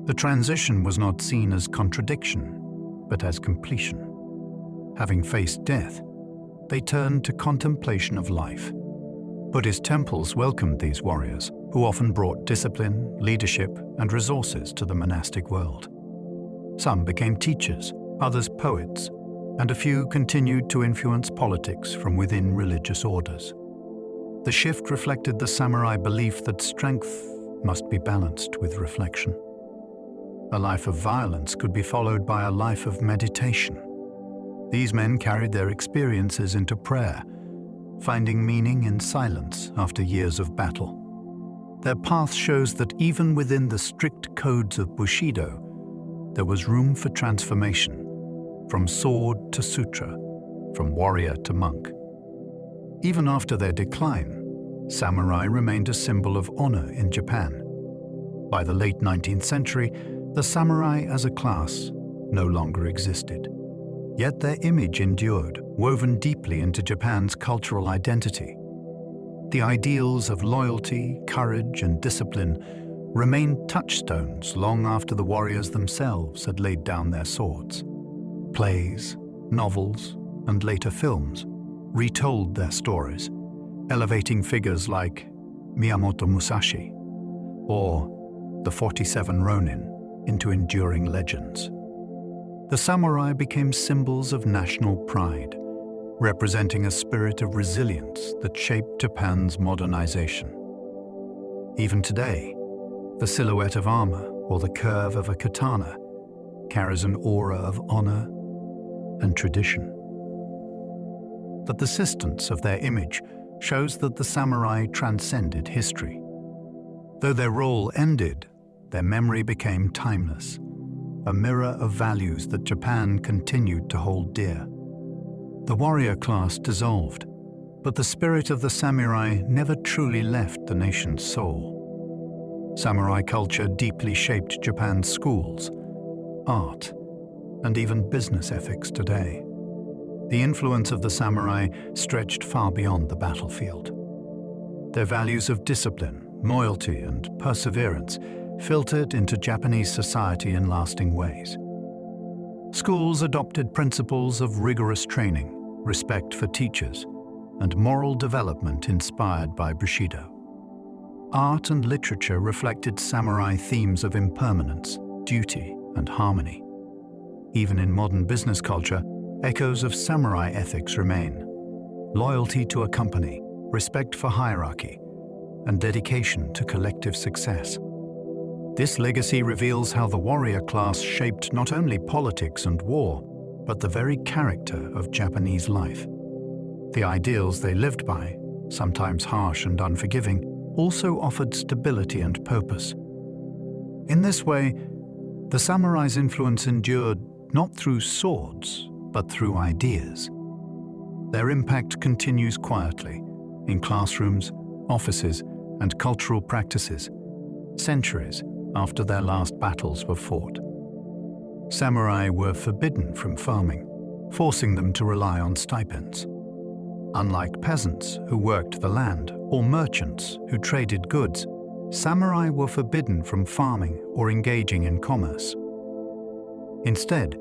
Speaker 1: The transition was not seen as contradiction, but as completion. Having faced death, they turned to contemplation of life. Buddhist temples welcomed these warriors, who often brought discipline, leadership, and resources to the monastic world. Some became teachers, others poets, and a few continued to influence politics from within religious orders. The shift reflected the samurai belief that strength must be balanced with reflection. A life of violence could be followed by a life of meditation. These men carried their experiences into prayer, finding meaning in silence after years of battle. Their path shows that even within the strict codes of bushidō, there was room for transformation, from sword to sutra, from warrior to monk. Even after their decline, samurai remained a symbol of honor in Japan. By the late 19th century, the samurai as a class no longer existed. Yet their image endured, woven deeply into Japan's cultural identity. The ideals of loyalty, courage, and discipline remained touchstones long after the warriors themselves had laid down their swords. Plays, novels, and later films retold their stories, elevating figures like Miyamoto Musashi or the 47 Rōnin into enduring legends. The samurai became symbols of national pride, representing a spirit of resilience that shaped Japan's modernization. Even today, the silhouette of armor or the curve of a katana carries an aura of honor and tradition. The persistence of their image shows that the samurai transcended history. Though their role ended, their memory became timeless, a mirror of values that Japan continued to hold dear. The warrior class dissolved, but the spirit of the samurai never truly left the nation's soul. Samurai culture deeply shaped Japan's schools, art, and even business ethics today. The influence of the samurai stretched far beyond the battlefield. Their values of discipline, loyalty, and perseverance filtered into Japanese society in lasting ways. Schools adopted principles of rigorous training, respect for teachers, and moral development inspired by Bushido. Art and literature reflected samurai themes of impermanence, duty, and harmony. Even in modern business culture, echoes of samurai ethics remain: loyalty to a company, respect for hierarchy, and dedication to collective success. This legacy reveals how the warrior class shaped not only politics and war, but the very character of Japanese life. The ideals they lived by, sometimes harsh and unforgiving, also offered stability and purpose. In this way, the samurai's influence endured not through swords, but through ideas. Their impact continues quietly in classrooms, offices, and cultural practices, centuries after their last battles were fought. Samurai were forbidden from farming, forcing them to rely on stipends. Unlike peasants who worked the land or merchants who traded goods, samurai were forbidden from farming or engaging in commerce. Instead,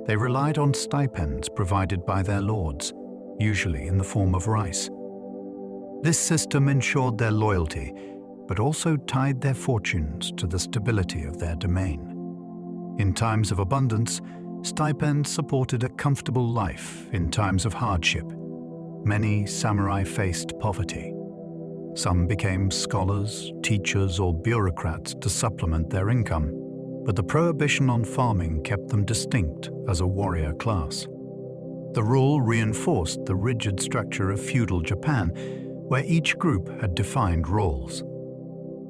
Speaker 1: they relied on stipends provided by their lords, usually in the form of rice. This system ensured their loyalty, but also tied their fortunes to the stability of their domain. In times of abundance, stipends supported a comfortable life. In times of hardship, many samurai faced poverty. Some became scholars, teachers, or bureaucrats to supplement their income, but the prohibition on farming kept them distinct as a warrior class. The rule reinforced the rigid structure of feudal Japan, where each group had defined roles.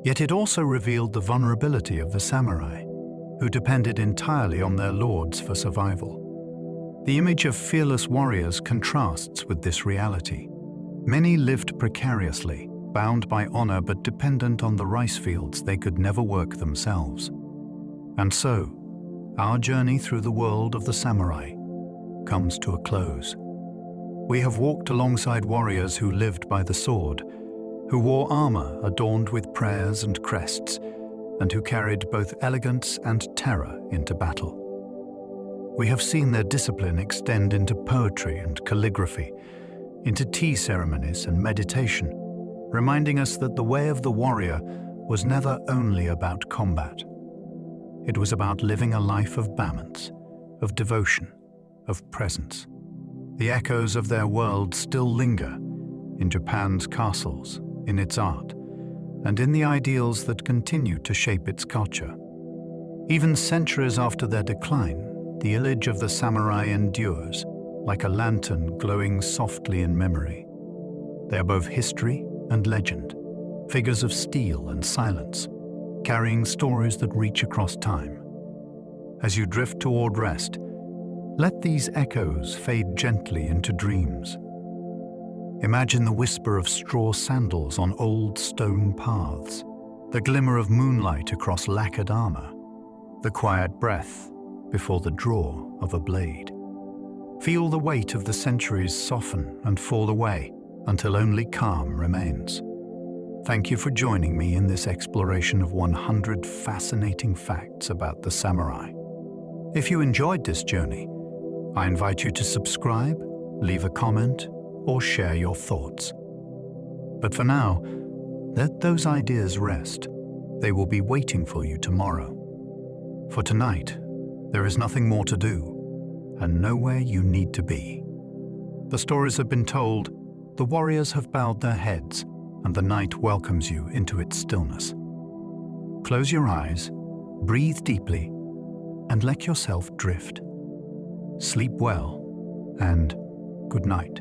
Speaker 1: Yet it also revealed the vulnerability of the samurai, who depended entirely on their lords for survival. The image of fearless warriors contrasts with this reality. Many lived precariously, bound by honor but dependent on the rice fields they could never work themselves. And so, our journey through the world of the samurai comes to a close. We have walked alongside warriors who lived by the sword, who wore armor adorned with prayers and crests, and who carried both elegance and terror into battle. We have seen their discipline extend into poetry and calligraphy, into tea ceremonies and meditation, reminding us that the way of the warrior was never only about combat. It was about living a life of balance, of devotion, of presence. The echoes of their world still linger in Japan's castles, in its art, and in the ideals that continue to shape its culture. Even centuries after their decline, the image of the samurai endures, like a lantern glowing softly in memory. They are both history and legend, figures of steel and silence, carrying stories that reach across time. As you drift toward rest, let these echoes fade gently into dreams. Imagine the whisper of straw sandals on old stone paths, the glimmer of moonlight across lacquered armor, the quiet breath before the draw of a blade. Feel the weight of the centuries soften and fall away until only calm remains. Thank you for joining me in this exploration of 100 fascinating facts about the samurai. If you enjoyed this journey, I invite you to subscribe, leave a comment, or share your thoughts. But for now, let those ideas rest. They will be waiting for you tomorrow. For tonight, there is nothing more to do, and nowhere you need to be. The stories have been told, the warriors have bowed their heads, and the night welcomes you into its stillness. Close your eyes, breathe deeply, and let yourself drift. Sleep well, and good night.